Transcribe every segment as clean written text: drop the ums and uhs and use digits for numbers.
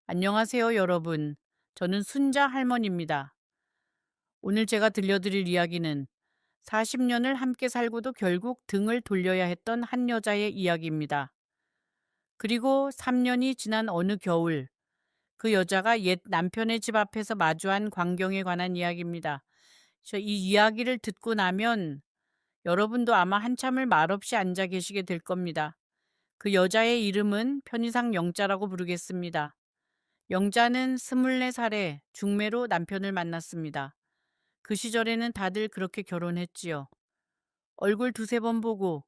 안녕하세요, 여러분. 저는 순자 할머니입니다. 오늘 제가 들려드릴 이야기는 40년을 함께 살고도 결국 등을 돌려야 했던 한 여자의 이야기입니다. 그리고 3년이 지난 어느 겨울, 그 여자가 옛 남편의 집 앞에서 마주한 광경에 관한 이야기입니다. 이 이야기를 듣고 나면 여러분도 아마 한참을 말없이 앉아 계시게 될 겁니다. 그 여자의 이름은 편의상 영자라고 부르겠습니다. 영자는 24살에 중매로 남편을 만났습니다. 그 시절에는 다들 그렇게 결혼했지요. 얼굴 두세 번 보고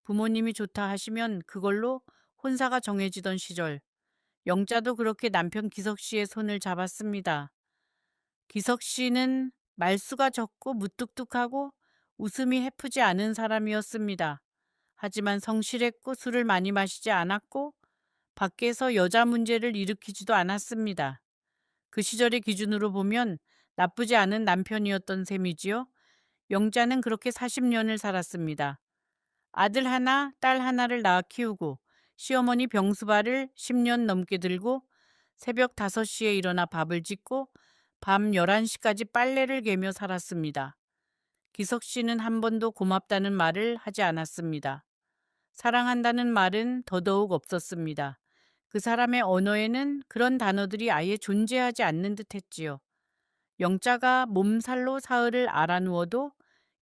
부모님이 좋다 하시면 그걸로 혼사가 정해지던 시절, 영자도 그렇게 남편 기석 씨의 손을 잡았습니다. 기석 씨는 말수가 적고 무뚝뚝하고 웃음이 해프지 않은 사람이었습니다. 하지만 성실했고 술을 많이 마시지 않았고 밖에서 여자 문제를 일으키지도 않았습니다. 그 시절의 기준으로 보면 나쁘지 않은 남편이었던 셈이지요. 영자는 그렇게 40년을 살았습니다. 아들 하나, 딸 하나를 낳아 키우고 시어머니 병수발을 10년 넘게 들고 새벽 5시에 일어나 밥을 짓고 밤 11시까지 빨래를 개며 살았습니다. 기석 씨는 한 번도 고맙다는 말을 하지 않았습니다. 사랑한다는 말은 더더욱 없었습니다. 그 사람의 언어에는 그런 단어들이 아예 존재하지 않는 듯 했지요. 영자가 몸살로 사흘을 알아누워도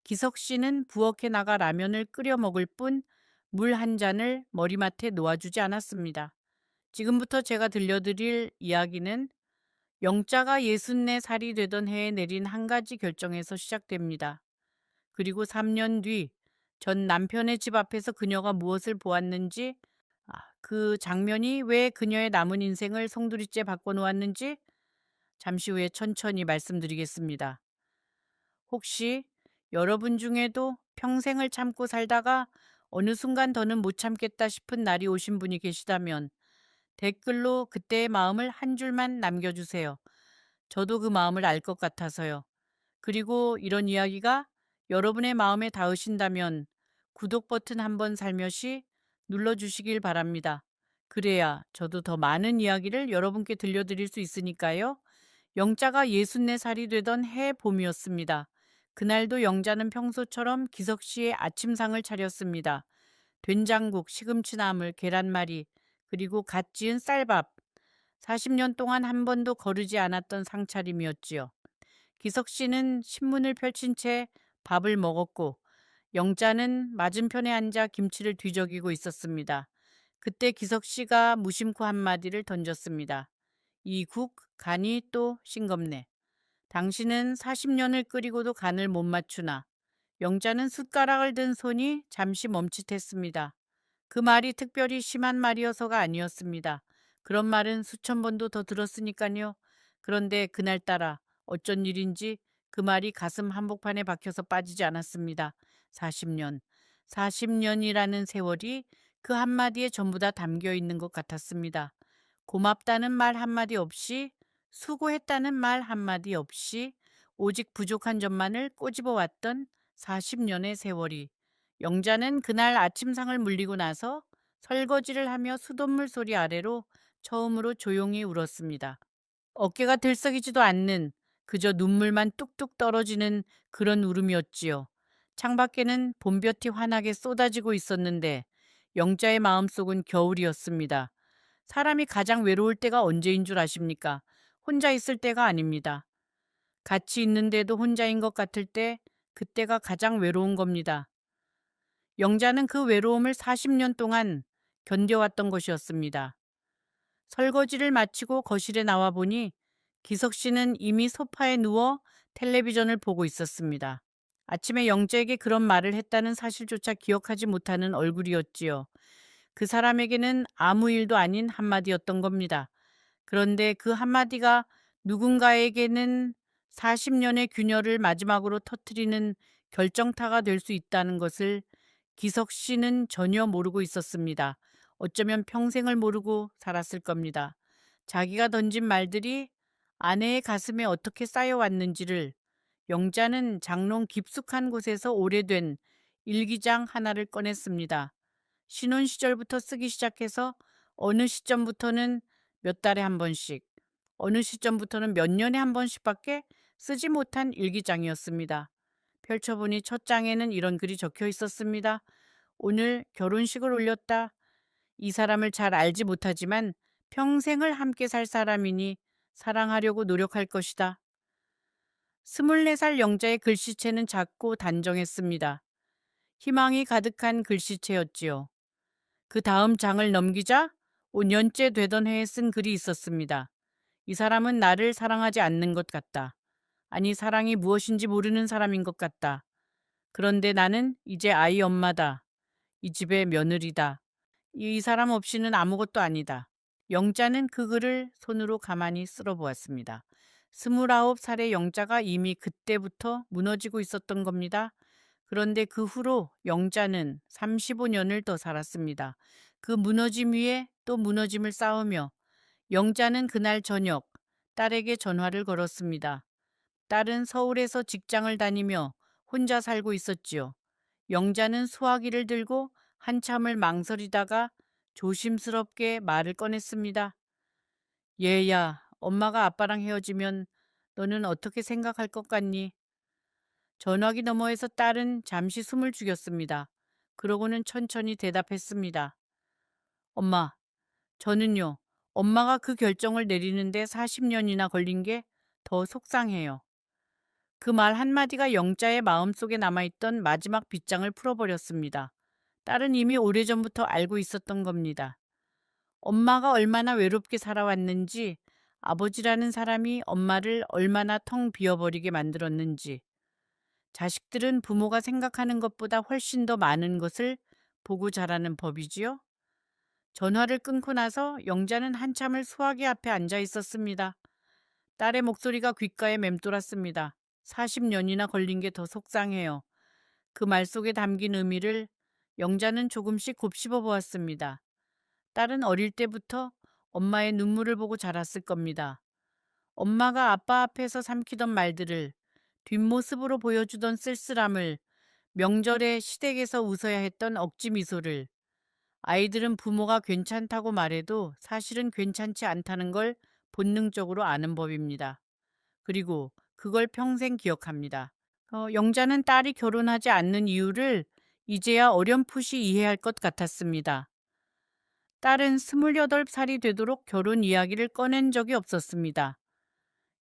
기석 씨는 부엌에 나가 라면을 끓여 먹을 뿐 물 한 잔을 머리맡에 놓아주지 않았습니다. 지금부터 제가 들려드릴 이야기는 영자가 64살이 되던 해에 내린 한 가지 결정에서 시작됩니다. 그리고 3년 뒤 전 남편의 집 앞에서 그녀가 무엇을 보았는지, 그 장면이 왜 그녀의 남은 인생을 송두리째 바꿔놓았는지 잠시 후에 천천히 말씀드리겠습니다. 혹시 여러분 중에도 평생을 참고 살다가 어느 순간 더는 못 참겠다 싶은 날이 오신 분이 계시다면 댓글로 그때의 마음을 한 줄만 남겨주세요. 저도 그 마음을 알 것 같아서요. 그리고 이런 이야기가 여러분의 마음에 닿으신다면 구독 버튼 한번 살며시 눌러주시길 바랍니다. 그래야 저도 더 많은 이야기를 여러분께 들려드릴 수 있으니까요. 영자가 64살이 되던 해 봄이었습니다. 그날도 영자는 평소처럼 기석 씨의 아침상을 차렸습니다. 된장국, 시금치나물, 계란말이, 그리고 갓 지은 쌀밥. 40년 동안 한 번도 거르지 않았던 상차림이었지요. 기석 씨는 신문을 펼친 채 밥을 먹었고 영자는 맞은편에 앉아 김치를 뒤적이고 있었습니다. 그때 기석 씨가 무심코 한마디를 던졌습니다. 이 국 간이 또 싱겁네. 당신은 40년을 끓이고도 간을 못 맞추나. 영자는 숟가락을 든 손이 잠시 멈칫했습니다. 그 말이 특별히 심한 말이어서가 아니었습니다. 그런 말은 수천 번도 더 들었으니까요. 그런데 그날따라 어쩐 일인지 그 말이 가슴 한복판에 박혀서 빠지지 않았습니다. 40년. 40년이라는 세월이 그 한마디에 전부 다 담겨 있는 것 같았습니다. 고맙다는 말 한마디 없이, 수고했다는 말 한마디 없이 오직 부족한 점만을 꼬집어 왔던 40년의 세월이, 영자는 그날 아침상을 물리고 나서 설거지를 하며 수돗물 소리 아래로 처음으로 조용히 울었습니다. 어깨가 들썩이지도 않는, 그저 눈물만 뚝뚝 떨어지는 그런 울음이었지요. 창밖에는 봄볕이 환하게 쏟아지고 있었는데 영자의 마음속은 겨울이었습니다. 사람이 가장 외로울 때가 언제인 줄 아십니까? 혼자 있을 때가 아닙니다. 같이 있는데도 혼자인 것 같을 때, 그때가 가장 외로운 겁니다. 영자는 그 외로움을 40년 동안 견뎌왔던 것이었습니다. 설거지를 마치고 거실에 나와 보니 기석 씨는 이미 소파에 누워 텔레비전을 보고 있었습니다. 아침에 영자에게 그런 말을 했다는 사실조차 기억하지 못하는 얼굴이었지요. 그 사람에게는 아무 일도 아닌 한마디였던 겁니다. 그런데 그 한마디가 누군가에게는 40년의 균열을 마지막으로 터뜨리는 결정타가 될 수 있다는 것을 기석 씨는 전혀 모르고 있었습니다. 어쩌면 평생을 모르고 살았을 겁니다. 자기가 던진 말들이 아내의 가슴에 어떻게 쌓여왔는지를. 영자는 장롱 깊숙한 곳에서 오래된 일기장 하나를 꺼냈습니다. 신혼 시절부터 쓰기 시작해서 어느 시점부터는 몇 달에 한 번씩, 어느 시점부터는 몇 년에 한 번씩밖에 쓰지 못한 일기장이었습니다. 펼쳐보니 첫 장에는 이런 글이 적혀 있었습니다. 오늘 결혼식을 올렸다. 이 사람을 잘 알지 못하지만 평생을 함께 살 사람이니 사랑하려고 노력할 것이다. 24살 영자의 글씨체는 작고 단정했습니다. 희망이 가득한 글씨체였지요. 그 다음 장을 넘기자 5년째 되던 해에 쓴 글이 있었습니다. 이 사람은 나를 사랑하지 않는 것 같다. 아니, 사랑이 무엇인지 모르는 사람인 것 같다. 그런데 나는 이제 아이 엄마다. 이 집의 며느리다. 이 사람 없이는 아무것도 아니다. 영자는 그 글을 손으로 가만히 쓸어보았습니다. 29살의 영자가 이미 그때부터 무너지고 있었던 겁니다. 그런데 그 후로 영자는 35년을 더 살았습니다. 그 무너짐 위에 또 무너짐을 쌓으며 영자는 그날 저녁 딸에게 전화를 걸었습니다. 딸은 서울에서 직장을 다니며 혼자 살고 있었지요. 영자는 수화기를 들고 한참을 망설이다가 조심스럽게 말을 꺼냈습니다. 얘야, 엄마가 아빠랑 헤어지면 너는 어떻게 생각할 것 같니? 전화기 너머에서 딸은 잠시 숨을 죽였습니다. 그러고는 천천히 대답했습니다. 엄마, 저는요, 엄마가 그 결정을 내리는데 40년이나 걸린 게 더 속상해요. 그 말 한마디가 영자의 마음속에 남아있던 마지막 빗장을 풀어버렸습니다. 딸은 이미 오래전부터 알고 있었던 겁니다. 엄마가 얼마나 외롭게 살아왔는지, 아버지라는 사람이 엄마를 얼마나 텅 비어버리게 만들었는지, 자식들은 부모가 생각하는 것보다 훨씬 더 많은 것을 보고 자라는 법이지요. 전화를 끊고 나서 영자는 한참을 수화기 앞에 앉아 있었습니다. 딸의 목소리가 귓가에 맴돌았습니다. 40년이나 걸린 게 더 속상해요. 그 말 속에 담긴 의미를 영자는 조금씩 곱씹어 보았습니다. 딸은 어릴 때부터 엄마의 눈물을 보고 자랐을 겁니다. 엄마가 아빠 앞에서 삼키던 말들을, 뒷모습으로 보여주던 쓸쓸함을, 명절에 시댁에서 웃어야 했던 억지 미소를, 아이들은 부모가 괜찮다고 말해도 사실은 괜찮지 않다는 걸 본능적으로 아는 법입니다. 그리고 그걸 평생 기억합니다. 영자는 딸이 결혼하지 않는 이유를 이제야 어렴풋이 이해할 것 같았습니다. 딸은 28살이 되도록 결혼 이야기를 꺼낸 적이 없었습니다.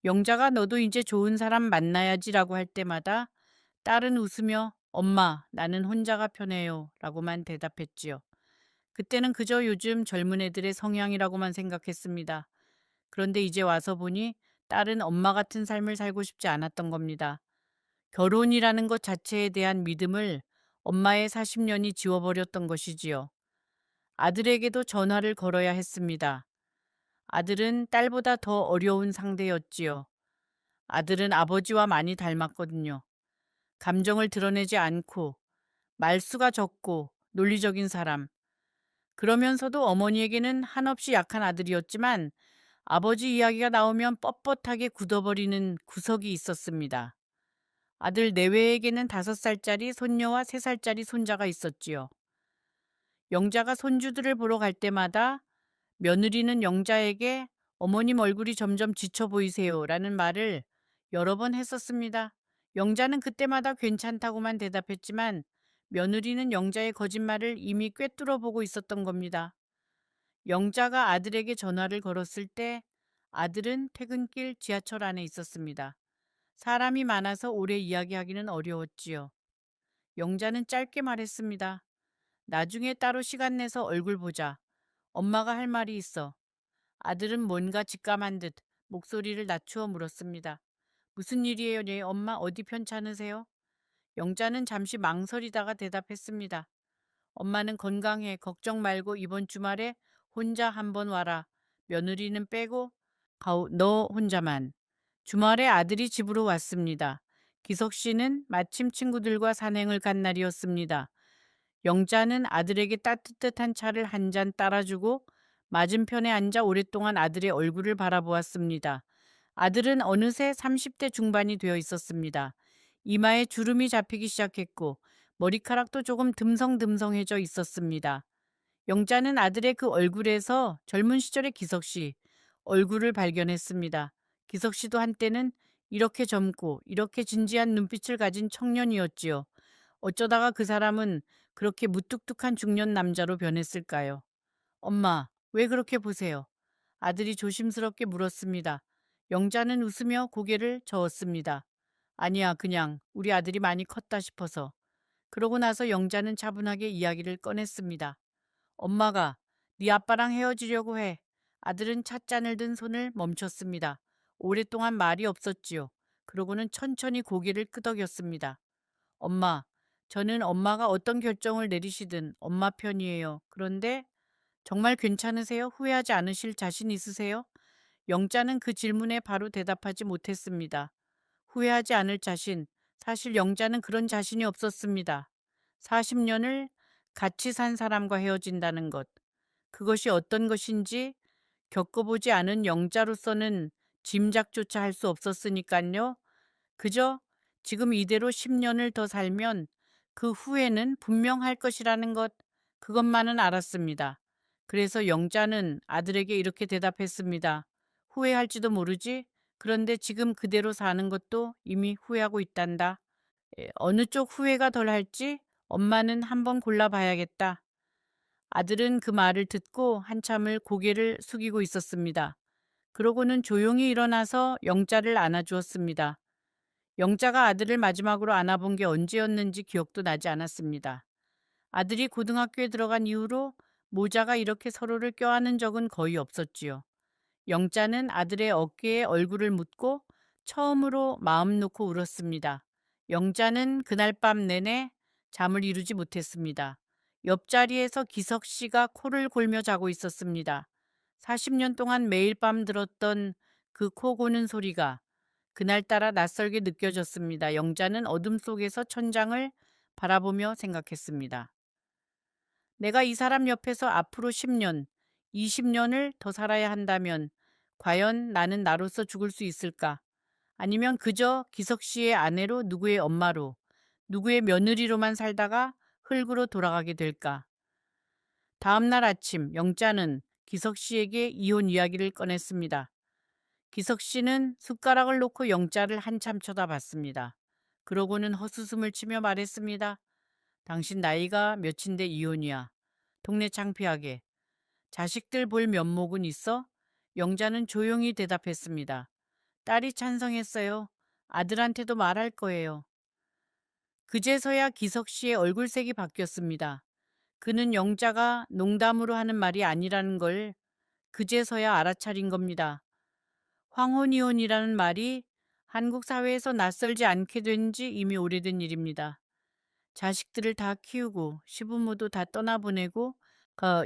영자가 너도 이제 좋은 사람 만나야지라고 할 때마다 딸은 웃으며 엄마, 나는 혼자가 편해요 라고만 대답했지요. 그때는 그저 요즘 젊은 애들의 성향이라고만 생각했습니다. 그런데 이제 와서 보니 딸은 엄마 같은 삶을 살고 싶지 않았던 겁니다. 결혼이라는 것 자체에 대한 믿음을 엄마의 40년이 지워버렸던 것이지요. 아들에게도 전화를 걸어야 했습니다. 아들은 딸보다 더 어려운 상대였지요. 아들은 아버지와 많이 닮았거든요. 감정을 드러내지 않고 말수가 적고 논리적인 사람. 그러면서도 어머니에게는 한없이 약한 아들이었지만 아버지 이야기가 나오면 뻣뻣하게 굳어버리는 구석이 있었습니다. 아들 내외에게는 5살짜리 손녀와 3살짜리 손자가 있었지요. 영자가 손주들을 보러 갈 때마다 며느리는 영자에게 어머님 얼굴이 점점 지쳐 보이세요 라는 말을 여러 번 했었습니다. 영자는 그때마다 괜찮다고만 대답했지만 며느리는 영자의 거짓말을 이미 꿰뚫어 보고 있었던 겁니다. 영자가 아들에게 전화를 걸었을 때 아들은 퇴근길 지하철 안에 있었습니다. 사람이 많아서 오래 이야기하기는 어려웠지요. 영자는 짧게 말했습니다. 나중에 따로 시간 내서 얼굴 보자. 엄마가 할 말이 있어. 아들은 뭔가 직감한 듯 목소리를 낮추어 물었습니다. 무슨 일이에요, 네 엄마? 어디 편찮으세요? 영자는 잠시 망설이다가 대답했습니다. 엄마는 건강해. 걱정 말고 이번 주말에 혼자 한번 와라. 며느리는 빼고 너 혼자만. 주말에 아들이 집으로 왔습니다. 기석 씨는 마침 친구들과 산행을 간 날이었습니다. 영자는 아들에게 따뜻한 차를 한 잔 따라주고 맞은편에 앉아 오랫동안 아들의 얼굴을 바라보았습니다. 아들은 어느새 30대 중반이 되어 있었습니다. 이마에 주름이 잡히기 시작했고 머리카락도 조금 듬성듬성해져 있었습니다. 영자는 아들의 그 얼굴에서 젊은 시절의 기석 씨, 얼굴을 발견했습니다. 기석 씨도 한때는 이렇게 젊고 이렇게 진지한 눈빛을 가진 청년이었지요. 어쩌다가 그 사람은 그렇게 무뚝뚝한 중년 남자로 변했을까요? 엄마, 왜 그렇게 보세요? 아들이 조심스럽게 물었습니다. 영자는 웃으며 고개를 저었습니다. 아니야, 그냥 우리 아들이 많이 컸다 싶어서. 그러고 나서 영자는 차분하게 이야기를 꺼냈습니다. 엄마가 네 아빠랑 헤어지려고 해. 아들은 찻잔을 든 손을 멈췄습니다. 오랫동안 말이 없었지요. 그러고는 천천히 고개를 끄덕였습니다. 엄마, 저는 엄마가 어떤 결정을 내리시든 엄마 편이에요. 그런데 정말 괜찮으세요? 후회하지 않으실 자신 있으세요? 영자는 그 질문에 바로 대답하지 못했습니다. 후회하지 않을 자신, 사실 영자는 그런 자신이 없었습니다. 40년을 같이 산 사람과 헤어진다는 것, 그것이 어떤 것인지 겪어보지 않은 영자로서는 짐작조차 할 수 없었으니까요. 그저 지금 이대로 10년을 더 살면 그 후회는 분명할 것이라는 것, 그것만은 알았습니다. 그래서 영자는 아들에게 이렇게 대답했습니다. 후회할지도 모르지? 그런데 지금 그대로 사는 것도 이미 후회하고 있단다. 어느 쪽 후회가 덜 할지 엄마는 한번 골라봐야겠다. 아들은 그 말을 듣고 한참을 고개를 숙이고 있었습니다. 그러고는 조용히 일어나서 영자를 안아주었습니다. 영자가 아들을 마지막으로 안아본 게 언제였는지 기억도 나지 않았습니다. 아들이 고등학교에 들어간 이후로 모자가 이렇게 서로를 껴안은 적은 거의 없었지요. 영자는 아들의 어깨에 얼굴을 묻고 처음으로 마음 놓고 울었습니다. 영자는 그날 밤 내내 잠을 이루지 못했습니다. 옆자리에서 기석 씨가 코를 골며 자고 있었습니다. 40년 동안 매일 밤 들었던 그 코 고는 소리가 그날따라 낯설게 느껴졌습니다. 영자는 어둠 속에서 천장을 바라보며 생각했습니다. 내가 이 사람 옆에서 앞으로 10년, 20년을 더 살아야 한다면 과연 나는 나로서 죽을 수 있을까? 아니면 그저 기석 씨의 아내로 누구의 엄마로, 누구의 며느리로만 살다가 흙으로 돌아가게 될까? 다음 날 아침 영자는 기석 씨에게 이혼 이야기를 꺼냈습니다. 기석 씨는 숟가락을 놓고 영자를 한참 쳐다봤습니다. 그러고는 헛웃음을 치며 말했습니다. 당신 나이가 몇인데 이혼이야. 동네 창피하게. 자식들 볼 면목은 있어? 영자는 조용히 대답했습니다. 딸이 찬성했어요. 아들한테도 말할 거예요. 그제서야 기석 씨의 얼굴색이 바뀌었습니다. 그는 영자가 농담으로 하는 말이 아니라는 걸 그제서야 알아차린 겁니다. 황혼이혼이라는 말이 한국 사회에서 낯설지 않게 된 지 이미 오래된 일입니다. 자식들을 다 키우고 시부모도 다 떠나보내고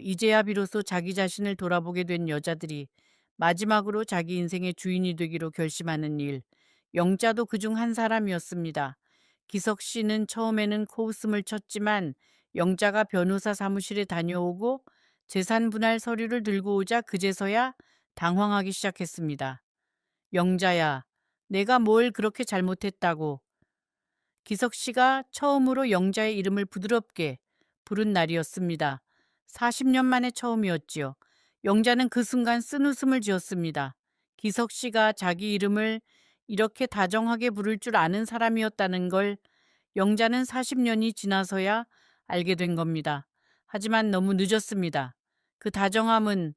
이제야 비로소 자기 자신을 돌아보게 된 여자들이 마지막으로 자기 인생의 주인이 되기로 결심하는 일. 영자도 그중 한 사람이었습니다. 기석 씨는 처음에는 코웃음을 쳤지만 영자가 변호사 사무실에 다녀오고 재산 분할 서류를 들고 오자 그제서야 당황하기 시작했습니다. 영자야, 내가 뭘 그렇게 잘못했다고. 기석 씨가 처음으로 영자의 이름을 부드럽게 부른 날이었습니다. 40년 만에 처음이었지요. 영자는 그 순간 쓴웃음을 지었습니다. 기석 씨가 자기 이름을 이렇게 다정하게 부를 줄 아는 사람이었다는 걸 영자는 40년이 지나서야 알게 된 겁니다. 하지만 너무 늦었습니다. 그 다정함은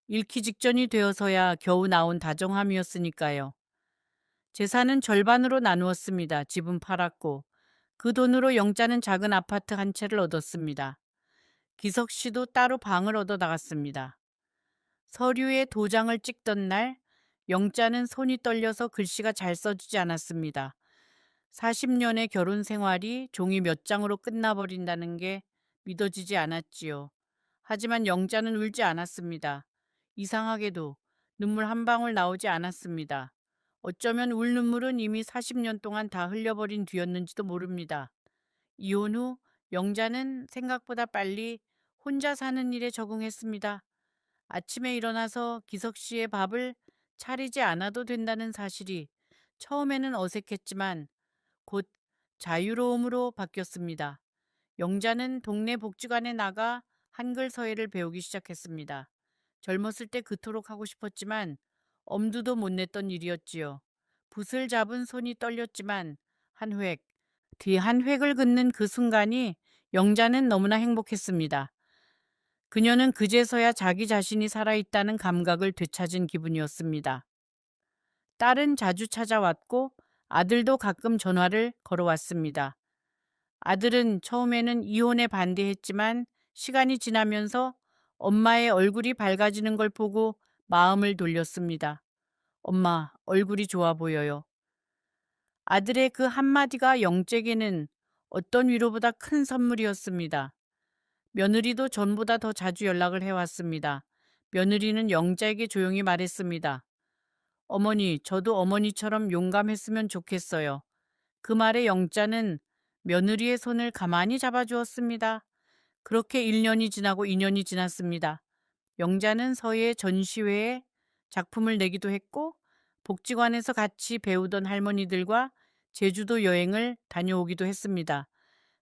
잃기 직전이 되어서야 겨우 나온 다정함이었으니까요. 재산은 절반으로 나누었습니다. 집은 팔았고 그 돈으로 영자는 작은 아파트 한 채를 얻었습니다. 기석 씨도 따로 방을 얻어 나갔습니다. 서류에 도장을 찍던 날 영자는 손이 떨려서 글씨가 잘 써지지 않았습니다. 40년의 결혼 생활이 종이 몇 장으로 끝나버린다는 게 믿어지지 않았지요. 하지만 영자는 울지 않았습니다. 이상하게도 눈물 한 방울 나오지 않았습니다. 어쩌면 울 눈물은 이미 40년 동안 다 흘려버린 뒤였는지도 모릅니다. 이혼 후 영자는 생각보다 빨리 혼자 사는 일에 적응했습니다. 아침에 일어나서 기석 씨의 밥을 차리지 않아도 된다는 사실이 처음에는 어색했지만 곧 자유로움으로 바뀌었습니다. 영자는 동네 복지관에 나가 한글 서예를 배우기 시작했습니다. 젊었을 때 그토록 하고 싶었지만 엄두도 못 냈던 일이었지요. 붓을 잡은 손이 떨렸지만 한 획, 뒤 한 획을 긋는 그 순간이 영자는 너무나 행복했습니다. 그녀는 그제서야 자기 자신이 살아있다는 감각을 되찾은 기분이었습니다. 딸은 자주 찾아왔고 아들도 가끔 전화를 걸어왔습니다. 아들은 처음에는 이혼에 반대했지만 시간이 지나면서 엄마의 얼굴이 밝아지는 걸 보고 마음을 돌렸습니다. 엄마, 얼굴이 좋아 보여요. 아들의 그 한마디가 영재에게는 어떤 위로보다 큰 선물이었습니다. 며느리도 전보다 더 자주 연락을 해왔습니다. 며느리는 영자에게 조용히 말했습니다. 어머니, 저도 어머니처럼 용감했으면 좋겠어요. 그 말에 영자는 며느리의 손을 가만히 잡아주었습니다. 그렇게 1년이 지나고 2년이 지났습니다. 영자는 서예 전시회에 작품을 내기도 했고 복지관에서 같이 배우던 할머니들과 제주도 여행을 다녀오기도 했습니다.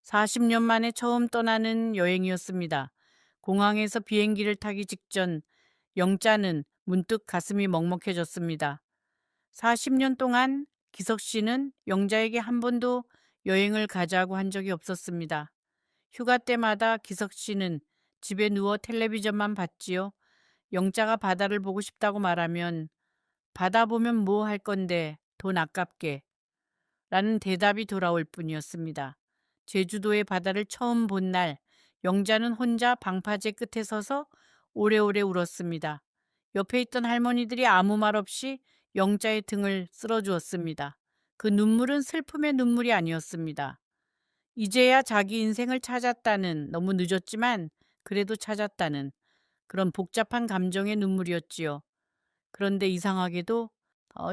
40년 만에 처음 떠나는 여행이었습니다. 공항에서 비행기를 타기 직전 영자는 문득 가슴이 먹먹해졌습니다. 40년 동안 기석 씨는 영자에게 한 번도 여행을 가자고 한 적이 없었습니다. 휴가 때마다 기석 씨는 집에 누워 텔레비전만 봤지요. 영자가 바다를 보고 싶다고 말하면 바다 보면 뭐 할 건데 돈 아깝게 라는 대답이 돌아올 뿐이었습니다. 제주도의 바다를 처음 본 날 영자는 혼자 방파제 끝에 서서 오래오래 울었습니다. 옆에 있던 할머니들이 아무 말 없이 영자의 등을 쓸어주었습니다. 그 눈물은 슬픔의 눈물이 아니었습니다. 이제야 자기 인생을 찾았다는, 너무 늦었지만 그래도 찾았다는 그런 복잡한 감정의 눈물이었지요. 그런데 이상하게도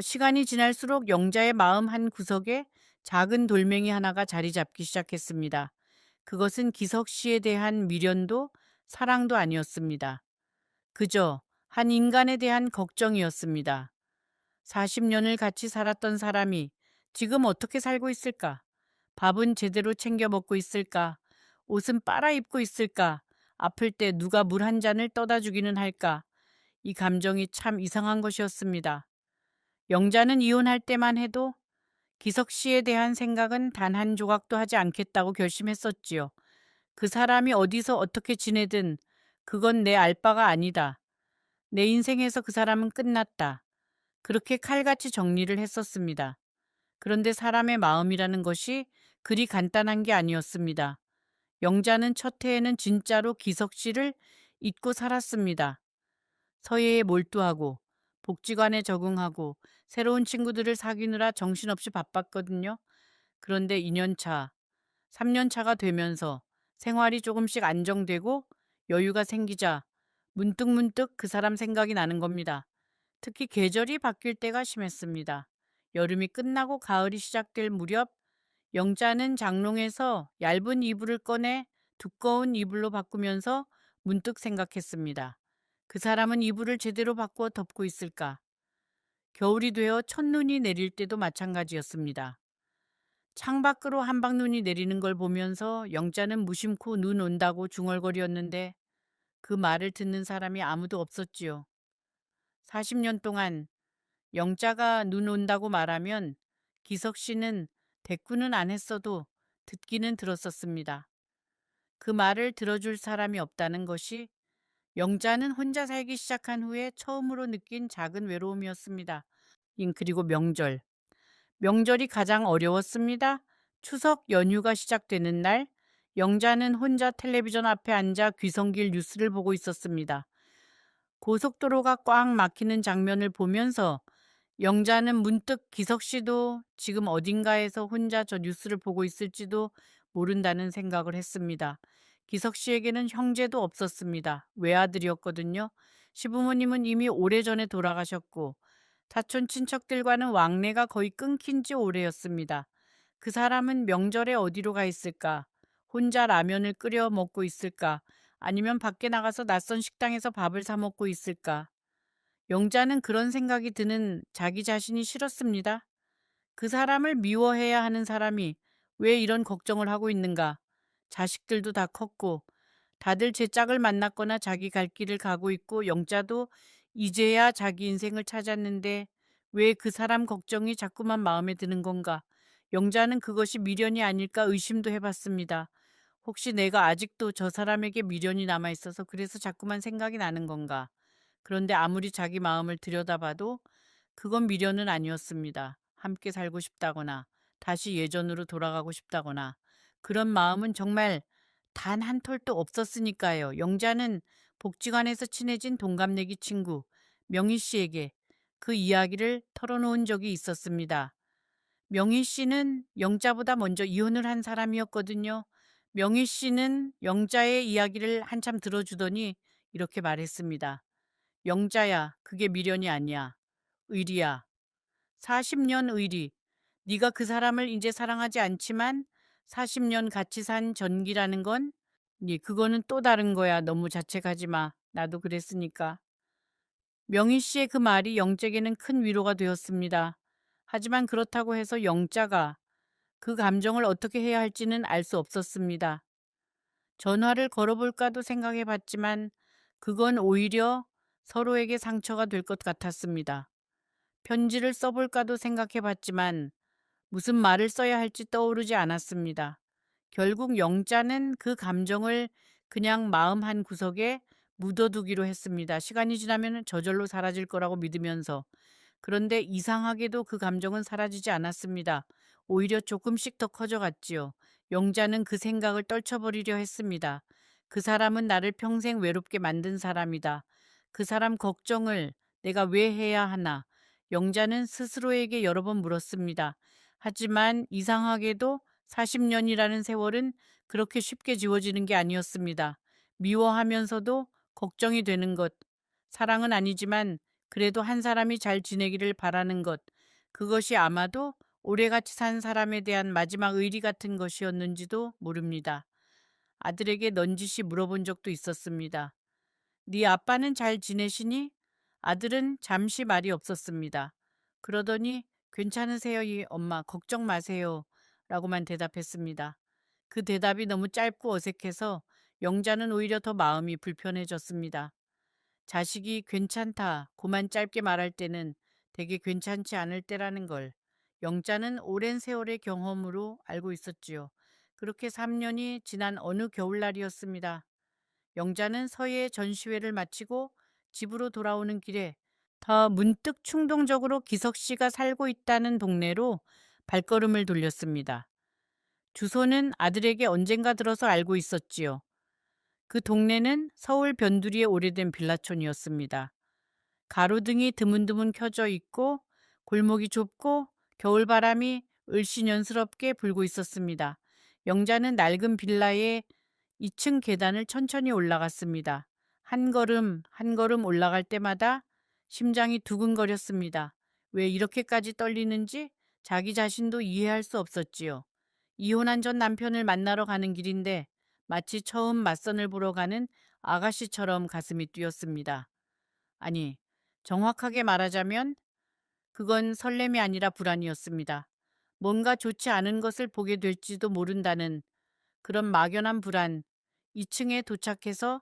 시간이 지날수록 영자의 마음 한 구석에 작은 돌멩이 하나가 자리 잡기 시작했습니다. 그것은 기석 씨에 대한 미련도 사랑도 아니었습니다. 그저 한 인간에 대한 걱정이었습니다. 40년을 같이 살았던 사람이 지금 어떻게 살고 있을까? 밥은 제대로 챙겨 먹고 있을까? 옷은 빨아입고 있을까? 아플 때 누가 물 한 잔을 떠다 주기는 할까? 이 감정이 참 이상한 것이었습니다. 영자는 이혼할 때만 해도 기석 씨에 대한 생각은 단 한 조각도 하지 않겠다고 결심했었지요. 그 사람이 어디서 어떻게 지내든 그건 내 알 바가 아니다. 내 인생에서 그 사람은 끝났다. 그렇게 칼같이 정리를 했었습니다. 그런데 사람의 마음이라는 것이 그리 간단한 게 아니었습니다. 영자는 첫 해에는 진짜로 기석 씨를 잊고 살았습니다. 서예에 몰두하고 복지관에 적응하고 새로운 친구들을 사귀느라 정신없이 바빴거든요. 그런데 2년 차, 3년 차가 되면서 생활이 조금씩 안정되고 여유가 생기자 문득문득 그 사람 생각이 나는 겁니다. 특히 계절이 바뀔 때가 심했습니다. 여름이 끝나고 가을이 시작될 무렵 영자는 장롱에서 얇은 이불을 꺼내 두꺼운 이불로 바꾸면서 문득 생각했습니다. 그 사람은 이불을 제대로 바꾸어 덮고 있을까? 겨울이 되어 첫눈이 내릴 때도 마찬가지였습니다. 창밖으로 한방눈이 내리는 걸 보면서 영자는 무심코 눈 온다고 중얼거렸는데 그 말을 듣는 사람이 아무도 없었지요. 40년 동안 영자가 눈 온다고 말하면 기석 씨는 대꾸는 안 했어도 듣기는 들었었습니다. 그 말을 들어줄 사람이 없다는 것이 영자는 혼자 살기 시작한 후에 처음으로 느낀 작은 외로움이었습니다. 그리고 명절. 명절이 가장 어려웠습니다. 추석 연휴가 시작되는 날, 영자는 혼자 텔레비전 앞에 앉아 귀성길 뉴스를 보고 있었습니다. 고속도로가 꽉 막히는 장면을 보면서 영자는 문득 기석 씨도 지금 어딘가에서 혼자 저 뉴스를 보고 있을지도 모른다는 생각을 했습니다. 기석 씨에게는 형제도 없었습니다. 외아들이었거든요. 시부모님은 이미 오래전에 돌아가셨고 사촌 친척들과는 왕래가 거의 끊긴 지 오래였습니다. 그 사람은 명절에 어디로 가 있을까? 혼자 라면을 끓여 먹고 있을까? 아니면 밖에 나가서 낯선 식당에서 밥을 사 먹고 있을까? 영자는 그런 생각이 드는 자기 자신이 싫었습니다. 그 사람을 미워해야 하는 사람이 왜 이런 걱정을 하고 있는가? 자식들도 다 컸고 다들 제 짝을 만났거나 자기 갈 길을 가고 있고 영자도 이제야 자기 인생을 찾았는데 왜 그 사람 걱정이 자꾸만 마음에 드는 건가? 영자는 그것이 미련이 아닐까 의심도 해봤습니다. 혹시 내가 아직도 저 사람에게 미련이 남아 있어서 그래서 자꾸만 생각이 나는 건가? 그런데 아무리 자기 마음을 들여다봐도 그건 미련은 아니었습니다. 함께 살고 싶다거나 다시 예전으로 돌아가고 싶다거나 그런 마음은 정말 단 한 톨도 없었으니까요. 영자는 복지관에서 친해진 동갑내기 친구 명희 씨에게 그 이야기를 털어놓은 적이 있었습니다. 명희 씨는 영자보다 먼저 이혼을 한 사람이었거든요. 명희 씨는 영자의 이야기를 한참 들어주더니 이렇게 말했습니다. 영자야, 그게 미련이 아니야. 의리야. 40년 의리. 네가 그 사람을 이제 사랑하지 않지만 40년 같이 산 전기라는 건 그거는 또 다른 거야. 너무 자책하지 마. 나도 그랬으니까. 명희 씨의 그 말이 영자에게는 큰 위로가 되었습니다. 하지만 그렇다고 해서 영자가 그 감정을 어떻게 해야 할지는 알 수 없었습니다. 전화를 걸어볼까도 생각해 봤지만 그건 오히려 서로에게 상처가 될 것 같았습니다. 편지를 써볼까도 생각해 봤지만 무슨 말을 써야 할지 떠오르지 않았습니다. 결국 영자는 그 감정을 그냥 마음 한 구석에 묻어두기로 했습니다. 시간이 지나면 저절로 사라질 거라고 믿으면서. 그런데 이상하게도 그 감정은 사라지지 않았습니다. 오히려 조금씩 더 커져갔지요. 영자는 그 생각을 떨쳐버리려 했습니다. 그 사람은 나를 평생 외롭게 만든 사람이다. 그 사람 걱정을 내가 왜 해야 하나? 영자는 스스로에게 여러 번 물었습니다. 하지만 이상하게도 40년이라는 세월은 그렇게 쉽게 지워지는 게 아니었습니다. 미워하면서도 걱정이 되는 것. 사랑은 아니지만 그래도 한 사람이 잘 지내기를 바라는 것. 그것이 아마도 오래같이 산 사람에 대한 마지막 의리 같은 것이었는지도 모릅니다. 아들에게 넌지시 물어본 적도 있었습니다. 네 아빠는 잘 지내시니? 아들은 잠시 말이 없었습니다. 그러더니 괜찮으세요, 이 엄마. 걱정 마세요. 라고만 대답했습니다. 그 대답이 너무 짧고 어색해서 영자는 오히려 더 마음이 불편해졌습니다. 자식이 괜찮다, 고만 짧게 말할 때는 되게 괜찮지 않을 때라는 걸 영자는 오랜 세월의 경험으로 알고 있었지요. 그렇게 3년이 지난 어느 겨울날이었습니다. 영자는 서예 전시회를 마치고 집으로 돌아오는 길에 더 문득 충동적으로 기석 씨가 살고 있다는 동네로 발걸음을 돌렸습니다. 주소는 아들에게 언젠가 들어서 알고 있었지요. 그 동네는 서울 변두리의 오래된 빌라촌이었습니다. 가로등이 드문드문 켜져 있고 골목이 좁고 겨울바람이 을씨년스럽게 불고 있었습니다. 영자는 낡은 빌라의 2층 계단을 천천히 올라갔습니다. 한 걸음 한 걸음 올라갈 때마다 심장이 두근거렸습니다. 왜 이렇게까지 떨리는지 자기 자신도 이해할 수 없었지요. 이혼한 전 남편을 만나러 가는 길인데 마치 처음 맞선을 보러 가는 아가씨처럼 가슴이 뛰었습니다. 아니, 정확하게 말하자면 그건 설렘이 아니라 불안이었습니다. 뭔가 좋지 않은 것을 보게 될지도 모른다는 그런 막연한 불안. 2층에 도착해서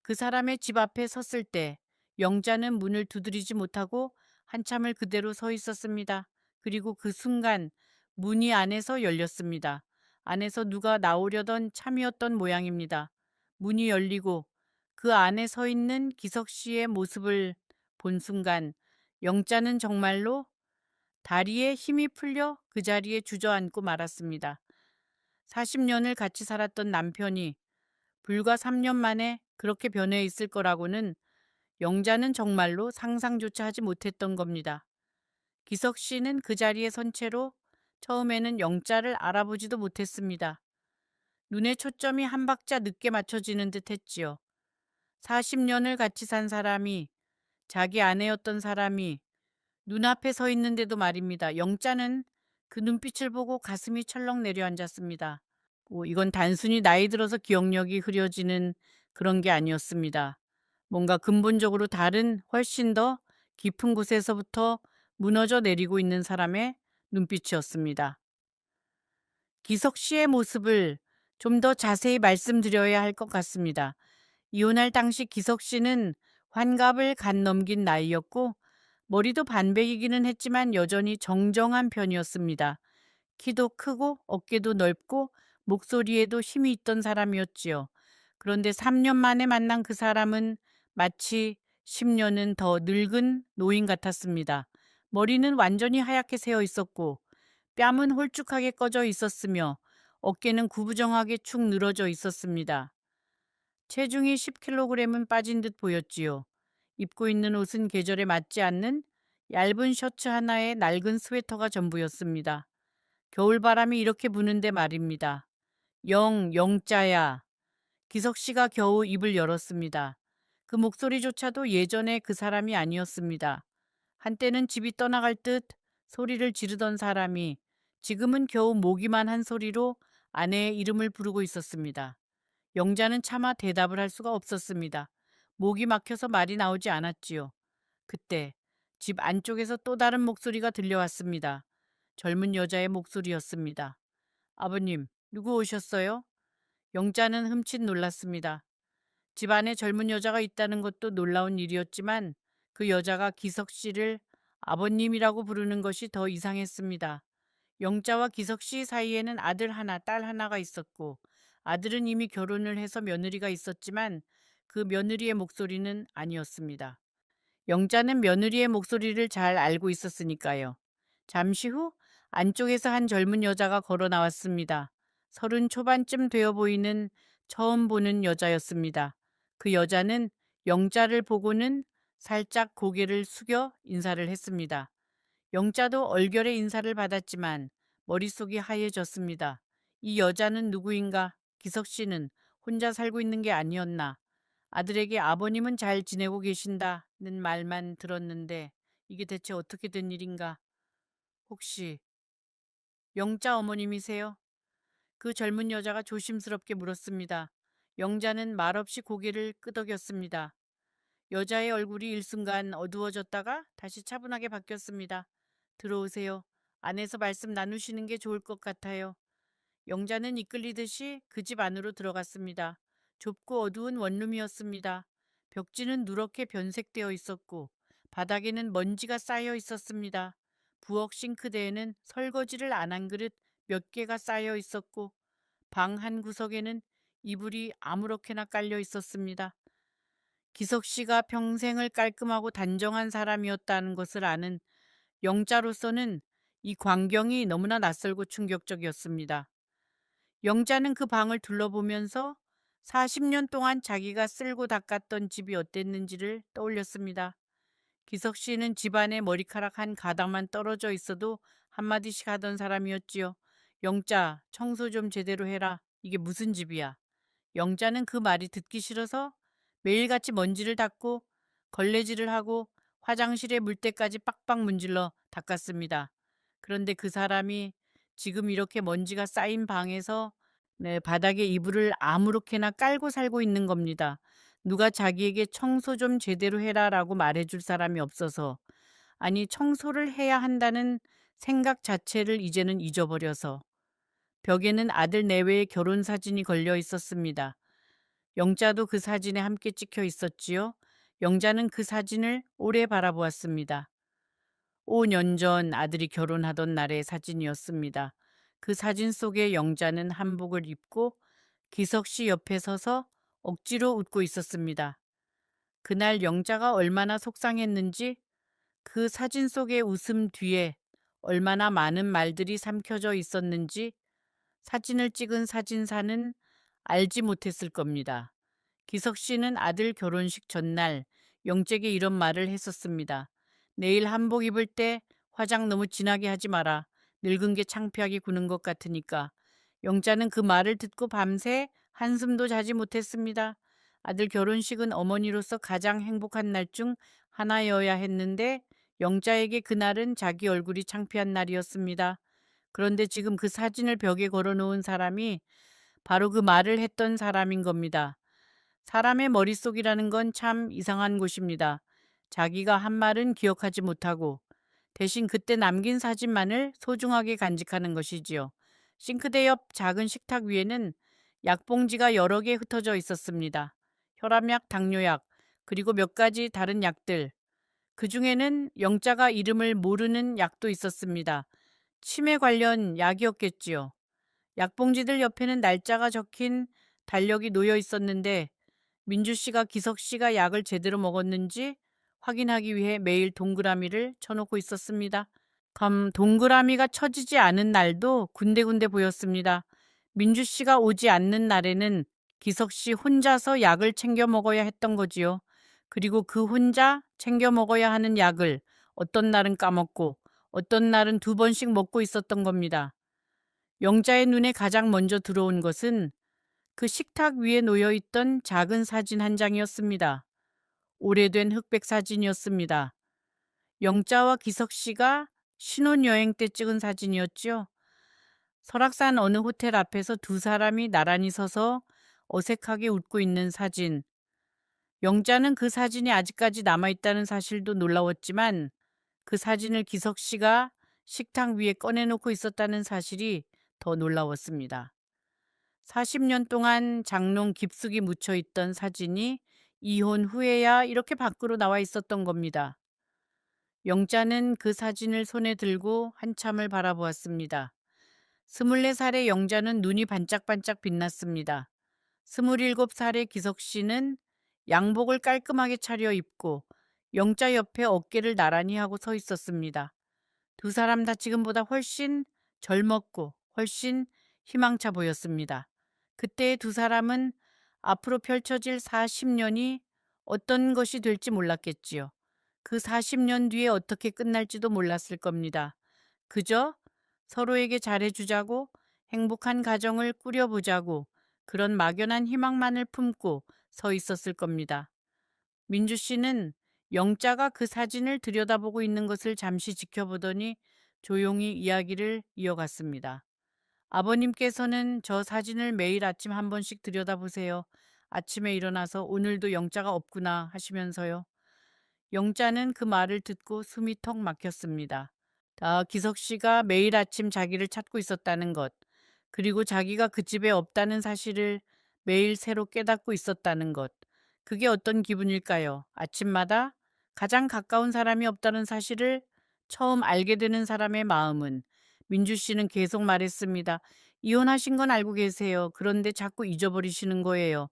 그 사람의 집 앞에 섰을 때 영자는 문을 두드리지 못하고 한참을 그대로 서 있었습니다. 그리고 그 순간 문이 안에서 열렸습니다. 안에서 누가 나오려던 참이었던 모양입니다. 문이 열리고 그 안에 서 있는 기석 씨의 모습을 본 순간 영자는 정말로 다리에 힘이 풀려 그 자리에 주저앉고 말았습니다. 40년을 같이 살았던 남편이 불과 3년 만에 그렇게 변해 있을 거라고는 영자는 정말로 상상조차 하지 못했던 겁니다. 기석 씨는 그 자리에 선 채로 처음에는 영자를 알아보지도 못했습니다. 눈의 초점이 한 박자 늦게 맞춰지는 듯 했지요. 40년을 같이 산 사람이, 자기 아내였던 사람이 눈앞에 서 있는데도 말입니다. 영자는 그 눈빛을 보고 가슴이 철렁 내려앉았습니다. 이건 단순히 나이 들어서 기억력이 흐려지는 그런 게 아니었습니다. 뭔가 근본적으로 다른 훨씬 더 깊은 곳에서부터 무너져 내리고 있는 사람의 눈빛이었습니다. 기석 씨의 모습을 좀 더 자세히 말씀드려야 할 것 같습니다. 이혼할 당시 기석 씨는 환갑을 간 넘긴 나이였고 머리도 반백이기는 했지만 여전히 정정한 편이었습니다. 키도 크고 어깨도 넓고 목소리에도 힘이 있던 사람이었지요. 그런데 3년 만에 만난 그 사람은 마치 10년은 더 늙은 노인 같았습니다. 머리는 완전히 하얗게 새어 있었고 뺨은 홀쭉하게 꺼져 있었으며 어깨는 구부정하게 축 늘어져 있었습니다. 체중이 10kg은 빠진 듯 보였지요. 입고 있는 옷은 계절에 맞지 않는 얇은 셔츠 하나에 낡은 스웨터가 전부였습니다. 겨울바람이 이렇게 부는데 말입니다. 영자야. 기석 씨가 겨우 입을 열었습니다. 그 목소리조차도 예전의 그 사람이 아니었습니다. 한때는 집이 떠나갈 듯 소리를 지르던 사람이 지금은 겨우 모기만 한 소리로 아내의 이름을 부르고 있었습니다. 영자는 차마 대답을 할 수가 없었습니다. 목이 막혀서 말이 나오지 않았지요. 그때 집 안쪽에서 또 다른 목소리가 들려왔습니다. 젊은 여자의 목소리였습니다. 아버님, 누구 오셨어요? 영자는 흠칫 놀랐습니다. 집 안에 젊은 여자가 있다는 것도 놀라운 일이었지만 그 여자가 기석 씨를 아버님이라고 부르는 것이 더 이상했습니다. 영자와 기석 씨 사이에는 아들 하나, 딸 하나가 있었고 아들은 이미 결혼을 해서 며느리가 있었지만 그 며느리의 목소리는 아니었습니다. 영자는 며느리의 목소리를 잘 알고 있었으니까요. 잠시 후 안쪽에서 한 젊은 여자가 걸어 나왔습니다. 30 초반쯤 되어 보이는 처음 보는 여자였습니다. 그 여자는 영자를 보고는 살짝 고개를 숙여 인사를 했습니다. 영자도 얼결에 인사를 받았지만 머릿속이 하얘졌습니다. 이 여자는 누구인가? 기석 씨는 혼자 살고 있는 게 아니었나? 아들에게 아버님은 잘 지내고 계신다는 말만 들었는데 이게 대체 어떻게 된 일인가? 혹시 영자 어머님이세요? 그 젊은 여자가 조심스럽게 물었습니다. 영자는 말없이 고개를 끄덕였습니다. 여자의 얼굴이 일순간 어두워졌다가 다시 차분하게 바뀌었습니다. 들어오세요. 안에서 말씀 나누시는 게 좋을 것 같아요. 영자는 이끌리듯이 그 집 안으로 들어갔습니다. 좁고 어두운 원룸이었습니다. 벽지는 누렇게 변색되어 있었고 바닥에는 먼지가 쌓여 있었습니다. 부엌 싱크대에는 설거지를 안 한 그릇 몇 개가 쌓여 있었고 방 한 구석에는 이불이 아무렇게나 깔려 있었습니다. 기석 씨가 평생을 깔끔하고 단정한 사람이었다는 것을 아는 영자로서는 이 광경이 너무나 낯설고 충격적이었습니다. 영자는 그 방을 둘러보면서 40년 동안 자기가 쓸고 닦았던 집이 어땠는지를 떠올렸습니다. 기석 씨는 집안에 머리카락 한 가닥만 떨어져 있어도 한마디씩 하던 사람이었지요. 영자, 청소 좀 제대로 해라. 이게 무슨 집이야? 영자는 그 말이 듣기 싫어서 매일같이 먼지를 닦고 걸레질을 하고 화장실에 물때까지 빡빡 문질러 닦았습니다. 그런데 그 사람이 지금 이렇게 먼지가 쌓인 방에서 바닥에 이불을 아무렇게나 깔고 살고 있는 겁니다. 누가 자기에게 청소 좀 제대로 해라라고 말해줄 사람이 없어서, 아니 청소를 해야 한다는 생각 자체를 이제는 잊어버려서. 벽에는 아들 내외의 결혼 사진이 걸려 있었습니다. 영자도 그 사진에 함께 찍혀 있었지요. 영자는 그 사진을 오래 바라보았습니다. 5년 전 아들이 결혼하던 날의 사진이었습니다. 그 사진 속에 영자는 한복을 입고 기석 씨 옆에 서서 억지로 웃고 있었습니다. 그날 영자가 얼마나 속상했는지 그 사진 속의 웃음 뒤에 얼마나 많은 말들이 삼켜져 있었는지 사진을 찍은 사진사는 알지 못했을 겁니다. 기석 씨는 아들 결혼식 전날 영재에게 이런 말을 했었습니다. 내일 한복 입을 때 화장 너무 진하게 하지 마라. 늙은 게 창피하게 구는 것 같으니까. 영자는 그 말을 듣고 밤새 한숨도 자지 못했습니다. 아들 결혼식은 어머니로서 가장 행복한 날 중 하나여야 했는데 영자에게 그날은 자기 얼굴이 창피한 날이었습니다. 그런데 지금 그 사진을 벽에 걸어놓은 사람이 바로 그 말을 했던 사람인 겁니다. 사람의 머릿속이라는 건 참 이상한 곳입니다. 자기가 한 말은 기억하지 못하고 대신 그때 남긴 사진만을 소중하게 간직하는 것이지요. 싱크대 옆 작은 식탁 위에는 약봉지가 여러 개 흩어져 있었습니다. 혈압약, 당뇨약, 그리고 몇 가지 다른 약들. 그 중에는 영자가 이름을 모르는 약도 있었습니다. 치매 관련 약이었겠지요. 약봉지들 옆에는 날짜가 적힌 달력이 놓여 있었는데 민주 씨가 기석 씨가 약을 제대로 먹었는지 확인하기 위해 매일 동그라미를 쳐놓고 있었습니다. 동그라미가 쳐지지 않은 날도 군데군데 보였습니다. 민주 씨가 오지 않는 날에는 기석 씨 혼자서 약을 챙겨 먹어야 했던 거지요. 그리고 그 혼자 챙겨 먹어야 하는 약을 어떤 날은 까먹고 어떤 날은 2번씩 먹고 있었던 겁니다. 영자의 눈에 가장 먼저 들어온 것은 그 식탁 위에 놓여 있던 작은 사진 한 장이었습니다. 오래된 흑백 사진이었습니다. 영자와 기석 씨가 신혼여행 때 찍은 사진이었죠. 설악산 어느 호텔 앞에서 두 사람이 나란히 서서 어색하게 웃고 있는 사진. 영자는 그 사진이 아직까지 남아있다는 사실도 놀라웠지만 그 사진을 기석 씨가 식탁 위에 꺼내놓고 있었다는 사실이 더 놀라웠습니다. 40년 동안 장롱 깊숙이 묻혀 있던 사진이 이혼 후에야 이렇게 밖으로 나와 있었던 겁니다. 영자는 그 사진을 손에 들고 한참을 바라보았습니다. 24살의 영자는 눈이 반짝반짝 빛났습니다. 27살의 기석 씨는 양복을 깔끔하게 차려입고 영자 옆에 어깨를 나란히 하고 서 있었습니다. 두 사람 다 지금보다 훨씬 젊었고 훨씬 희망차 보였습니다. 그때의 두 사람은 앞으로 펼쳐질 40년이 어떤 것이 될지 몰랐겠지요. 그 40년 뒤에 어떻게 끝날지도 몰랐을 겁니다. 그저 서로에게 잘해주자고 행복한 가정을 꾸려보자고 그런 막연한 희망만을 품고 서 있었을 겁니다. 민주 씨는 영자가 그 사진을 들여다보고 있는 것을 잠시 지켜보더니 조용히 이야기를 이어갔습니다. 아버님께서는 저 사진을 매일 아침 한 번씩 들여다보세요. 아침에 일어나서 오늘도 영자가 없구나 하시면서요. 영자는 그 말을 듣고 숨이 턱 막혔습니다. 기석 씨가 매일 아침 자기를 찾고 있었다는 것, 그리고 자기가 그 집에 없다는 사실을 매일 새로 깨닫고 있었다는 것. 그게 어떤 기분일까요? 아침마다 가장 가까운 사람이 없다는 사실을 처음 알게 되는 사람의 마음은. 민주 씨는 계속 말했습니다. 이혼하신 건 알고 계세요. 그런데 자꾸 잊어버리시는 거예요.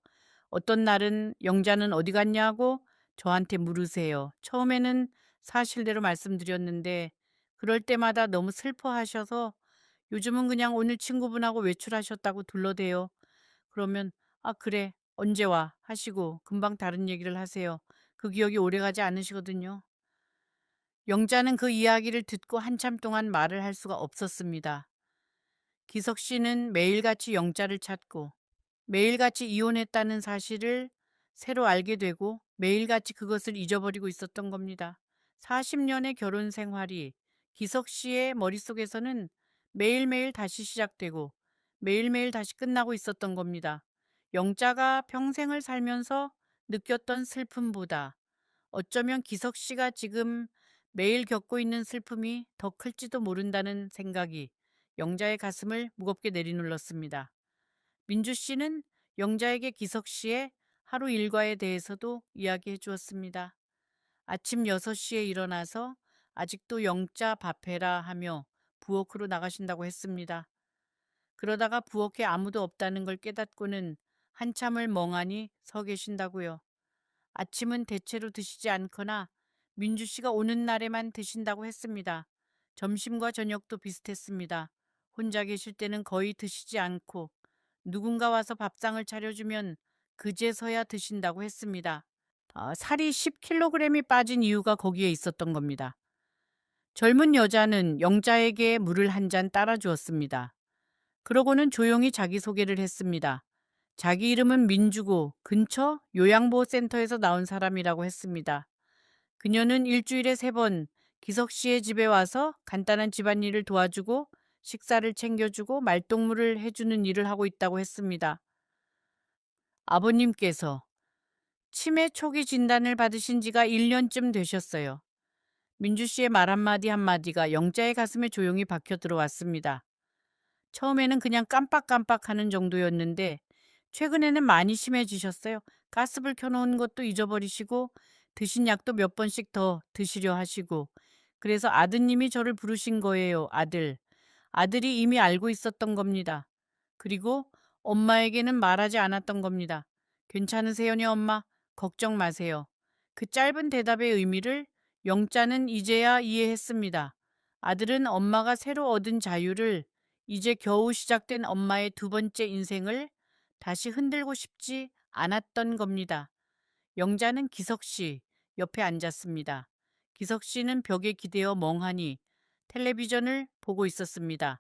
어떤 날은 영자는 어디 갔냐고 저한테 물으세요. 처음에는 사실대로 말씀드렸는데 그럴 때마다 너무 슬퍼하셔서 요즘은 그냥 오늘 친구분하고 외출하셨다고 둘러대요. 그러면 아 그래 언제 와 하시고 금방 다른 얘기를 하세요. 그 기억이 오래가지 않으시거든요. 영자는 그 이야기를 듣고 한참 동안 말을 할 수가 없었습니다. 기석 씨는 매일같이 영자를 찾고 매일같이 이혼했다는 사실을 새로 알게 되고 매일같이 그것을 잊어버리고 있었던 겁니다. 40년의 결혼 생활이 기석 씨의 머릿속에서는 매일매일 다시 시작되고 매일매일 다시 끝나고 있었던 겁니다. 영자가 평생을 살면서 느꼈던 슬픔보다 어쩌면 기석 씨가 지금 매일 겪고 있는 슬픔이 더 클지도 모른다는 생각이 영자의 가슴을 무겁게 내리눌렀습니다. 민주 씨는 영자에게 기석 씨의 하루 일과에 대해서도 이야기해 주었습니다. 아침 6시에 일어나서 아직도 영자 밥해라 하며 부엌으로 나가신다고 했습니다. 그러다가 부엌에 아무도 없다는 걸 깨닫고는 한참을 멍하니 서 계신다고요. 아침은 대체로 드시지 않거나 민주 씨가 오는 날에만 드신다고 했습니다. 점심과 저녁도 비슷했습니다. 혼자 계실 때는 거의 드시지 않고 누군가 와서 밥상을 차려주면 그제서야 드신다고 했습니다. 살이 10kg이 빠진 이유가 거기에 있었던 겁니다. 젊은 여자는 영자에게 물을 한 잔 따라 주었습니다. 그러고는 조용히 자기소개를 했습니다. 자기 이름은 민주고 근처 요양보호센터에서 나온 사람이라고 했습니다. 그녀는 일주일에 3번 기석 씨의 집에 와서 간단한 집안일을 도와주고 식사를 챙겨주고 말동무를 해주는 일을 하고 있다고 했습니다. 아버님께서 치매 초기 진단을 받으신 지가 1년쯤 되셨어요. 민주 씨의 말 한마디 한마디가 영자의 가슴에 조용히 박혀 들어왔습니다. 처음에는 그냥 깜빡깜빡하는 정도였는데 최근에는 많이 심해지셨어요. 가스불 켜놓은 것도 잊어버리시고 드신 약도 몇 번씩 더 드시려 하시고 그래서 아드님이 저를 부르신 거예요. 아들. 아들이 이미 알고 있었던 겁니다. 그리고 엄마에게는 말하지 않았던 겁니다. 괜찮으세요니 엄마? 걱정 마세요. 그 짧은 대답의 의미를 영자는 이제야 이해했습니다. 아들은 엄마가 새로 얻은 자유를 이제 겨우 시작된 엄마의 두 번째 인생을 다시 흔들고 싶지 않았던 겁니다. 영자는 기석 씨 옆에 앉았습니다. 기석 씨는 벽에 기대어 멍하니 텔레비전을 보고 있었습니다.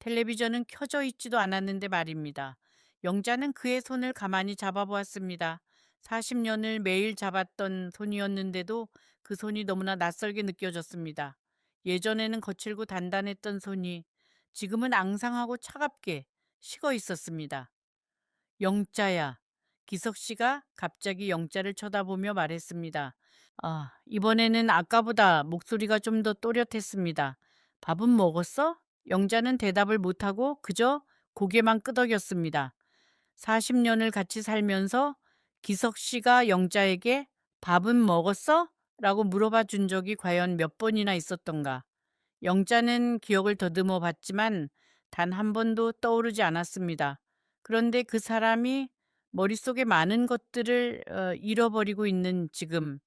텔레비전은 켜져 있지도 않았는데 말입니다. 영자는 그의 손을 가만히 잡아보았습니다. 40년을 매일 잡았던 손이었는데도 그 손이 너무나 낯설게 느껴졌습니다. 예전에는 거칠고 단단했던 손이 지금은 앙상하고 차갑게 식어 있었습니다. 영자야. 기석 씨가 갑자기 영자를 쳐다보며 말했습니다. 이번에는 아까보다 목소리가 좀 더 또렷했습니다. 밥은 먹었어? 영자는 대답을 못하고 그저 고개만 끄덕였습니다. 40년을 같이 살면서 기석 씨가 영자에게 밥은 먹었어? 라고 물어봐 준 적이 과연 몇 번이나 있었던가. 영자는 기억을 더듬어 봤지만 단 한 번도 떠오르지 않았습니다. 그런데 그 사람이 머릿속에 많은 것들을 잃어버리고 있는 지금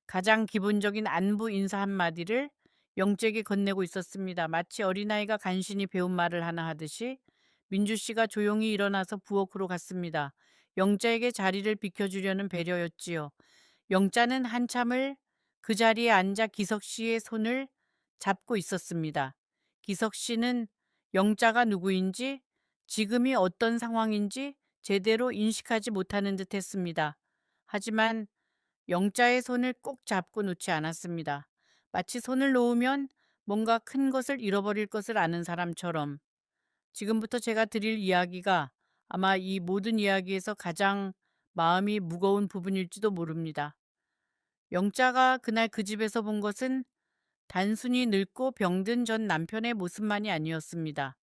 가장 기본적인 안부 인사 한마디를 영재에게 건네고 있었습니다. 마치 어린아이가 간신히 배운 말을 하나 하듯이 민주 씨가 조용히 일어나서 부엌으로 갔습니다. 영자에게 자리를 비켜주려는 배려였지요. 영자는 한참을 그 자리에 앉아 기석 씨의 손을 잡고 있었습니다. 기석 씨는 영자가 누구인지 지금이 어떤 상황인지 제대로 인식하지 못하는 듯 했습니다. 하지만 영자의 손을 꼭 잡고 놓지 않았습니다. 마치 손을 놓으면 뭔가 큰 것을 잃어버릴 것을 아는 사람처럼. 지금부터 제가 드릴 이야기가 아마 이 모든 이야기에서 가장 마음이 무거운 부분일지도 모릅니다. 영자가 그날 그 집에서 본 것은 단순히 늙고 병든 전 남편의 모습만이 아니었습니다.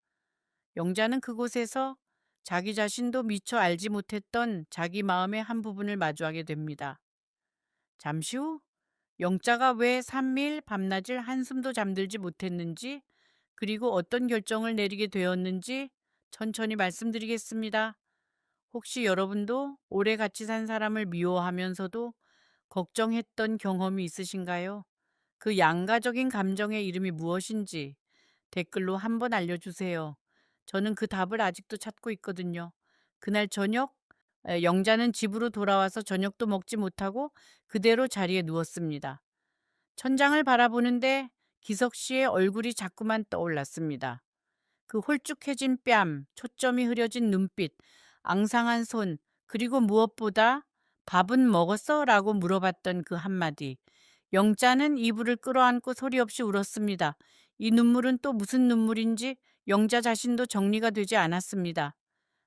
영자는 그곳에서 자기 자신도 미처 알지 못했던 자기 마음의 한 부분을 마주하게 됩니다. 잠시 후 영자가 왜 3일 밤낮을 한숨도 잠들지 못했는지 그리고 어떤 결정을 내리게 되었는지 천천히 말씀드리겠습니다. 혹시 여러분도 오래 같이 산 사람을 미워하면서도 걱정했던 경험이 있으신가요? 그 양가적인 감정의 이름이 무엇인지 댓글로 한번 알려주세요. 저는 그 답을 아직도 찾고 있거든요. 그날 저녁, 영자는 집으로 돌아와서 저녁도 먹지 못하고 그대로 자리에 누웠습니다. 천장을 바라보는데 기석 씨의 얼굴이 자꾸만 떠올랐습니다. 그 홀쭉해진 뺨, 초점이 흐려진 눈빛, 앙상한 손, 그리고 무엇보다 밥은 먹었어? 라고 물어봤던 그 한마디. 영자는 이불을 끌어안고 소리 없이 울었습니다. 이 눈물은 또 무슨 눈물인지 영자 자신도 정리가 되지 않았습니다.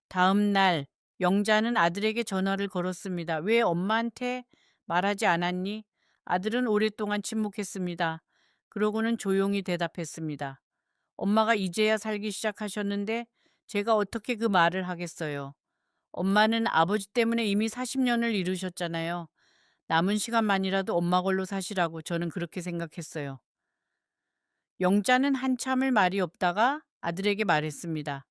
다음 날 영자는 아들에게 전화를 걸었습니다. 왜 엄마한테 말하지 않았니? 아들은 오랫동안 침묵했습니다. 그러고는 조용히 대답했습니다. 엄마가 이제야 살기 시작하셨는데 제가 어떻게 그 말을 하겠어요. 엄마는 아버지 때문에 이미 40년을 이루셨잖아요. 남은 시간만이라도 엄마 걸로 사시라고 저는 그렇게 생각했어요. 영자는 한참을 말이 없다가 아들에게 말했습니다.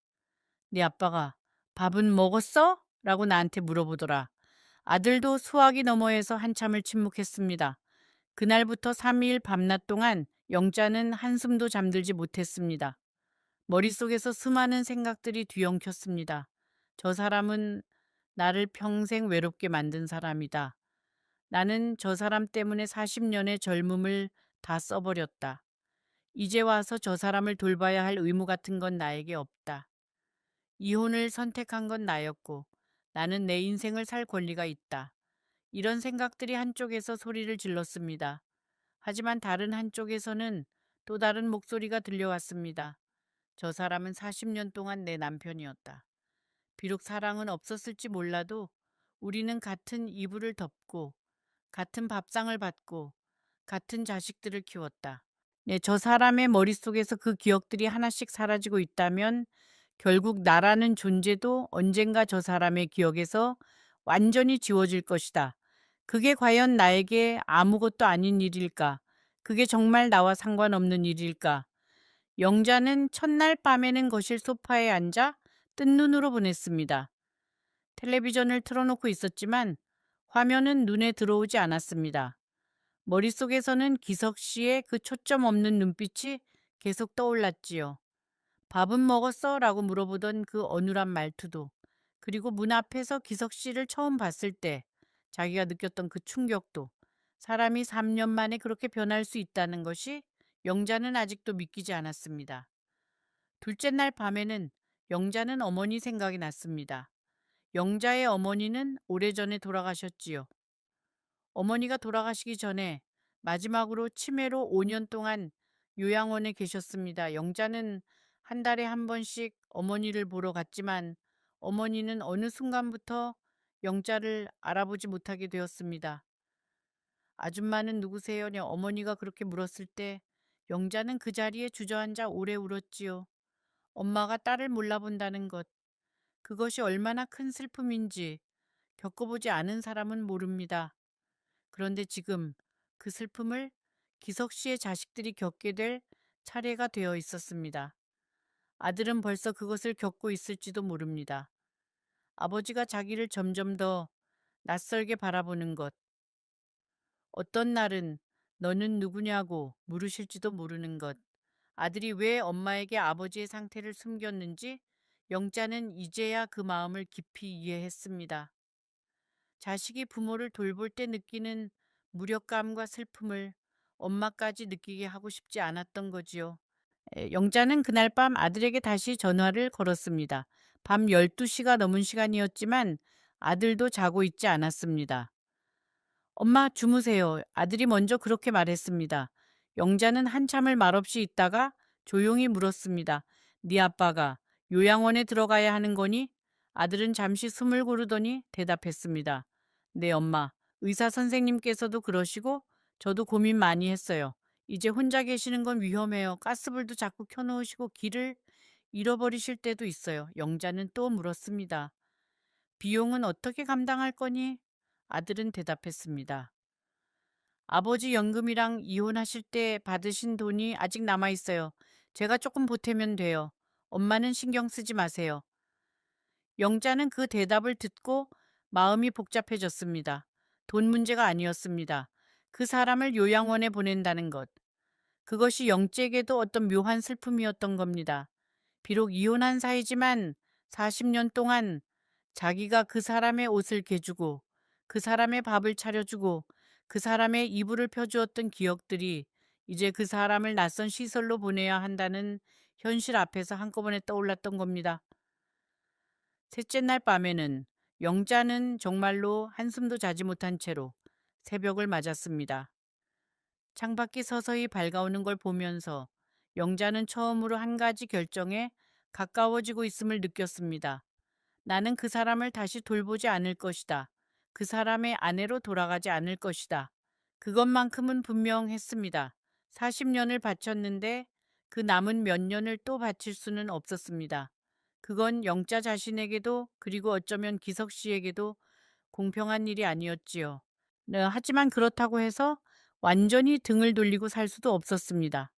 네 아빠가 밥은 먹었어? 라고 나한테 물어보더라. 아들도 수화기 너머에서 한참을 침묵했습니다. 그날부터 3일 밤낮 동안 영자는 한숨도 잠들지 못했습니다. 머릿속에서 수많은 생각들이 뒤엉켰습니다. 저 사람은 나를 평생 외롭게 만든 사람이다. 나는 저 사람 때문에 40년의 젊음을 다 써버렸다. 이제 와서 저 사람을 돌봐야 할 의무 같은 건 나에게 없다. 이혼을 선택한 건 나였고 나는 내 인생을 살 권리가 있다. 이런 생각들이 한쪽에서 소리를 질렀습니다. 하지만 다른 한쪽에서는 또 다른 목소리가 들려왔습니다. 저 사람은 40년 동안 내 남편이었다. 비록 사랑은 없었을지 몰라도 우리는 같은 이불을 덮고 같은 밥상을 받고 같은 자식들을 키웠다. 네, 저 사람의 머릿속에서 그 기억들이 하나씩 사라지고 있다면 결국 나라는 존재도 언젠가 저 사람의 기억에서 완전히 지워질 것이다. 그게 과연 나에게 아무것도 아닌 일일까? 그게 정말 나와 상관없는 일일까? 영자는 첫날 밤에는 거실 소파에 앉아 뜬 눈으로 보냈습니다. 텔레비전을 틀어놓고 있었지만 화면은 눈에 들어오지 않았습니다. 머릿속에서는 기석 씨의 그 초점 없는 눈빛이 계속 떠올랐지요. 밥은 먹었어? 라고 물어보던 그 어눌한 말투도, 그리고 문 앞에서 기석 씨를 처음 봤을 때 자기가 느꼈던 그 충격도, 사람이 3년 만에 그렇게 변할 수 있다는 것이 영자는 아직도 믿기지 않았습니다. 둘째 날 밤에는 영자는 어머니 생각이 났습니다. 영자의 어머니는 오래전에 돌아가셨지요. 어머니가 돌아가시기 전에 마지막으로 치매로 5년 동안 요양원에 계셨습니다. 영자는 한 달에 한 번씩 어머니를 보러 갔지만 어머니는 어느 순간부터 영자를 알아보지 못하게 되었습니다. 아줌마는 누구세요?냐 어머니가 그렇게 물었을 때 영자는 그 자리에 주저앉아 오래 울었지요. 엄마가 딸을 몰라본다는 것, 그것이 얼마나 큰 슬픔인지 겪어보지 않은 사람은 모릅니다. 그런데 지금 그 슬픔을 기석 씨의 자식들이 겪게 될 차례가 되어 있었습니다. 아들은 벌써 그것을 겪고 있을지도 모릅니다. 아버지가 자기를 점점 더 낯설게 바라보는 것, 어떤 날은 너는 누구냐고 물으실지도 모르는 것, 아들이 왜 엄마에게 아버지의 상태를 숨겼는지 영자는 이제야 그 마음을 깊이 이해했습니다. 자식이 부모를 돌볼 때 느끼는 무력감과 슬픔을 엄마까지 느끼게 하고 싶지 않았던 거지요. 영자는 그날 밤 아들에게 다시 전화를 걸었습니다. 밤 12시가 넘은 시간이었지만 아들도 자고 있지 않았습니다. 엄마 주무세요. 아들이 먼저 그렇게 말했습니다. 영자는 한참을 말없이 있다가 조용히 물었습니다. 네 아빠가 요양원에 들어가야 하는 거니? 아들은 잠시 숨을 고르더니 대답했습니다. 네 엄마, 의사 선생님께서도 그러시고 저도 고민 많이 했어요. 이제 혼자 계시는 건 위험해요. 가스불도 자꾸 켜놓으시고 길을 잃어버리실 때도 있어요. 영자는 또 물었습니다. 비용은 어떻게 감당할 거니? 아들은 대답했습니다. 아버지 연금이랑 이혼하실 때 받으신 돈이 아직 남아 있어요. 제가 조금 보태면 돼요. 엄마는 신경 쓰지 마세요. 영자는 그 대답을 듣고 마음이 복잡해졌습니다. 돈 문제가 아니었습니다. 그 사람을 요양원에 보낸다는 것. 그것이 영재에게도 어떤 묘한 슬픔이었던 겁니다. 비록 이혼한 사이지만 40년 동안 자기가 그 사람의 옷을 개주고 그 사람의 밥을 차려주고 그 사람의 이불을 펴주었던 기억들이 이제 그 사람을 낯선 시설로 보내야 한다는 현실 앞에서 한꺼번에 떠올랐던 겁니다. 셋째 날 밤에는 영자는 정말로 한숨도 자지 못한 채로 새벽을 맞았습니다. 창밖이 서서히 밝아오는 걸 보면서 영자는 처음으로 한 가지 결정에 가까워지고 있음을 느꼈습니다. 나는 그 사람을 다시 돌보지 않을 것이다. 그 사람의 아내로 돌아가지 않을 것이다. 그것만큼은 분명했습니다. 40년을 바쳤는데 그 남은 몇 년을 또 바칠 수는 없었습니다. 그건 영자 자신에게도 그리고 어쩌면 기석 씨에게도 공평한 일이 아니었지요. 네, 하지만 그렇다고 해서 완전히 등을 돌리고 살 수도 없었습니다.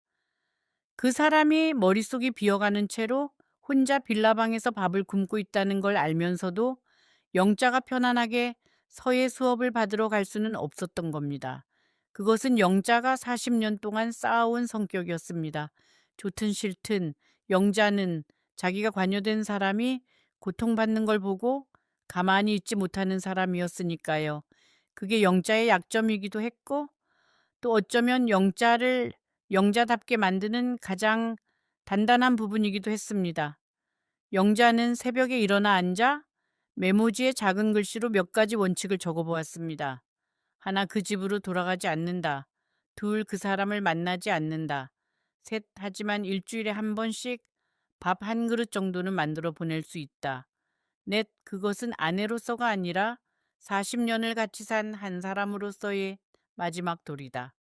그 사람이 머릿속이 비어가는 채로 혼자 빌라방에서 밥을 굶고 있다는 걸 알면서도 영자가 편안하게 서예 수업을 받으러 갈 수는 없었던 겁니다. 그것은 영자가 40년 동안 쌓아온 성격이었습니다. 좋든 싫든 영자는 자기가 관여된 사람이 고통받는 걸 보고 가만히 있지 못하는 사람이었으니까요. 그게 영자의 약점이기도 했고 또 어쩌면 영자를 영자답게 만드는 가장 단단한 부분이기도 했습니다. 영자는 새벽에 일어나 앉아 메모지에 작은 글씨로 몇 가지 원칙을 적어보았습니다. 하나, 그 집으로 돌아가지 않는다. 둘, 그 사람을 만나지 않는다. 셋, 하지만 일주일에 한 번씩 밥 한 그릇 정도는 만들어 보낼 수 있다. 넷, 그것은 아내로서가 아니라 40년을 같이 산 한 사람으로서의 마지막 돌이다.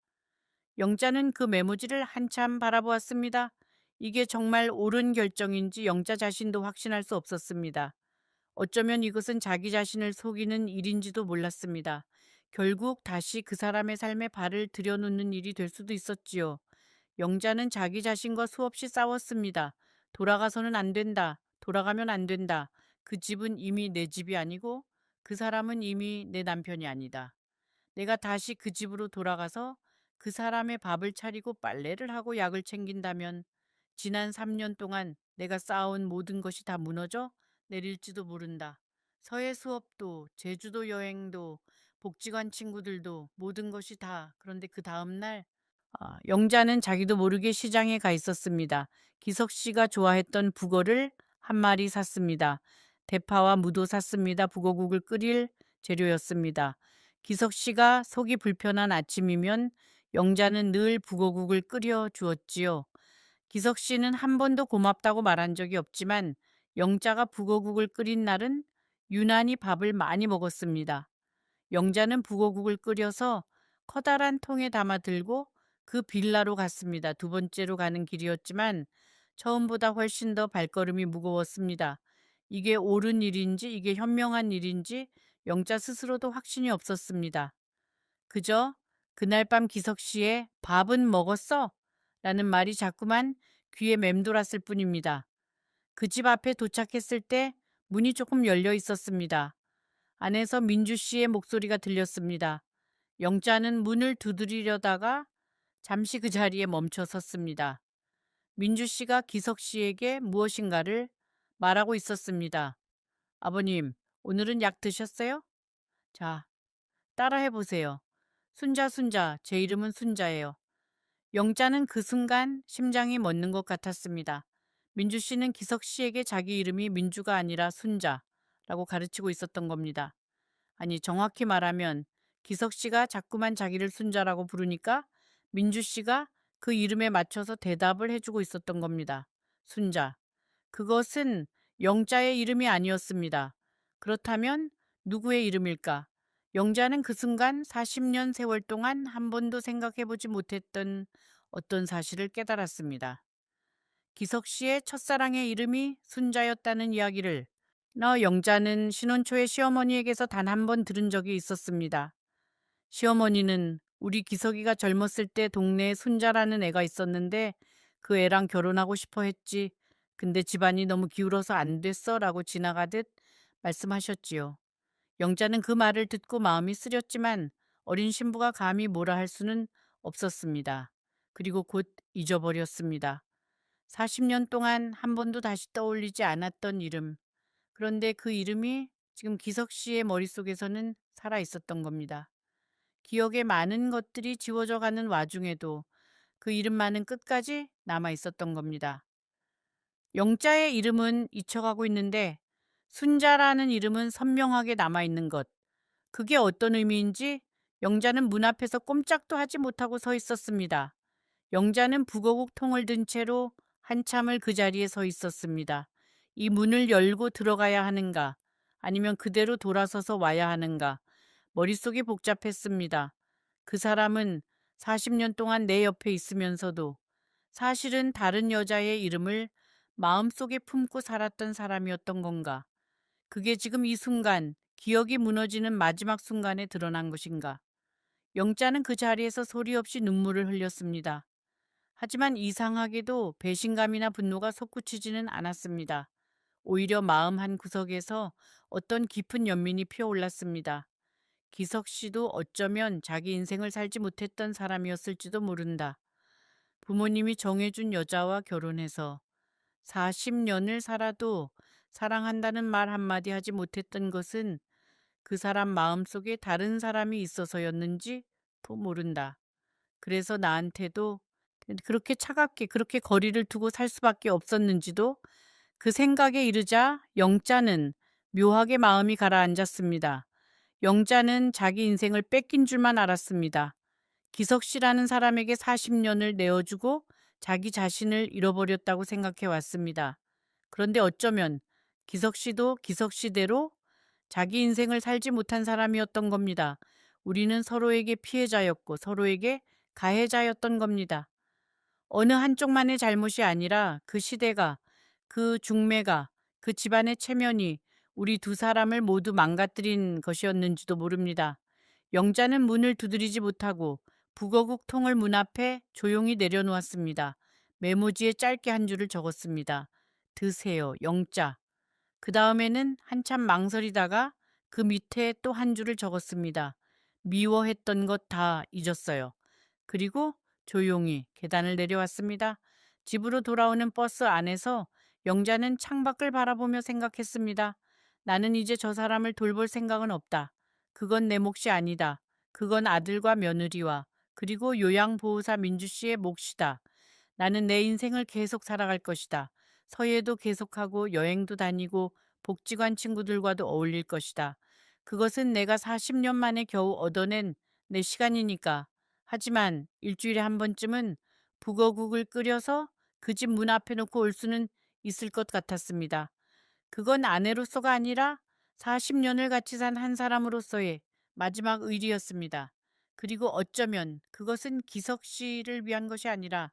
영자는 그 메모지를 한참 바라보았습니다. 이게 정말 옳은 결정인지 영자 자신도 확신할 수 없었습니다. 어쩌면 이것은 자기 자신을 속이는 일인지도 몰랐습니다. 결국 다시 그 사람의 삶에 발을 들여놓는 일이 될 수도 있었지요. 영자는 자기 자신과 수없이 싸웠습니다. 돌아가서는 안 된다. 돌아가면 안 된다. 그 집은 이미 내 집이 아니고 그 사람은 이미 내 남편이 아니다. 내가 다시 그 집으로 돌아가서 그 사람의 밥을 차리고 빨래를 하고 약을 챙긴다면 지난 3년 동안 내가 쌓아온 모든 것이 다 무너져 내릴지도 모른다. 서해 수업도 제주도 여행도 복지관 친구들도 모든 것이 다. 그런데 그 다음 날 영자는 자기도 모르게 시장에 가 있었습니다. 기석 씨가 좋아했던 북어를 한 마리 샀습니다. 대파와 무도 샀습니다. 북어국을 끓일 재료였습니다. 기석 씨가 속이 불편한 아침이면 영자는 늘 북어국을 끓여 주었지요. 기석 씨는 한 번도 고맙다고 말한 적이 없지만 영자가 북어국을 끓인 날은 유난히 밥을 많이 먹었습니다. 영자는 북어국을 끓여서 커다란 통에 담아 들고 그 빌라로 갔습니다. 두 번째로 가는 길이었지만 처음보다 훨씬 더 발걸음이 무거웠습니다. 이게 옳은 일인지 이게 현명한 일인지 영자 스스로도 확신이 없었습니다. 그저 그날 밤 기석 씨의 밥은 먹었어? 라는 말이 자꾸만 귀에 맴돌았을 뿐입니다. 그 집 앞에 도착했을 때 문이 조금 열려 있었습니다. 안에서 민주 씨의 목소리가 들렸습니다. 영자는 문을 두드리려다가 잠시 그 자리에 멈춰 섰습니다. 민주 씨가 기석 씨에게 무엇인가를 말하고 있었습니다. 아버님, 오늘은 약 드셨어요? 자, 따라해 보세요. 순자, 제 이름은 순자예요. 영자는 그 순간 심장이 멎는 것 같았습니다. 민주 씨는 기석 씨에게 자기 이름이 민주가 아니라 순자라고 가르치고 있었던 겁니다. 아니, 정확히 말하면 기석 씨가 자꾸만 자기를 순자라고 부르니까 민주 씨가 그 이름에 맞춰서 대답을 해주고 있었던 겁니다. 순자. 그것은 영자의 이름이 아니었습니다. 그렇다면 누구의 이름일까? 영자는 그 순간 40년 세월 동안 한 번도 생각해보지 못했던 어떤 사실을 깨달았습니다. 기석 씨의 첫사랑의 이름이 순자였다는 이야기를 영자는 신혼 초에 시어머니에게서 단 한 번 들은 적이 있었습니다. 시어머니는 우리 기석이가 젊었을 때 동네에 순자라는 애가 있었는데 그 애랑 결혼하고 싶어 했지. 근데 집안이 너무 기울어서 안 됐어 라고 지나가듯 말씀하셨지요. 영자는 그 말을 듣고 마음이 쓰렸지만 어린 신부가 감히 뭐라 할 수는 없었습니다. 그리고 곧 잊어버렸습니다. 40년 동안 한 번도 다시 떠올리지 않았던 이름. 그런데 그 이름이 지금 기석 씨의 머릿속에서는 살아 있었던 겁니다. 기억에 많은 것들이 지워져 가는 와중에도 그 이름만은 끝까지 남아 있었던 겁니다. 영자의 이름은 잊혀가고 있는데 순자라는 이름은 선명하게 남아 있는 것. 그게 어떤 의미인지 영자는 문 앞에서 꼼짝도 하지 못하고 서 있었습니다. 영자는 북어국 통을 든 채로 한참을 그 자리에 서 있었습니다. 이 문을 열고 들어가야 하는가, 아니면 그대로 돌아서서 와야 하는가. 머릿속이 복잡했습니다. 그 사람은 40년 동안 내 옆에 있으면서도 사실은 다른 여자의 이름을 마음속에 품고 살았던 사람이었던 건가? 그게 지금 이 순간, 기억이 무너지는 마지막 순간에 드러난 것인가? 영자는 그 자리에서 소리 없이 눈물을 흘렸습니다. 하지만 이상하게도 배신감이나 분노가 솟구치지는 않았습니다. 오히려 마음 한 구석에서 어떤 깊은 연민이 피어올랐습니다. 기석 씨도 어쩌면 자기 인생을 살지 못했던 사람이었을지도 모른다. 부모님이 정해준 여자와 결혼해서 40년을 살아도 사랑한다는 말 한마디 하지 못했던 것은 그 사람 마음속에 다른 사람이 있어서였는지도 모른다. 그래서 나한테도 그렇게 차갑게 그렇게 거리를 두고 살 수밖에 없었는지도 그 생각에 이르자 영자는 묘하게 마음이 가라앉았습니다. 영자는 자기 인생을 뺏긴 줄만 알았습니다. 기석 씨라는 사람에게 40년을 내어주고 자기 자신을 잃어버렸다고 생각해 왔습니다. 그런데 어쩌면 기석 씨도 기석 씨대로 자기 인생을 살지 못한 사람이었던 겁니다. 우리는 서로에게 피해자였고 서로에게 가해자였던 겁니다. 어느 한쪽만의 잘못이 아니라 그 시대가, 그 중매가, 그 집안의 체면이 우리 두 사람을 모두 망가뜨린 것이었는지도 모릅니다. 영자는 문을 두드리지 못하고 북어국 통을 문 앞에 조용히 내려놓았습니다. 메모지에 짧게 한 줄을 적었습니다. 드세요, 영자. 그 다음에는 한참 망설이다가 그 밑에 또 한 줄을 적었습니다. 미워했던 것 다 잊었어요. 그리고 조용히 계단을 내려왔습니다. 집으로 돌아오는 버스 안에서 영자는 창밖을 바라보며 생각했습니다. 나는 이제 저 사람을 돌볼 생각은 없다. 그건 내 몫이 아니다. 그건 아들과 며느리와 그리고 요양보호사 민주 씨의 몫이다. 나는 내 인생을 계속 살아갈 것이다. 서예도 계속하고 여행도 다니고 복지관 친구들과도 어울릴 것이다. 그것은 내가 40년 만에 겨우 얻어낸 내 시간이니까. 하지만 일주일에 한 번쯤은 북어국을 끓여서 그 집 문 앞에 놓고 올 수는 있을 것 같았습니다. 그건 아내로서가 아니라 40년을 같이 산 한 사람으로서의 마지막 의리였습니다. 그리고 어쩌면 그것은 기석 씨를 위한 것이 아니라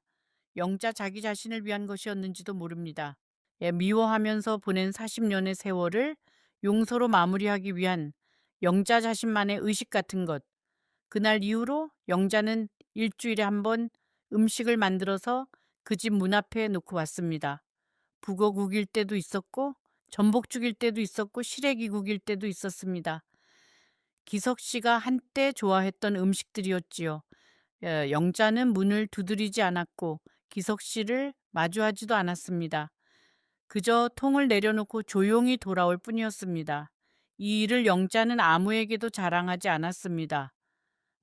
영자 자기 자신을 위한 것이었는지도 모릅니다. 예, 미워하면서 보낸 40년의 세월을 용서로 마무리하기 위한 영자 자신만의 의식 같은 것. 그날 이후로 영자는 일주일에 한 번 음식을 만들어서 그 집 문 앞에 놓고 왔습니다. 북어국일 때도 있었고 전복죽일 때도 있었고 시래기국일 때도 있었습니다. 기석 씨가 한때 좋아했던 음식들이었지요. 영자는 문을 두드리지 않았고 기석 씨를 마주하지도 않았습니다. 그저 통을 내려놓고 조용히 돌아올 뿐이었습니다. 이 일을 영자는 아무에게도 자랑하지 않았습니다.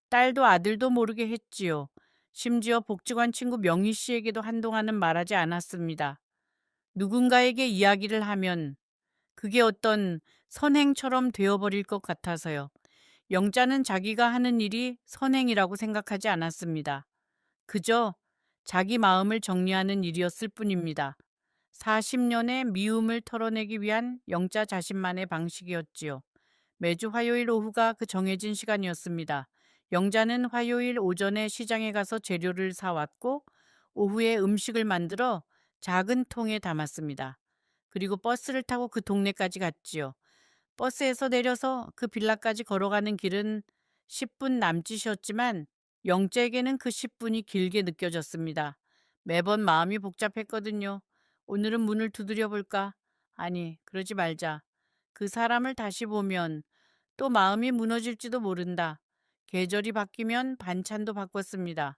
딸도 아들도 모르게 했지요. 심지어 복지관 친구 명희 씨에게도 한동안은 말하지 않았습니다. 누군가에게 이야기를 하면 그게 어떤 선행처럼 되어버릴 것 같아서요. 영자는 자기가 하는 일이 선행이라고 생각하지 않았습니다. 그저 자기 마음을 정리하는 일이었을 뿐입니다. 40년의 미움을 털어내기 위한 영자 자신만의 방식이었지요. 매주 화요일 오후가 그 정해진 시간이었습니다. 영자는 화요일 오전에 시장에 가서 재료를 사왔고 오후에 음식을 만들어 작은 통에 담았습니다. 그리고 버스를 타고 그 동네까지 갔지요. 버스에서 내려서 그 빌라까지 걸어가는 길은 10분 남짓이었지만 영재에게는 그 10분이 길게 느껴졌습니다. 매번 마음이 복잡했거든요. 오늘은 문을 두드려 볼까? 아니, 그러지 말자. 그 사람을 다시 보면 또 마음이 무너질지도 모른다. 계절이 바뀌면 반찬도 바꿨습니다.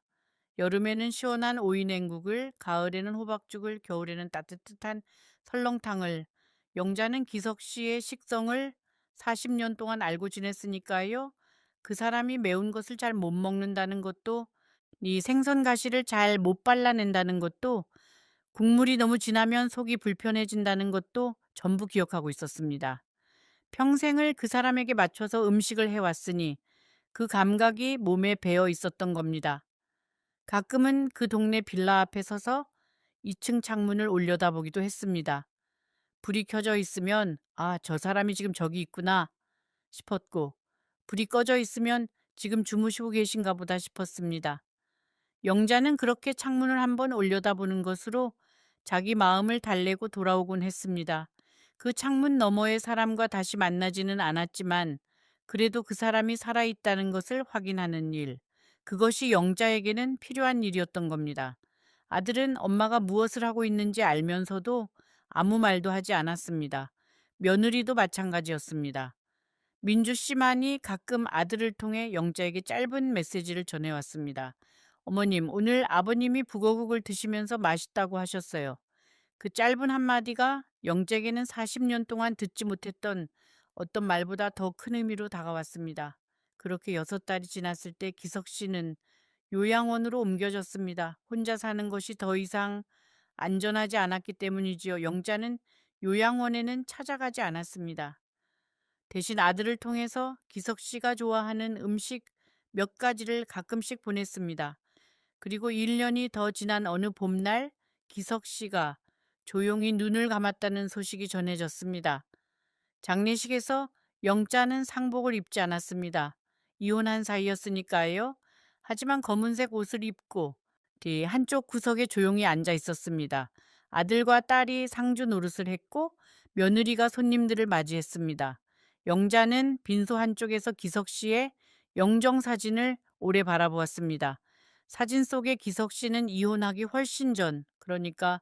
여름에는 시원한 오이냉국을, 가을에는 호박죽을, 겨울에는 따뜻한 설렁탕을. 영자는 기석 씨의 식성을 40년 동안 알고 지냈으니까요. 그 사람이 매운 것을 잘 못 먹는다는 것도, 이 생선 가시를 잘 못 발라낸다는 것도, 국물이 너무 진하면 속이 불편해진다는 것도 전부 기억하고 있었습니다. 평생을 그 사람에게 맞춰서 음식을 해왔으니 그 감각이 몸에 배어 있었던 겁니다. 가끔은 그 동네 빌라 앞에 서서 2층 창문을 올려다보기도 했습니다. 불이 켜져 있으면 아, 저 사람이 지금 저기 있구나 싶었고 불이 꺼져 있으면 지금 주무시고 계신가 보다 싶었습니다. 영자는 그렇게 창문을 한번 올려다보는 것으로 자기 마음을 달래고 돌아오곤 했습니다. 그 창문 너머의 사람과 다시 만나지는 않았지만 그래도 그 사람이 살아있다는 것을 확인하는 일, 그것이 영자에게는 필요한 일이었던 겁니다. 아들은 엄마가 무엇을 하고 있는지 알면서도 아무 말도 하지 않았습니다. 며느리도 마찬가지였습니다. 민주 씨만이 가끔 아들을 통해 영자에게 짧은 메시지를 전해왔습니다. 어머님, 오늘 아버님이 북어국을 드시면서 맛있다고 하셨어요. 그 짧은 한마디가 영재에게는 40년 동안 듣지 못했던 어떤 말보다 더 큰 의미로 다가왔습니다. 그렇게 6달이 지났을 때 기석 씨는 요양원으로 옮겨졌습니다. 혼자 사는 것이 더 이상 안전하지 않았기 때문이지요. 영자는 요양원에는 찾아가지 않았습니다. 대신 아들을 통해서 기석 씨가 좋아하는 음식 몇 가지를 가끔씩 보냈습니다. 그리고 1년이 더 지난 어느 봄날 기석 씨가 조용히 눈을 감았다는 소식이 전해졌습니다. 장례식에서 영자는 상복을 입지 않았습니다. 이혼한 사이였으니까요. 하지만 검은색 옷을 입고 한쪽 구석에 조용히 앉아 있었습니다. 아들과 딸이 상주 노릇을 했고 며느리가 손님들을 맞이했습니다. 영자는 빈소 한쪽에서 기석 씨의 영정 사진을 오래 바라보았습니다. 사진 속의 기석 씨는 이혼하기 훨씬 전, 그러니까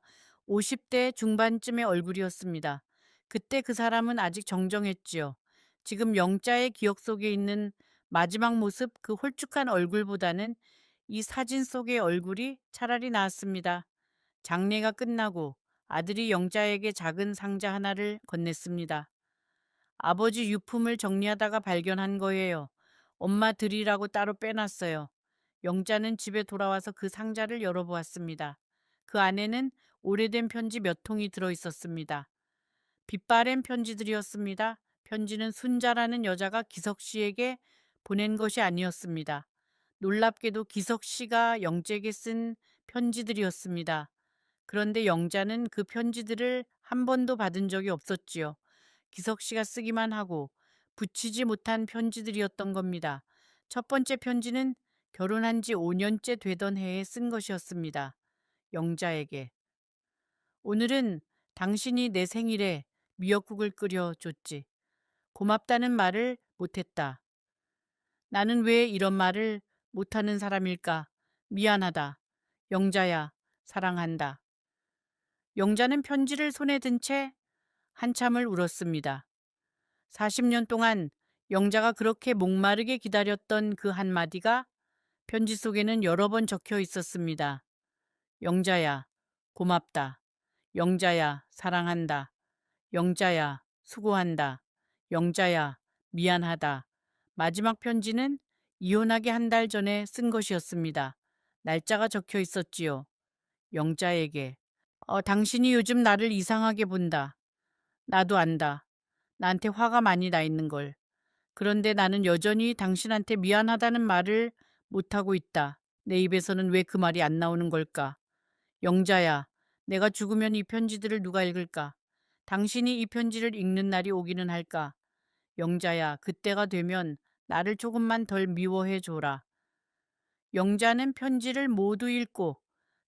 50대 중반쯤의 얼굴이었습니다. 그때 그 사람은 아직 정정했지요. 지금 영자의 기억 속에 있는 마지막 모습, 그 홀쭉한 얼굴보다는 이 사진 속의 얼굴이 차라리 나았습니다. 장례가 끝나고 아들이 영자에게 작은 상자 하나를 건넸습니다. 아버지 유품을 정리하다가 발견한 거예요. 엄마 드리라고 따로 빼놨어요. 영자는 집에 돌아와서 그 상자를 열어보았습니다. 그 안에는 오래된 편지 몇 통이 들어 있었습니다. 빛바랜 편지들이었습니다. 편지는 순자라는 여자가 기석 씨에게 보낸 것이 아니었습니다. 놀랍게도 기석 씨가 영재에게 쓴 편지들이었습니다. 그런데 영자는 그 편지들을 한 번도 받은 적이 없었지요. 기석 씨가 쓰기만 하고 붙이지 못한 편지들이었던 겁니다. 첫 번째 편지는 결혼한 지 5년째 되던 해에 쓴 것이었습니다. 영자에게. 오늘은 당신이 내 생일에 미역국을 끓여줬지. 고맙다는 말을 못했다. 나는 왜 이런 말을 못하는 사람일까? 미안하다. 영자야, 사랑한다. 영자는 편지를 손에 든 채 한참을 울었습니다. 40년 동안 영자가 그렇게 목마르게 기다렸던 그 한마디가 편지 속에는 여러 번 적혀 있었습니다. 영자야, 고맙다. 영자야, 사랑한다. 영자야, 수고한다. 영자야, 미안하다. 마지막 편지는 이혼하기 한 달 전에 쓴 것이었습니다. 날짜가 적혀 있었지요. 영자에게. 당신이 요즘 나를 이상하게 본다. 나도 안다. 나한테 화가 많이 나 있는 걸. 그런데 나는 여전히 당신한테 미안하다는 말을 못하고 있다. 내 입에서는 왜 그 말이 안 나오는 걸까? 영자야, 내가 죽으면 이 편지들을 누가 읽을까? 당신이 이 편지를 읽는 날이 오기는 할까? 영자야, 그때가 되면 나를 조금만 덜 미워해 줘라. 영자는 편지를 모두 읽고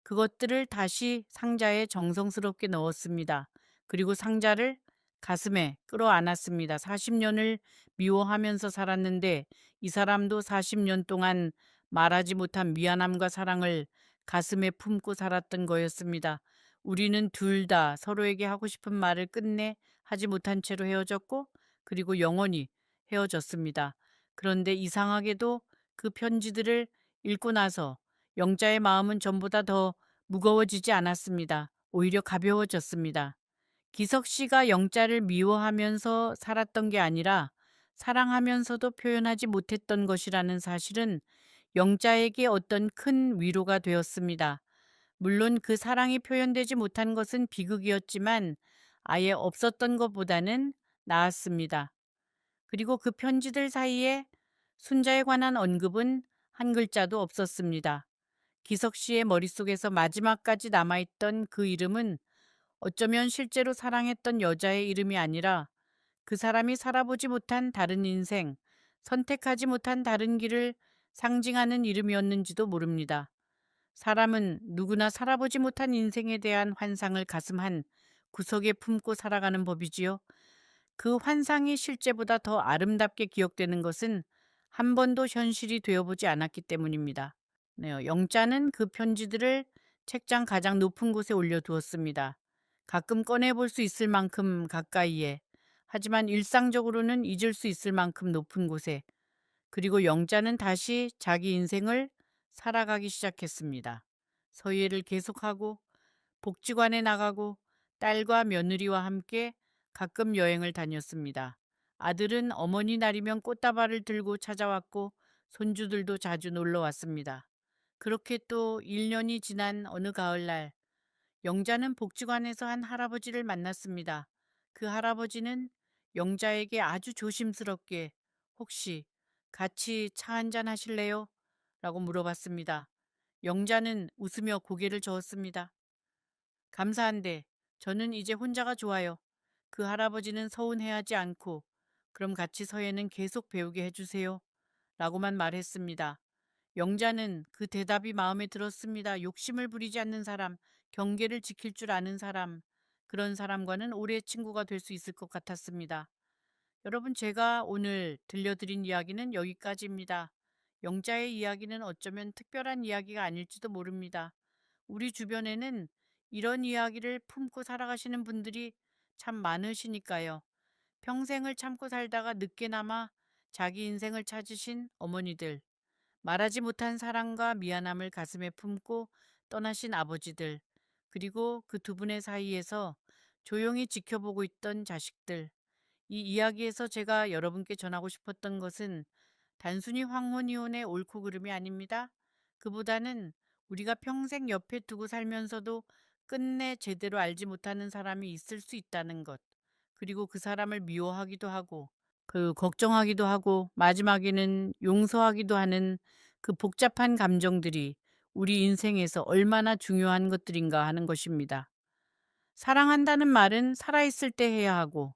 그것들을 다시 상자에 정성스럽게 넣었습니다. 그리고 상자를 가슴에 끌어안았습니다. 40년을 미워하면서 살았는데 이 사람도 40년 동안 말하지 못한 미안함과 사랑을 가슴에 품고 살았던 거였습니다. 우리는 둘 다 서로에게 하고 싶은 말을 끝내 하지 못한 채로 헤어졌고 그리고 영원히 헤어졌습니다. 그런데 이상하게도 그 편지들을 읽고 나서 영자의 마음은 전보다 더 무거워지지 않았습니다. 오히려 가벼워졌습니다. 기석 씨가 영자를 미워하면서 살았던 게 아니라 사랑하면서도 표현하지 못했던 것이라는 사실은 영자에게 어떤 큰 위로가 되었습니다. 물론 그 사랑이 표현되지 못한 것은 비극이었지만 아예 없었던 것보다는 나았습니다. 그리고 그 편지들 사이에 순자에 관한 언급은 한 글자도 없었습니다. 기석 씨의 머릿속에서 마지막까지 남아있던 그 이름은 어쩌면 실제로 사랑했던 여자의 이름이 아니라 그 사람이 살아보지 못한 다른 인생, 선택하지 못한 다른 길을 상징하는 이름이었는지도 모릅니다. 사람은 누구나 살아보지 못한 인생에 대한 환상을 가슴 한 구석에 품고 살아가는 법이지요. 그 환상이 실제보다 더 아름답게 기억되는 것은 한 번도 현실이 되어보지 않았기 때문입니다. 네, 영자는 그 편지들을 책장 가장 높은 곳에 올려두었습니다. 가끔 꺼내볼 수 있을 만큼 가까이에, 하지만 일상적으로는 잊을 수 있을 만큼 높은 곳에, 그리고 영자는 다시 자기 인생을 살아가기 시작했습니다. 서예를 계속하고 복지관에 나가고 딸과 며느리와 함께 가끔 여행을 다녔습니다. 아들은 어머니 날이면 꽃다발을 들고 찾아왔고 손주들도 자주 놀러 왔습니다. 그렇게 또 1년이 지난 어느 가을날 영자는 복지관에서 한 할아버지를 만났습니다. 그 할아버지는 영자에게 아주 조심스럽게 혹시 같이 차 한잔 하실래요? 라고 물어봤습니다. 영자는 웃으며 고개를 저었습니다. 감사한데 저는 이제 혼자가 좋아요. 그 할아버지는 서운해하지 않고 그럼 같이 서예는 계속 배우게 해주세요. 라고만 말했습니다. 영자는 그 대답이 마음에 들었습니다. 욕심을 부리지 않는 사람, 경계를 지킬 줄 아는 사람, 그런 사람과는 오래 친구가 될 수 있을 것 같았습니다. 여러분, 제가 오늘 들려드린 이야기는 여기까지입니다. 영자의 이야기는 어쩌면 특별한 이야기가 아닐지도 모릅니다. 우리 주변에는 이런 이야기를 품고 살아가시는 분들이 참 많으시니까요. 평생을 참고 살다가 늦게나마 자기 인생을 찾으신 어머니들, 말하지 못한 사랑과 미안함을 가슴에 품고 떠나신 아버지들, 그리고 그 두 분의 사이에서 조용히 지켜보고 있던 자식들, 이 이야기에서 제가 여러분께 전하고 싶었던 것은 단순히 황혼이혼의 옳고 그름이 아닙니다. 그보다는 우리가 평생 옆에 두고 살면서도 끝내 제대로 알지 못하는 사람이 있을 수 있다는 것, 그리고 그 사람을 미워하기도 하고, 걱정하기도 하고, 마지막에는 용서하기도 하는 그 복잡한 감정들이 우리 인생에서 얼마나 중요한 것들인가 하는 것입니다. 사랑한다는 말은 살아있을 때 해야 하고,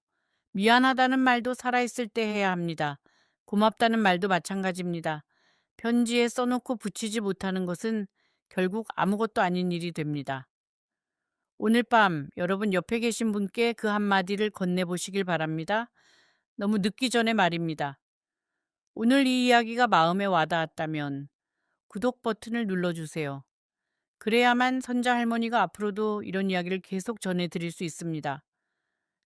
미안하다는 말도 살아있을 때 해야 합니다. 고맙다는 말도 마찬가지입니다. 편지에 써놓고 붙이지 못하는 것은 결국 아무것도 아닌 일이 됩니다. 오늘 밤 여러분 옆에 계신 분께 그 한마디를 건네보시길 바랍니다. 너무 늦기 전에 말입니다. 오늘 이 이야기가 마음에 와닿았다면 구독 버튼을 눌러주세요. 그래야만 선자 할머니가 앞으로도 이런 이야기를 계속 전해드릴 수 있습니다.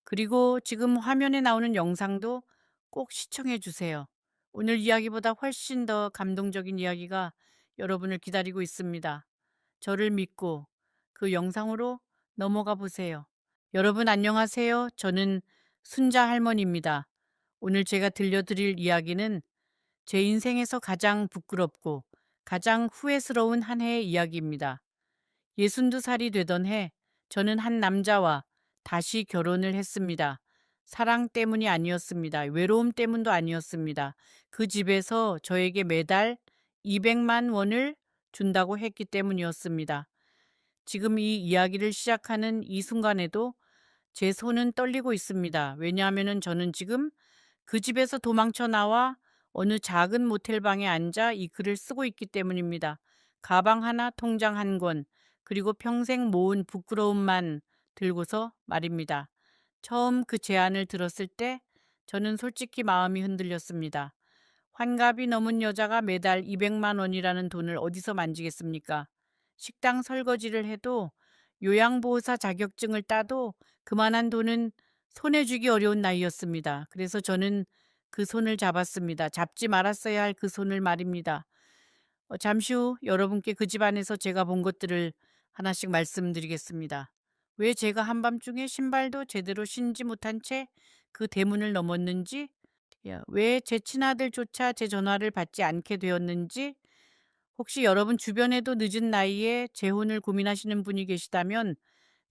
그리고 지금 화면에 나오는 영상도 꼭 시청해 주세요. 오늘 이야기보다 훨씬 더 감동적인 이야기가 여러분을 기다리고 있습니다. 저를 믿고 그 영상으로 넘어가 보세요. 여러분 안녕하세요. 저는 순자 할머니입니다. 오늘 제가 들려드릴 이야기는 제 인생에서 가장 부끄럽고 가장 후회스러운 한 해의 이야기입니다. 62살이 되던 해, 저는 한 남자와 다시 결혼을 했습니다. 사랑 때문이 아니었습니다. 외로움 때문도 아니었습니다. 그 집에서 저에게 매달 200만 원을 준다고 했기 때문이었습니다. 지금 이 이야기를 시작하는 이 순간에도 제 손은 떨리고 있습니다. 왜냐하면 저는 지금 그 집에서 도망쳐 나와 어느 작은 모텔방에 앉아 이 글을 쓰고 있기 때문입니다. 가방 하나, 통장 한 권, 그리고 평생 모은 부끄러움만 들고서 말입니다. 처음 그 제안을 들었을 때 저는 솔직히 마음이 흔들렸습니다. 환갑이 넘은 여자가 매달 200만 원이라는 돈을 어디서 만지겠습니까? 식당 설거지를 해도 요양보호사 자격증을 따도 그만한 돈은 손에 쥐기 어려운 나이였습니다. 그래서 저는 그 손을 잡았습니다. 잡지 말았어야 할 그 손을 말입니다. 잠시 후 여러분께 그 집안에서 제가 본 것들을 하나씩 말씀드리겠습니다. 왜 제가 한밤중에 신발도 제대로 신지 못한 채 그 대문을 넘었는지, 왜 제 친아들조차 제 전화를 받지 않게 되었는지, 혹시 여러분 주변에도 늦은 나이에 재혼을 고민하시는 분이 계시다면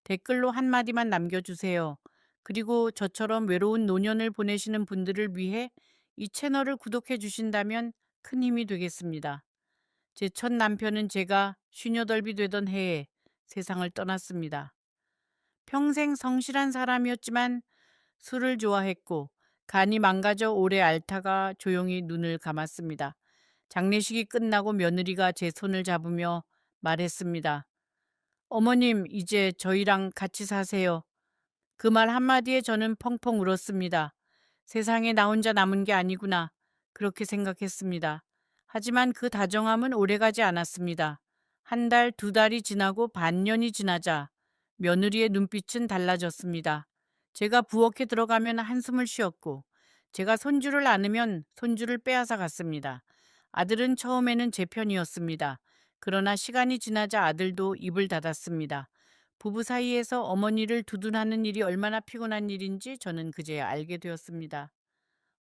댓글로 한마디만 남겨주세요. 그리고 저처럼 외로운 노년을 보내시는 분들을 위해 이 채널을 구독해 주신다면 큰 힘이 되겠습니다. 제 첫 남편은 제가 58이 되던 해에 세상을 떠났습니다. 평생 성실한 사람이었지만 술을 좋아했고 간이 망가져 오래 앓다가 조용히 눈을 감았습니다. 장례식이 끝나고 며느리가 제 손을 잡으며 말했습니다. 어머님, 이제 저희랑 같이 사세요. 그 말 한마디에 저는 펑펑 울었습니다. 세상에 나 혼자 남은 게 아니구나. 그렇게 생각했습니다. 하지만 그 다정함은 오래가지 않았습니다. 한 달, 두 달이 지나고 반년이 지나자 며느리의 눈빛은 달라졌습니다. 제가 부엌에 들어가면 한숨을 쉬었고, 제가 손주를 안으면 손주를 빼앗아 갔습니다. 아들은 처음에는 제 편이었습니다. 그러나 시간이 지나자 아들도 입을 닫았습니다. 부부 사이에서 어머니를 두둔하는 일이 얼마나 피곤한 일인지 저는 그제야 알게 되었습니다.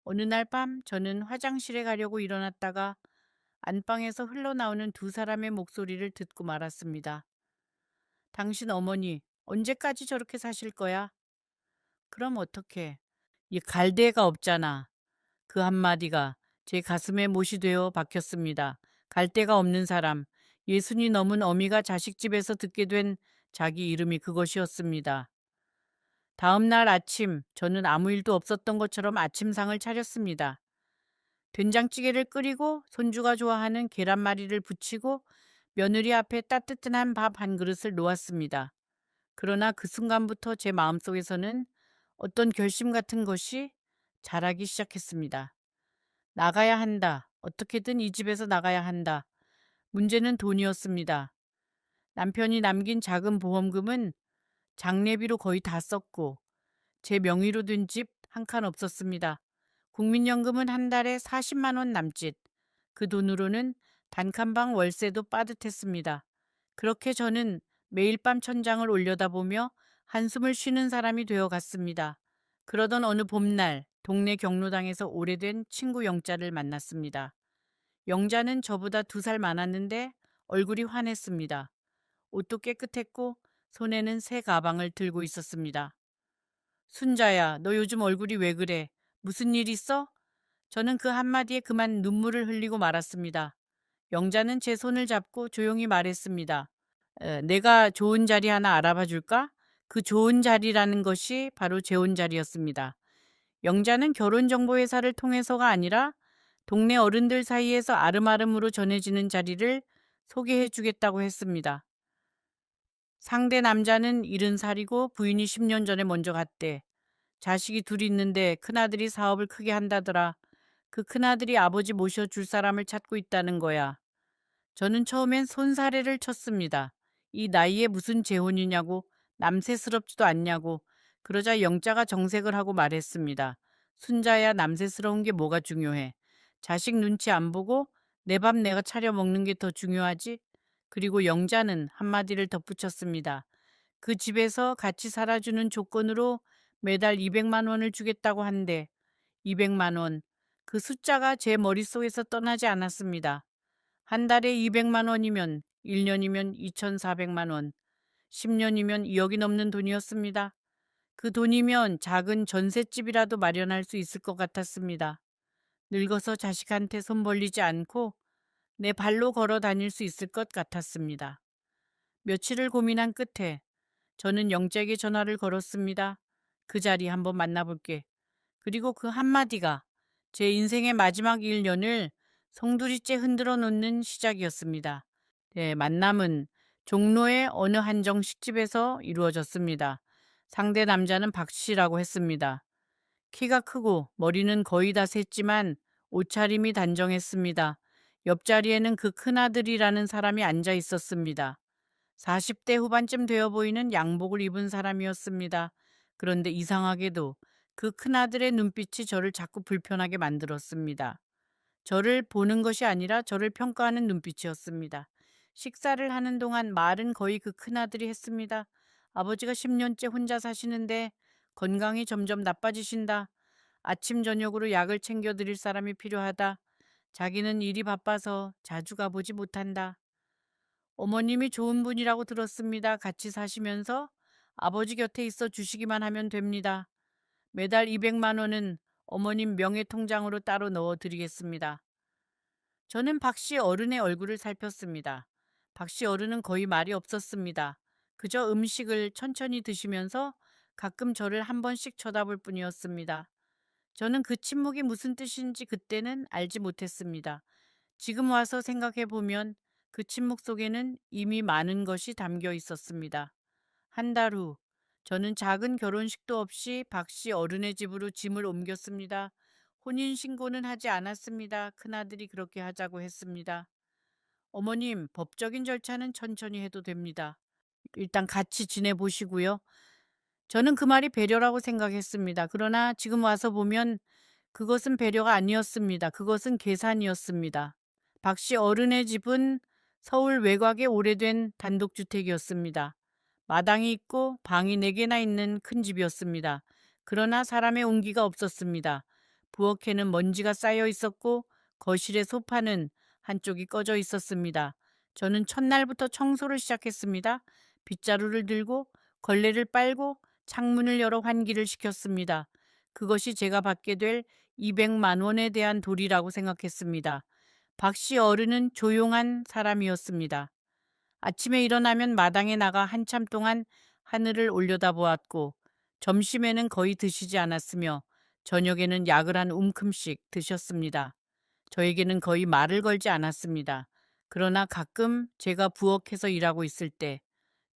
어느 날 밤 저는 화장실에 가려고 일어났다가 안방에서 흘러나오는 두 사람의 목소리를 듣고 말았습니다. 당신 어머니 언제까지 저렇게 사실 거야? 그럼 어떡해? 이 갈대가 없잖아. 그 한마디가 제 가슴에 못이 되어 박혔습니다. 갈대가 없는 사람, 예순이 넘은 어미가 자식집에서 듣게 된 자기 이름이 그것이었습니다. 다음 날 아침 저는 아무 일도 없었던 것처럼 아침상을 차렸습니다. 된장찌개를 끓이고 손주가 좋아하는 계란말이를 부치고 며느리 앞에 따뜻한 밥 한 그릇을 놓았습니다. 그러나 그 순간부터 제 마음속에서는 어떤 결심 같은 것이 자라기 시작했습니다. 나가야 한다. 어떻게든 이 집에서 나가야 한다. 문제는 돈이었습니다. 남편이 남긴 작은 보험금은 장례비로 거의 다 썼고 제 명의로 된 집 한 칸 없었습니다. 국민연금은 한 달에 40만 원 남짓. 그 돈으로는 단칸방 월세도 빠듯했습니다. 그렇게 저는 매일 밤 천장을 올려다보며 한숨을 쉬는 사람이 되어 갔습니다. 그러던 어느 봄날 동네 경로당에서 오래된 친구 영자를 만났습니다. 영자는 저보다 2살 많았는데 얼굴이 환했습니다. 옷도 깨끗했고 손에는 새 가방을 들고 있었습니다. 순자야, 너 요즘 얼굴이 왜 그래? 무슨 일 있어? 저는 그 한마디에 그만 눈물을 흘리고 말았습니다. 영자는 제 손을 잡고 조용히 말했습니다. 내가 좋은 자리 하나 알아봐 줄까? 그 좋은 자리라는 것이 바로 재혼 자리였습니다. 영자는 결혼정보회사를 통해서가 아니라 동네 어른들 사이에서 아름아름으로 전해지는 자리를 소개해 주겠다고 했습니다. 상대 남자는 70살이고 부인이 10년 전에 먼저 갔대. 자식이 둘 있는데 큰아들이 사업을 크게 한다더라. 그 큰아들이 아버지 모셔줄 사람을 찾고 있다는 거야. 저는 처음엔 손사래를 쳤습니다. 이 나이에 무슨 재혼이냐고, 남세스럽지도 않냐고. 그러자 영자가 정색을 하고 말했습니다. 순자야, 남세스러운 게 뭐가 중요해. 자식 눈치 안 보고 내 밥 내가 차려 먹는 게 더 중요하지. 그리고 영자는 한마디를 덧붙였습니다. 그 집에서 같이 살아주는 조건으로 매달 200만 원을 주겠다고 한대. 200만 원. 그 숫자가 제 머릿속에서 떠나지 않았습니다. 한 달에 200만 원이면 1년이면 2,400만 원, 10년이면 2억이 넘는 돈이었습니다. 그 돈이면 작은 전셋집이라도 마련할 수 있을 것 같았습니다. 늙어서 자식한테 손 벌리지 않고 내 발로 걸어 다닐 수 있을 것 같았습니다. 며칠을 고민한 끝에 저는 영재에게 전화를 걸었습니다. 그 자리 한번 만나볼게. 그리고 그 한마디가 제 인생의 마지막 1년을 송두리째 흔들어 놓는 시작이었습니다. 네, 만남은 종로의 어느 한정식집에서 이루어졌습니다. 상대 남자는 박 씨라고 했습니다. 키가 크고 머리는 거의 다 샜지만 옷차림이 단정했습니다. 옆자리에는 그 큰아들이라는 사람이 앉아 있었습니다. 40대 후반쯤 되어 보이는 양복을 입은 사람이었습니다. 그런데 이상하게도 그 큰아들의 눈빛이 저를 자꾸 불편하게 만들었습니다. 저를 보는 것이 아니라 저를 평가하는 눈빛이었습니다. 식사를 하는 동안 말은 거의 그 큰아들이 했습니다. 아버지가 10년째 혼자 사시는데 건강이 점점 나빠지신다. 아침 저녁으로 약을 챙겨 드릴 사람이 필요하다. 자기는 일이 바빠서 자주 가보지 못한다. 어머님이 좋은 분이라고 들었습니다. 같이 사시면서 아버지 곁에 있어 주시기만 하면 됩니다. 매달 200만 원은 어머님 명예 통장으로 따로 넣어 드리겠습니다. 저는 박 씨 어른의 얼굴을 살폈습니다. 박 씨 어른은 거의 말이 없었습니다. 그저 음식을 천천히 드시면서 가끔 저를 한 번씩 쳐다볼 뿐이었습니다. 저는 그 침묵이 무슨 뜻인지 그때는 알지 못했습니다. 지금 와서 생각해 보면 그 침묵 속에는 이미 많은 것이 담겨 있었습니다. 한 달 후, 저는 작은 결혼식도 없이 박 씨 어른의 집으로 짐을 옮겼습니다. 혼인신고는 하지 않았습니다. 큰아들이 그렇게 하자고 했습니다. 어머님, 법적인 절차는 천천히 해도 됩니다. 일단 같이 지내보시고요. 저는 그 말이 배려라고 생각했습니다. 그러나 지금 와서 보면 그것은 배려가 아니었습니다. 그것은 계산이었습니다. 박 씨 어른의 집은 서울 외곽의 오래된 단독주택이었습니다. 마당이 있고 방이 4개나 있는 큰 집이었습니다. 그러나 사람의 온기가 없었습니다. 부엌에는 먼지가 쌓여 있었고 거실의 소파는 한쪽이 꺼져 있었습니다. 저는 첫날부터 청소를 시작했습니다. 빗자루를 들고 걸레를 빨고 창문을 열어 환기를 시켰습니다. 그것이 제가 받게 될 200만 원에 대한 도리라고 생각했습니다. 박 씨 어른은 조용한 사람이었습니다. 아침에 일어나면 마당에 나가 한참 동안 하늘을 올려다보았고 점심에는 거의 드시지 않았으며 저녁에는 약을 한 움큼씩 드셨습니다. 저에게는 거의 말을 걸지 않았습니다. 그러나 가끔 제가 부엌에서 일하고 있을 때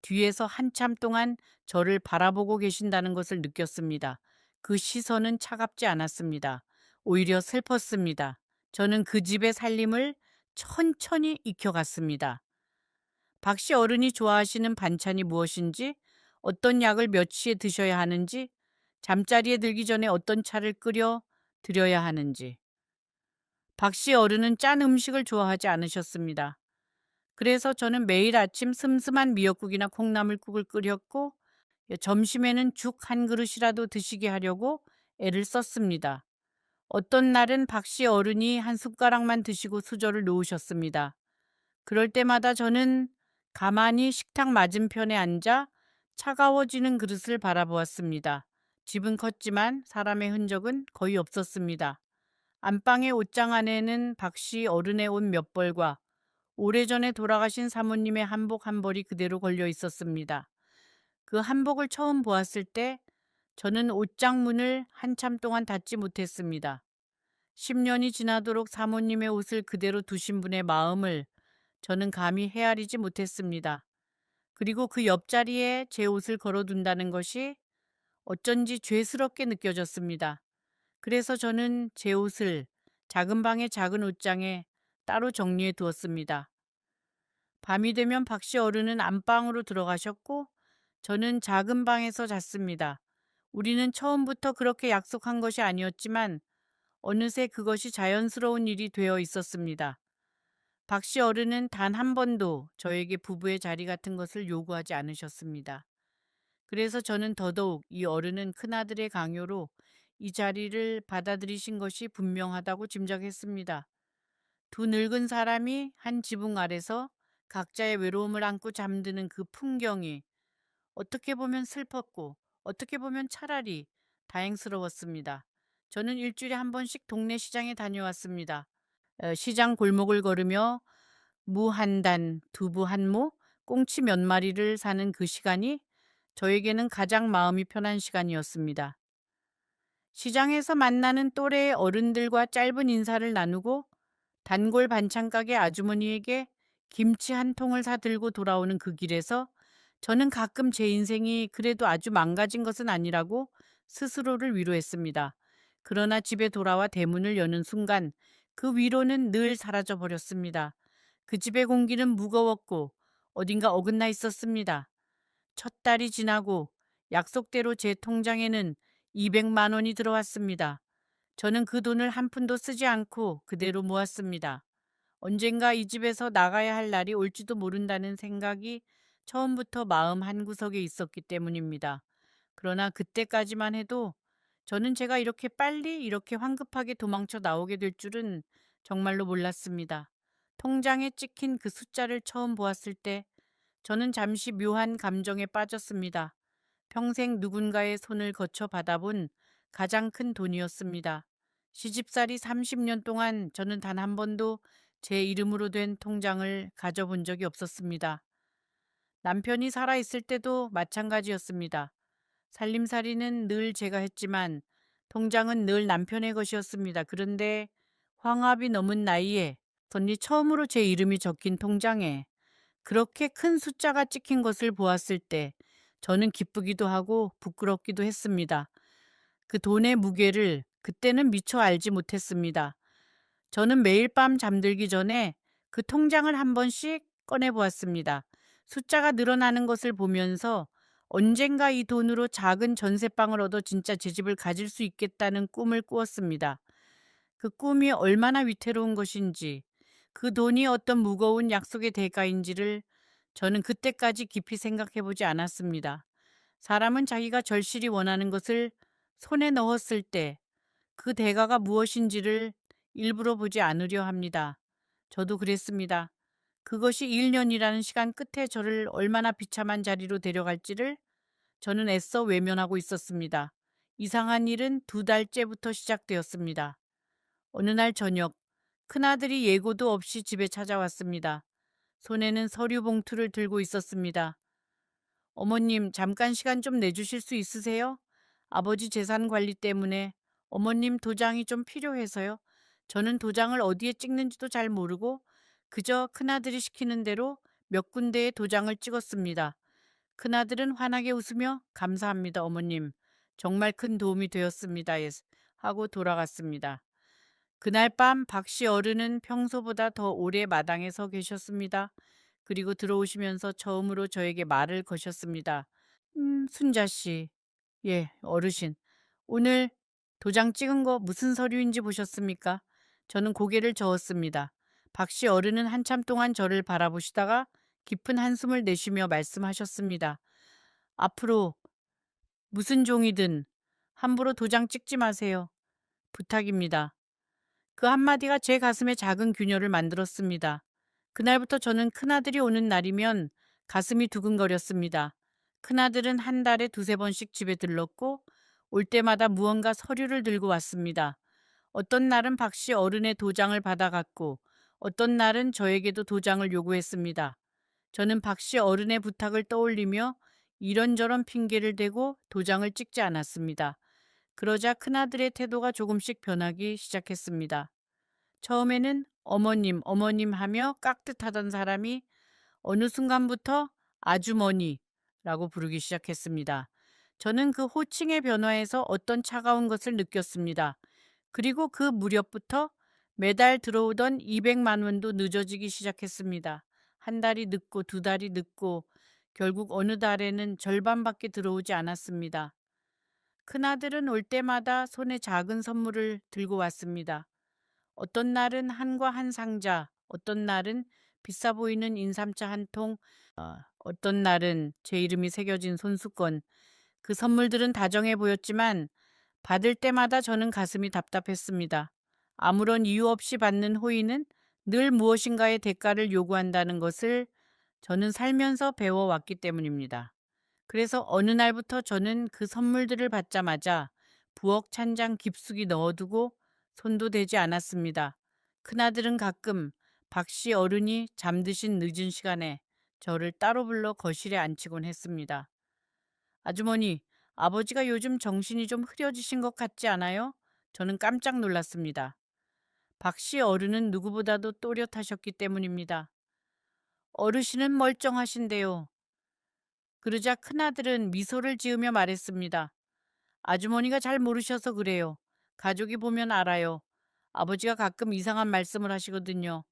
뒤에서 한참 동안 저를 바라보고 계신다는 것을 느꼈습니다. 그 시선은 차갑지 않았습니다. 오히려 슬펐습니다. 저는 그 집의 살림을 천천히 익혀갔습니다. 박 씨 어른이 좋아하시는 반찬이 무엇인지, 어떤 약을 몇 시에 드셔야 하는지, 잠자리에 들기 전에 어떤 차를 끓여 드려야 하는지. 박 씨 어른은 짠 음식을 좋아하지 않으셨습니다. 그래서 저는 매일 아침 슴슴한 미역국이나 콩나물국을 끓였고 점심에는 죽 한 그릇이라도 드시게 하려고 애를 썼습니다. 어떤 날은 박 씨 어른이 한 숟가락만 드시고 수저를 놓으셨습니다. 그럴 때마다 저는 가만히 식탁 맞은편에 앉아 차가워지는 그릇을 바라보았습니다. 집은 컸지만 사람의 흔적은 거의 없었습니다. 안방의 옷장 안에는 박 씨 어른의 옷 몇 벌과 오래전에 돌아가신 사모님의 한복 한 벌이 그대로 걸려 있었습니다. 그 한복을 처음 보았을 때 저는 옷장 문을 한참 동안 닫지 못했습니다. 10년이 지나도록 사모님의 옷을 그대로 두신 분의 마음을 저는 감히 헤아리지 못했습니다. 그리고 그 옆자리에 제 옷을 걸어둔다는 것이 어쩐지 죄스럽게 느껴졌습니다. 그래서 저는 제 옷을 작은 방의 작은 옷장에 따로 정리해 두었습니다. 밤이 되면 박 씨 어른은 안방으로 들어가셨고 저는 작은 방에서 잤습니다. 우리는 처음부터 그렇게 약속한 것이 아니었지만 어느새 그것이 자연스러운 일이 되어 있었습니다. 박 씨 어른은 단 한 번도 저에게 부부의 자리 같은 것을 요구하지 않으셨습니다. 그래서 저는 더더욱 이 어른은 큰아들의 강요로 이 자리를 받아들이신 것이 분명하다고 짐작했습니다. 두 늙은 사람이 한 지붕 아래서 각자의 외로움을 안고 잠드는 그 풍경이 어떻게 보면 슬펐고 어떻게 보면 차라리 다행스러웠습니다. 저는 일주일에 한 번씩 동네 시장에 다녀왔습니다. 시장 골목을 걸으며 무 한 단, 두부 한 모, 꽁치 몇 마리를 사는 그 시간이 저에게는 가장 마음이 편한 시간이었습니다. 시장에서 만나는 또래의 어른들과 짧은 인사를 나누고 단골 반찬 가게 아주머니에게 김치 한 통을 사들고 돌아오는 그 길에서 저는 가끔 제 인생이 그래도 아주 망가진 것은 아니라고 스스로를 위로했습니다. 그러나 집에 돌아와 대문을 여는 순간 그 위로는 늘 사라져 버렸습니다. 그 집의 공기는 무거웠고 어딘가 어긋나 있었습니다. 첫 달이 지나고 약속대로 제 통장에는 200만 원이 들어왔습니다. 저는 그 돈을 한 푼도 쓰지 않고 그대로 모았습니다. 언젠가 이 집에서 나가야 할 날이 올지도 모른다는 생각이 처음부터 마음 한구석에 있었기 때문입니다. 그러나 그때까지만 해도 저는 제가 이렇게 빨리 이렇게 황급하게 도망쳐 나오게 될 줄은 정말로 몰랐습니다. 통장에 찍힌 그 숫자를 처음 보았을 때 저는 잠시 묘한 감정에 빠졌습니다. 평생 누군가의 손을 거쳐 받아본 가장 큰 돈이었습니다. 시집살이 30년 동안 저는 단 한 번도 제 이름으로 된 통장을 가져본 적이 없었습니다. 남편이 살아있을 때도 마찬가지였습니다. 살림살이는 늘 제가 했지만 통장은 늘 남편의 것이었습니다. 그런데 황합이 넘은 나이에 손이 처음으로 제 이름이 적힌 통장에 그렇게 큰 숫자가 찍힌 것을 보았을 때 저는 기쁘기도 하고 부끄럽기도 했습니다. 그 돈의 무게를 그때는 미처 알지 못했습니다. 저는 매일 밤 잠들기 전에 그 통장을 한 번씩 꺼내 보았습니다. 숫자가 늘어나는 것을 보면서 언젠가 이 돈으로 작은 전세방을 얻어 진짜 제 집을 가질 수 있겠다는 꿈을 꾸었습니다. 그 꿈이 얼마나 위태로운 것인지, 그 돈이 어떤 무거운 약속의 대가인지를 저는 그때까지 깊이 생각해 보지 않았습니다. 사람은 자기가 절실히 원하는 것을 손에 넣었을 때 그 대가가 무엇인지를 일부러 보지 않으려 합니다. 저도 그랬습니다. 그것이 1년이라는 시간 끝에 저를 얼마나 비참한 자리로 데려갈지를 저는 애써 외면하고 있었습니다. 이상한 일은 2달째부터 시작되었습니다. 어느 날 저녁, 큰아들이 예고도 없이 집에 찾아왔습니다. 손에는 서류 봉투를 들고 있었습니다. 어머님, 잠깐 시간 좀 내주실 수 있으세요? 아버지 재산 관리 때문에 어머님 도장이 좀 필요해서요. 저는 도장을 어디에 찍는지도 잘 모르고 그저 큰아들이 시키는 대로 몇 군데에 도장을 찍었습니다. 큰아들은 환하게 웃으며 감사합니다, 어머님. 정말 큰 도움이 되었습니다. 하고 돌아갔습니다. 그날 밤 박씨 어른은 평소보다 더 오래 마당에 서 계셨습니다. 그리고 들어오시면서 처음으로 저에게 말을 거셨습니다. 순자 씨. 예, 어르신. 오늘 도장 찍은 거 무슨 서류인지 보셨습니까? 저는 고개를 저었습니다. 박씨 어른은 한참 동안 저를 바라보시다가 깊은 한숨을 내쉬며 말씀하셨습니다. 앞으로 무슨 종이든 함부로 도장 찍지 마세요. 부탁입니다. 그 한마디가 제 가슴에 작은 균열을 만들었습니다. 그날부터 저는 큰아들이 오는 날이면 가슴이 두근거렸습니다. 큰아들은 한 달에 두세 번씩 집에 들렀고 올 때마다 무언가 서류를 들고 왔습니다. 어떤 날은 박씨 어른의 도장을 받아갔고 어떤 날은 저에게도 도장을 요구했습니다. 저는 박씨 어른의 부탁을 떠올리며 이런저런 핑계를 대고 도장을 찍지 않았습니다. 그러자 큰아들의 태도가 조금씩 변하기 시작했습니다. 처음에는 어머님, 어머님 하며 깍듯하던 사람이 어느 순간부터 아주머니라고 부르기 시작했습니다. 저는 그 호칭의 변화에서 어떤 차가운 것을 느꼈습니다. 그리고 그 무렵부터 매달 들어오던 200만 원도 늦어지기 시작했습니다. 한 달이 늦고 두 달이 늦고 결국 어느 달에는 절반밖에 들어오지 않았습니다. 큰아들은 올 때마다 손에 작은 선물을 들고 왔습니다. 어떤 날은 한과 한 상자, 어떤 날은 비싸 보이는 인삼차 한 통, 어떤 날은 제 이름이 새겨진 손수건. 그 선물들은 다정해 보였지만 받을 때마다 저는 가슴이 답답했습니다. 아무런 이유 없이 받는 호의는 늘 무엇인가의 대가를 요구한다는 것을 저는 살면서 배워왔기 때문입니다. 그래서 어느 날부터 저는 그 선물들을 받자마자 부엌 찬장 깊숙이 넣어두고 손도 대지 않았습니다. 큰아들은 가끔 박씨 어른이 잠드신 늦은 시간에 저를 따로 불러 거실에 앉히곤 했습니다. 아주머니, 아버지가 요즘 정신이 좀 흐려지신 것 같지 않아요? 저는 깜짝 놀랐습니다. 박씨 어른은 누구보다도 또렷하셨기 때문입니다. 어르신은 멀쩡하신데요. 그러자 큰아들은 미소를 지으며 말했습니다. 아주머니가 잘 모르셔서 그래요. 가족이 보면 알아요. 아버지가 가끔 이상한 말씀을 하시거든요.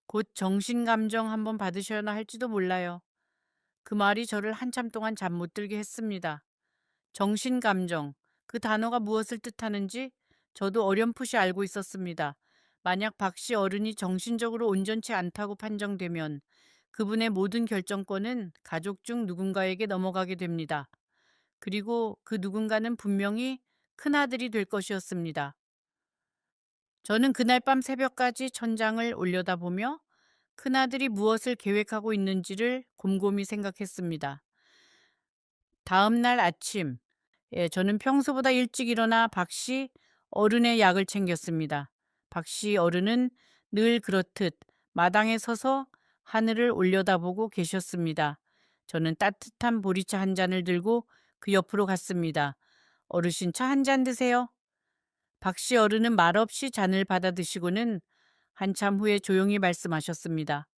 곧 정신감정 한번 받으셔야 할지도 몰라요. 그 말이 저를 한참 동안 잠 못 들게 했습니다. 정신감정, 그 단어가 무엇을 뜻하는지 저도 어렴풋이 알고 있었습니다. 만약 박씨 어른이 정신적으로 온전치 않다고 판정되면 그분의 모든 결정권은 가족 중 누군가에게 넘어가게 됩니다. 그리고 그 누군가는 분명히 큰아들이 될 것이었습니다. 저는 그날 밤 새벽까지 천장을 올려다보며 큰아들이 무엇을 계획하고 있는지를 곰곰이 생각했습니다. 다음 날 아침, 저는 평소보다 일찍 일어나 박씨 어른의 약을 챙겼습니다. 박씨 어른은 늘 그렇듯 마당에 서서 하늘을 올려다보고 계셨습니다. 저는 따뜻한 보리차 한 잔을 들고 그 옆으로 갔습니다. 어르신 차 한 잔 드세요. 박씨 어른은 말없이 잔을 받아 드시고는 한참 후에 조용히 말씀하셨습니다.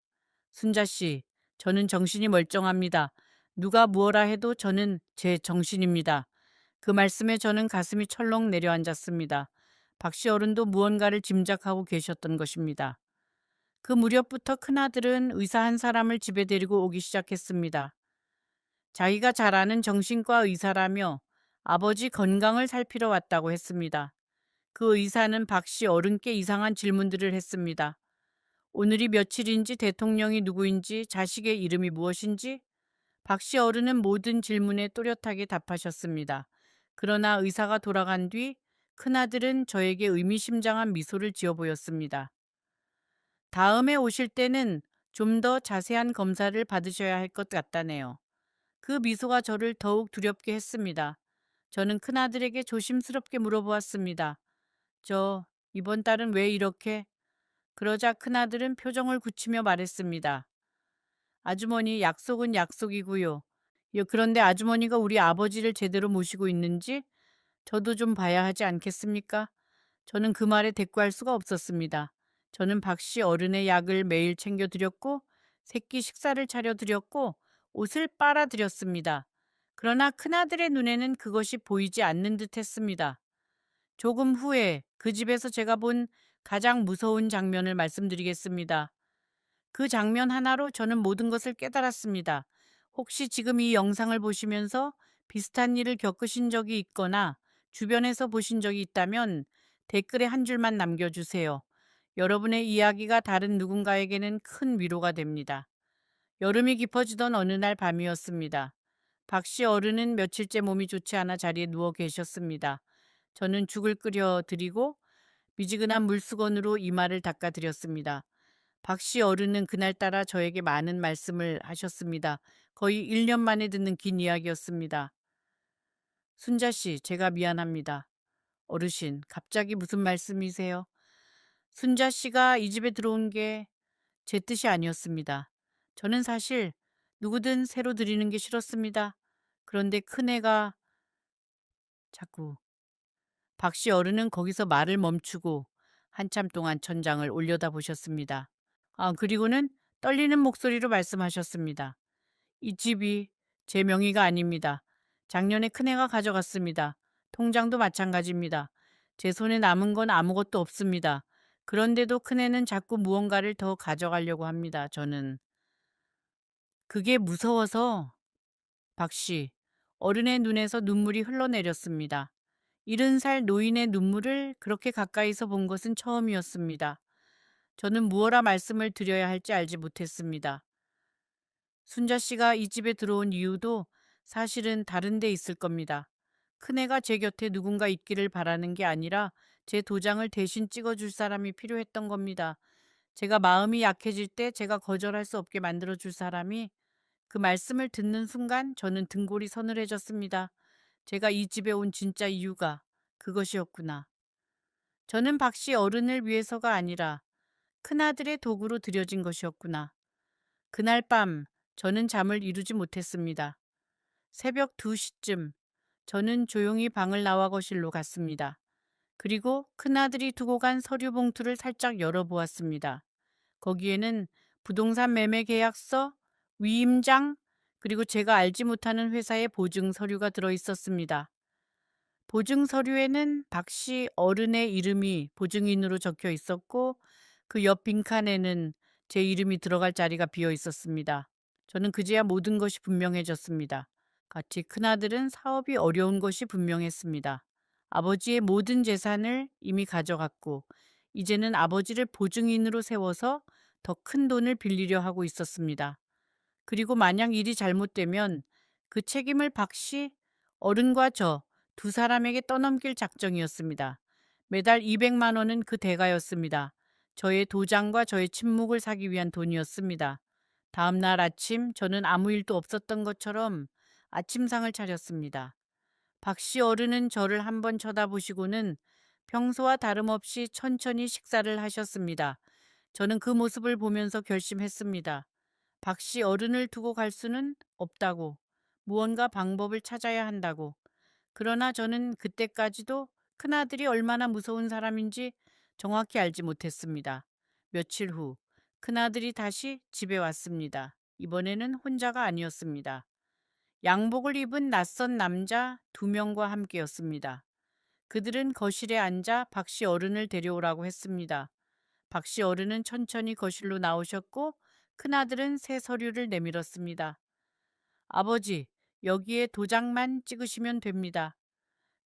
순자 씨, 저는 정신이 멀쩡합니다. 누가 무엇라 해도 저는 제 정신입니다. 그 말씀에 저는 가슴이 철렁 내려앉았습니다. 박씨 어른도 무언가를 짐작하고 계셨던 것입니다. 그 무렵부터 큰아들은 의사 한 사람을 집에 데리고 오기 시작했습니다. 자기가 잘 아는 정신과 의사라며 아버지 건강을 살피러 왔다고 했습니다. 그 의사는 박씨 어른께 이상한 질문들을 했습니다. 오늘이 며칠인지 대통령이 누구인지 자식의 이름이 무엇인지 박씨 어른은 모든 질문에 또렷하게 답하셨습니다. 그러나 의사가 돌아간 뒤 큰아들은 저에게 의미심장한 미소를 지어 보였습니다. 다음에 오실 때는 좀 더 자세한 검사를 받으셔야 할 것 같다네요. 그 미소가 저를 더욱 두렵게 했습니다. 저는 큰아들에게 조심스럽게 물어보았습니다. 저 이번 달은 왜 이렇게? 그러자 큰아들은 표정을 굳히며 말했습니다. 아주머니 약속은 약속이고요. 그런데 아주머니가 우리 아버지를 제대로 모시고 있는지 저도 좀 봐야 하지 않겠습니까? 저는 그 말에 대꾸할 수가 없었습니다. 저는 박 씨 어른의 약을 매일 챙겨 드렸고 새끼 식사를 차려 드렸고 옷을 빨아 드렸습니다. 그러나 큰아들의 눈에는 그것이 보이지 않는 듯 했습니다. 조금 후에 그 집에서 제가 본 가장 무서운 장면을 말씀드리겠습니다. 그 장면 하나로 저는 모든 것을 깨달았습니다. 혹시 지금 이 영상을 보시면서 비슷한 일을 겪으신 적이 있거나 주변에서 보신 적이 있다면 댓글에 한 줄만 남겨주세요. 여러분의 이야기가 다른 누군가에게는 큰 위로가 됩니다. 여름이 깊어지던 어느 날 밤이었습니다. 박 씨 어른은 며칠째 몸이 좋지 않아 자리에 누워 계셨습니다. 저는 죽을 끓여 드리고 미지근한 물수건으로 이마를 닦아 드렸습니다. 박 씨 어른은 그날따라 저에게 많은 말씀을 하셨습니다. 거의 1년 만에 듣는 긴 이야기였습니다. 순자 씨, 제가 미안합니다. 어르신, 갑자기 무슨 말씀이세요? 순자 씨가 이 집에 들어온 게 제 뜻이 아니었습니다. 저는 사실 누구든 새로 들이는 게 싫었습니다. 그런데 큰애가 자꾸 박 씨 어른은 거기서 말을 멈추고 한참 동안 천장을 올려다 보셨습니다. 그리고는 떨리는 목소리로 말씀하셨습니다. 이 집이 제 명의가 아닙니다. 작년에 큰애가 가져갔습니다. 통장도 마찬가지입니다. 제 손에 남은 건 아무것도 없습니다. 그런데도 큰애는 자꾸 무언가를 더 가져가려고 합니다. 저는 그게 무서워서 박 씨, 어른의 눈에서 눈물이 흘러내렸습니다. 70살 노인의 눈물을 그렇게 가까이서 본 것은 처음이었습니다. 저는 무어라 말씀을 드려야 할지 알지 못했습니다. 순자 씨가 이 집에 들어온 이유도 사실은 다른 데 있을 겁니다. 큰애가 제 곁에 누군가 있기를 바라는 게 아니라 제 도장을 대신 찍어줄 사람이 필요했던 겁니다. 제가 마음이 약해질 때 제가 거절할 수 없게 만들어줄 사람이 그 말씀을 듣는 순간 저는 등골이 서늘해졌습니다. 제가 이 집에 온 진짜 이유가 그것이었구나. 저는 박 씨 어른을 위해서가 아니라 큰아들의 도구로 들여진 것이었구나. 그날 밤 저는 잠을 이루지 못했습니다. 새벽 2시쯤 저는 조용히 방을 나와 거실로 갔습니다. 그리고 큰아들이 두고 간 서류 봉투를 살짝 열어보았습니다. 거기에는 부동산 매매 계약서, 위임장, 그리고 제가 알지 못하는 회사의 보증 서류가 들어 있었습니다. 보증 서류에는 박 씨 어른의 이름이 보증인으로 적혀 있었고 그 옆 빈칸에는 제 이름이 들어갈 자리가 비어 있었습니다. 저는 그제야 모든 것이 분명해졌습니다. 같이 큰아들은 사업이 어려운 것이 분명했습니다. 아버지의 모든 재산을 이미 가져갔고 이제는 아버지를 보증인으로 세워서 더 큰 돈을 빌리려 하고 있었습니다. 그리고 만약 일이 잘못되면 그 책임을 박 씨, 어른과 저 두 사람에게 떠넘길 작정이었습니다. 매달 200만 원은 그 대가였습니다. 저의 도장과 저의 침묵을 사기 위한 돈이었습니다. 다음 날 아침 저는 아무 일도 없었던 것처럼 아침상을 차렸습니다. 박 씨 어른은 저를 한번 쳐다보시고는 평소와 다름없이 천천히 식사를 하셨습니다. 저는 그 모습을 보면서 결심했습니다. 박 씨 어른을 두고 갈 수는 없다고, 무언가 방법을 찾아야 한다고. 그러나 저는 그때까지도 큰아들이 얼마나 무서운 사람인지 정확히 알지 못했습니다. 며칠 후 큰아들이 다시 집에 왔습니다. 이번에는 혼자가 아니었습니다. 양복을 입은 낯선 남자 2명과 함께였습니다. 그들은 거실에 앉아 박 씨 어른을 데려오라고 했습니다. 박 씨 어른은 천천히 거실로 나오셨고 큰아들은 새 서류를 내밀었습니다. 아버지, 여기에 도장만 찍으시면 됩니다.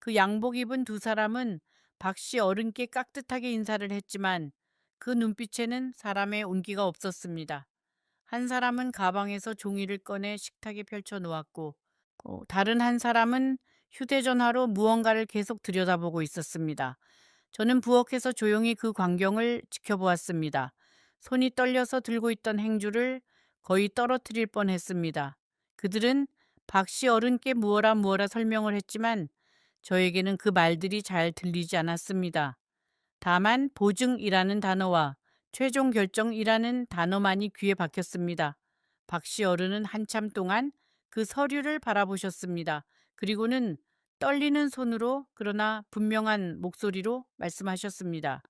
그 양복 입은 두 사람은 박 씨 어른께 깍듯하게 인사를 했지만 그 눈빛에는 사람의 온기가 없었습니다. 한 사람은 가방에서 종이를 꺼내 식탁에 펼쳐 놓았고 다른 한 사람은 휴대전화로 무언가를 계속 들여다보고 있었습니다. 저는 부엌에서 조용히 그 광경을 지켜보았습니다. 손이 떨려서 들고 있던 행주를 거의 떨어뜨릴 뻔했습니다. 그들은 박 씨 어른께 무어라 무어라 설명을 했지만 저에게는 그 말들이 잘 들리지 않았습니다. 다만 보증이라는 단어와 최종 결정이라는 단어만이 귀에 박혔습니다. 박 씨 어른은 한참 동안 그 서류를 바라보셨습니다. 그리고는 떨리는 손으로 그러나 분명한 목소리로 말씀하셨습니다.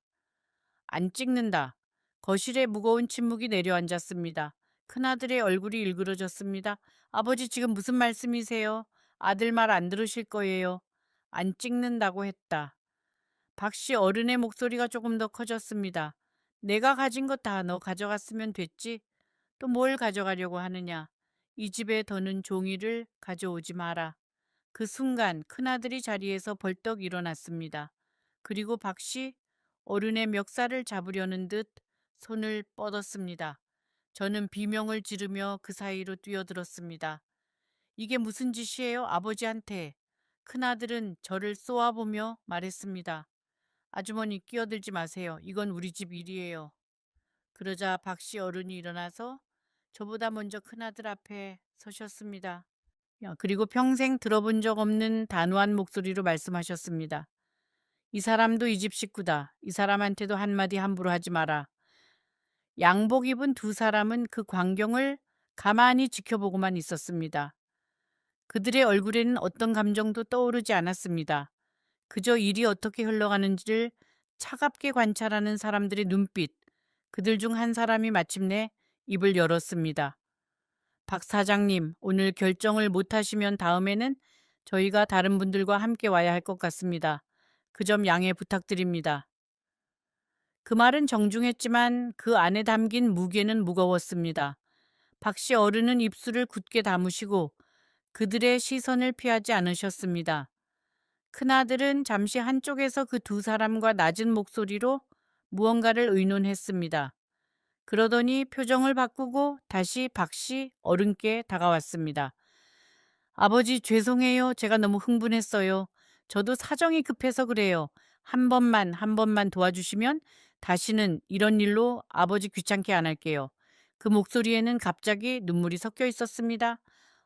안 찍는다. 거실에 무거운 침묵이 내려앉았습니다. 큰아들의 얼굴이 일그러졌습니다. 아버지 지금 무슨 말씀이세요? 아들 말 안 들으실 거예요. 안 찍는다고 했다. 박 씨 어른의 목소리가 조금 더 커졌습니다. 내가 가진 거 다 너 가져갔으면 됐지. 또 뭘 가져가려고 하느냐. 이 집에 더는 종이를 가져오지 마라. 그 순간 큰아들이 자리에서 벌떡 일어났습니다. 그리고 박 씨 어른의 멱살을 잡으려는 듯 손을 뻗었습니다. 저는 비명을 지르며 그 사이로 뛰어들었습니다. 이게 무슨 짓이에요? 아버지한테. 큰아들은 저를 쏘아보며 말했습니다. 아주머니 끼어들지 마세요. 이건 우리 집 일이에요. 그러자 박 씨 어른이 일어나서 저보다 먼저 큰아들 앞에 서셨습니다. 그리고 평생 들어본 적 없는 단호한 목소리로 말씀하셨습니다. 이 사람도 이 집 식구다. 이 사람한테도 한마디 함부로 하지 마라. 양복 입은 두 사람은 그 광경을 가만히 지켜보고만 있었습니다. 그들의 얼굴에는 어떤 감정도 떠오르지 않았습니다. 그저 일이 어떻게 흘러가는지를 차갑게 관찰하는 사람들의 눈빛. 그들 중 한 사람이 마침내 입을 열었습니다. 박 사장님, 오늘 결정을 못 하시면 다음에는 저희가 다른 분들과 함께 와야 할 것 같습니다. 그 점 양해 부탁드립니다. 그 말은 정중했지만 그 안에 담긴 무게는 무거웠습니다. 박 씨 어른은 입술을 굳게 다무시고 그들의 시선을 피하지 않으셨습니다. 큰아들은 잠시 한쪽에서 그 두 사람과 낮은 목소리로 무언가를 의논했습니다. 그러더니 표정을 바꾸고 다시 박 씨 어른께 다가왔습니다. 아버지 죄송해요. 제가 너무 흥분했어요. 저도 사정이 급해서 그래요. 한 번만 도와주시면 다시는 이런 일로 아버지 귀찮게 안 할게요. 그 목소리에는 갑자기 눈물이 섞여 있었습니다.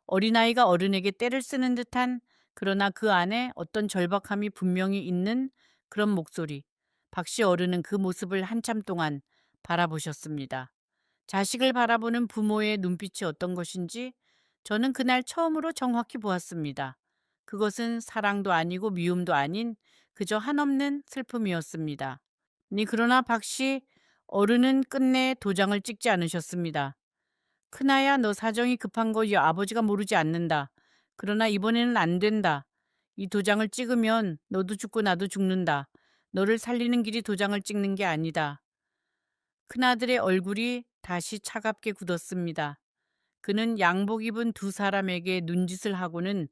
어린아이가 어른에게 떼를 쓰는 듯한 그러나 그 안에 어떤 절박함이 분명히 있는 그런 목소리. 박 씨 어른은 그 모습을 한참 동안 바라보셨습니다. 자식을 바라보는 부모의 눈빛이 어떤 것인지 저는 그날 처음으로 정확히 보았습니다. 그것은 사랑도 아니고 미움도 아닌 그저 한없는 슬픔이었습니다. 그러나 박 씨 어른은 끝내 도장을 찍지 않으셨습니다. 큰아야 너 사정이 급한 거 이 아버지가 모르지 않는다. 그러나 이번에는 안 된다. 이 도장을 찍으면 너도 죽고 나도 죽는다. 너를 살리는 길이 도장을 찍는 게 아니다. 큰아들의 얼굴이 다시 차갑게 굳었습니다. 그는 양복 입은 두 사람에게 눈짓을 하고는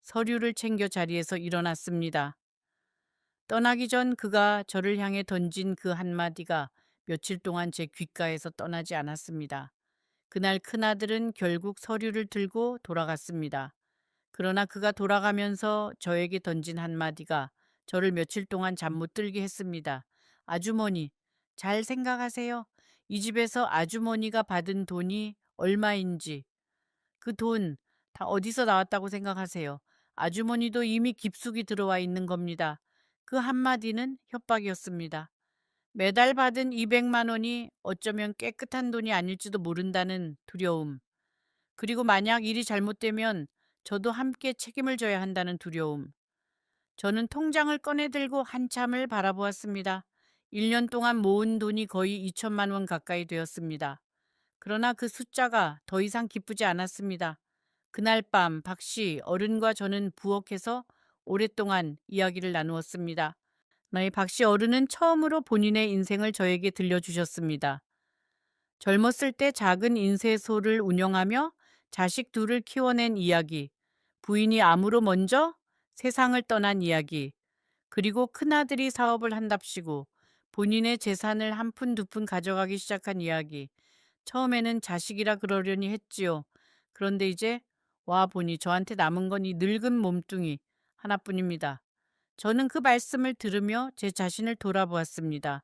서류를 챙겨 자리에서 일어났습니다. 떠나기 전 그가 저를 향해 던진 그 한마디가 며칠 동안 제 귓가에서 떠나지 않았습니다. 그날 큰아들은 결국 서류를 들고 돌아갔습니다. 그러나 그가 돌아가면서 저에게 던진 한마디가 저를 며칠 동안 잠 못 들게 했습니다. 아주머니, 잘 생각하세요. 이 집에서 아주머니가 받은 돈이 얼마인지, 그 돈 다 어디서 나왔다고 생각하세요? 아주머니도 이미 깊숙이 들어와 있는 겁니다. 그 한마디는 협박이었습니다. 매달 받은 200만 원이 어쩌면 깨끗한 돈이 아닐지도 모른다는 두려움. 그리고 만약 일이 잘못되면 저도 함께 책임을 져야 한다는 두려움. 저는 통장을 꺼내들고 한참을 바라보았습니다. 1년 동안 모은 돈이 거의 2천만 원 가까이 되었습니다. 그러나 그 숫자가 더 이상 기쁘지 않았습니다. 그날 밤 박 씨 어른과 저는 부엌에서 오랫동안 이야기를 나누었습니다. 박 씨 어른은 처음으로 본인의 인생을 저에게 들려주셨습니다. 젊었을 때 작은 인쇄소를 운영하며 자식 둘을 키워낸 이야기, 부인이 암으로 먼저 세상을 떠난 이야기, 그리고 큰아들이 사업을 한답시고 본인의 재산을 한 푼 두 푼 가져가기 시작한 이야기. 처음에는 자식이라 그러려니 했지요. 그런데 이제 와 보니 저한테 남은 건 이 늙은 몸뚱이 하나뿐입니다. 저는 그 말씀을 들으며 제 자신을 돌아보았습니다.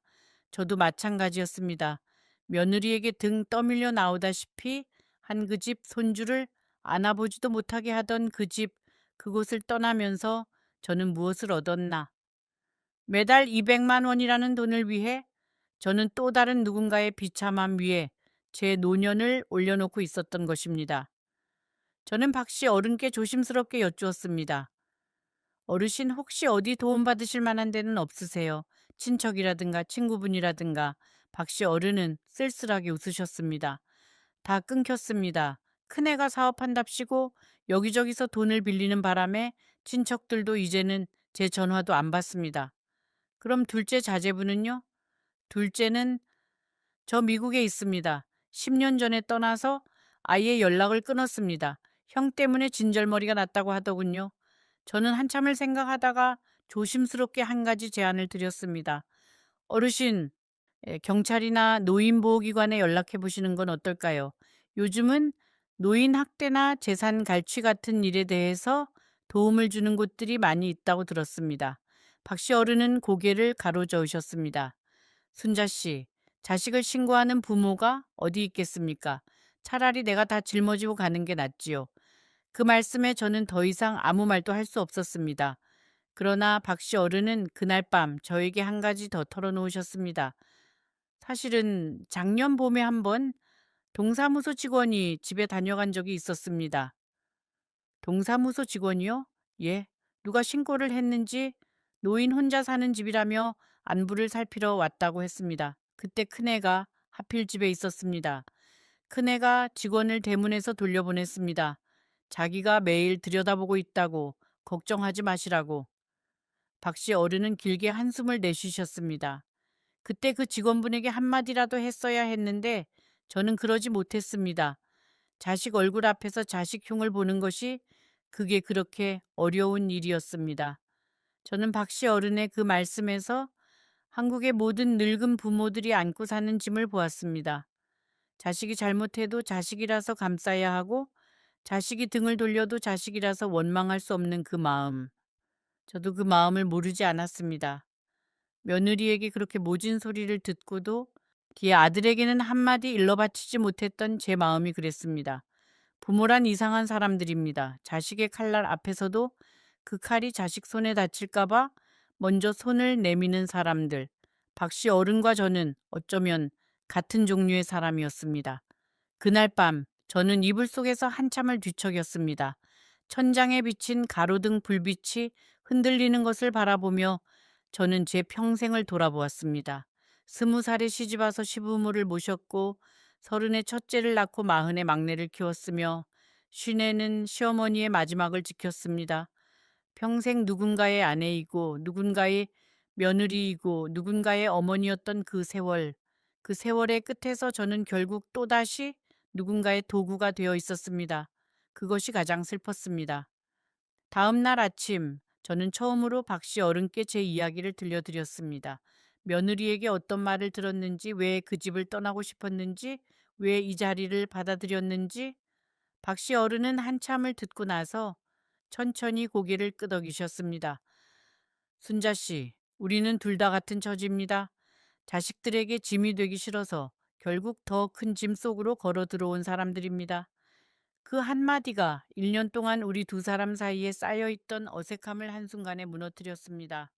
저도 마찬가지였습니다. 며느리에게 등 떠밀려 나오다시피 한 그 집 손주를 안아보지도 못하게 하던 그 집, 그곳을 떠나면서 저는 무엇을 얻었나? 매달 200만 원이라는 돈을 위해 저는 또 다른 누군가의 비참함 위에 제 노년을 올려놓고 있었던 것입니다. 저는 박 씨 어른께 조심스럽게 여쭈었습니다. 어르신 혹시 어디 도움받으실 만한 데는 없으세요? 친척이라든가 친구분이라든가. 박 씨 어른은 쓸쓸하게 웃으셨습니다. 다 끊겼습니다. 큰애가 사업한답시고 여기저기서 돈을 빌리는 바람에 친척들도 이제는 제 전화도 안 받습니다. 그럼 둘째 자제분은요? 둘째는 저 미국에 있습니다. 10년 전에 떠나서 아예 연락을 끊었습니다. 형 때문에 진절머리가 났다고 하더군요. 저는 한참을 생각하다가 조심스럽게 한 가지 제안을 드렸습니다. 어르신, 경찰이나 노인보호기관에 연락해 보시는 건 어떨까요? 요즘은 노인 학대나 재산 갈취 같은 일에 대해서 도움을 주는 곳들이 많이 있다고 들었습니다. 박 씨 어른은 고개를 가로저으셨습니다. 순자 씨, 자식을 신고하는 부모가 어디 있겠습니까? 차라리 내가 다 짊어지고 가는 게 낫지요. 그 말씀에 저는 더 이상 아무 말도 할 수 없었습니다. 그러나 박 씨 어른은 그날 밤 저에게 한 가지 더 털어놓으셨습니다. 사실은 작년 봄에 한번 동사무소 직원이 집에 다녀간 적이 있었습니다. 동사무소 직원이요? 예. 누가 신고를 했는지 노인 혼자 사는 집이라며 안부를 살피러 왔다고 했습니다. 그때 큰애가 하필 집에 있었습니다. 큰애가 직원을 대문에서 돌려보냈습니다. 자기가 매일 들여다보고 있다고 걱정하지 마시라고. 박 씨 어른은 길게 한숨을 내쉬셨습니다. 그때 그 직원분에게 한마디라도 했어야 했는데 저는 그러지 못했습니다. 자식 얼굴 앞에서 자식 흉을 보는 것이 그게 그렇게 어려운 일이었습니다. 저는 박 씨 어른의 그 말씀에서 한국의 모든 늙은 부모들이 안고 사는 짐을 보았습니다. 자식이 잘못해도 자식이라서 감싸야 하고 자식이 등을 돌려도 자식이라서 원망할 수 없는 그 마음. 저도 그 마음을 모르지 않았습니다. 며느리에게 그렇게 모진 소리를 듣고도 뒤에 아들에게는 한마디 일러바치지 못했던 제 마음이 그랬습니다. 부모란 이상한 사람들입니다. 자식의 칼날 앞에서도 그 칼이 자식 손에 다칠까봐 먼저 손을 내미는 사람들. 박 씨 어른과 저는 어쩌면 같은 종류의 사람이었습니다. 그날 밤 저는 이불 속에서 한참을 뒤척였습니다. 천장에 비친 가로등 불빛이 흔들리는 것을 바라보며 저는 제 평생을 돌아보았습니다. 20살에 시집와서 시부모를 모셨고 30에 첫째를 낳고 40에 막내를 키웠으며 50에는 시어머니의 마지막을 지켰습니다. 평생 누군가의 아내이고 누군가의 며느리이고 누군가의 어머니였던 그 세월, 그 세월의 끝에서 저는 결국 또다시 누군가의 도구가 되어 있었습니다. 그것이 가장 슬펐습니다. 다음 날 아침 저는 처음으로 박 씨 어른께 제 이야기를 들려드렸습니다. 며느리에게 어떤 말을 들었는지, 왜 그 집을 떠나고 싶었는지, 왜 이 자리를 받아들였는지. 박 씨 어른은 한참을 듣고 나서 천천히 고개를 끄덕이셨습니다. 순자 씨, 우리는 둘 다 같은 처지입니다. 자식들에게 짐이 되기 싫어서 결국 더 큰 짐 속으로 걸어 들어온 사람들입니다. 그 한마디가 1년 동안 우리 두 사람 사이에 쌓여있던 어색함을 한순간에 무너뜨렸습니다.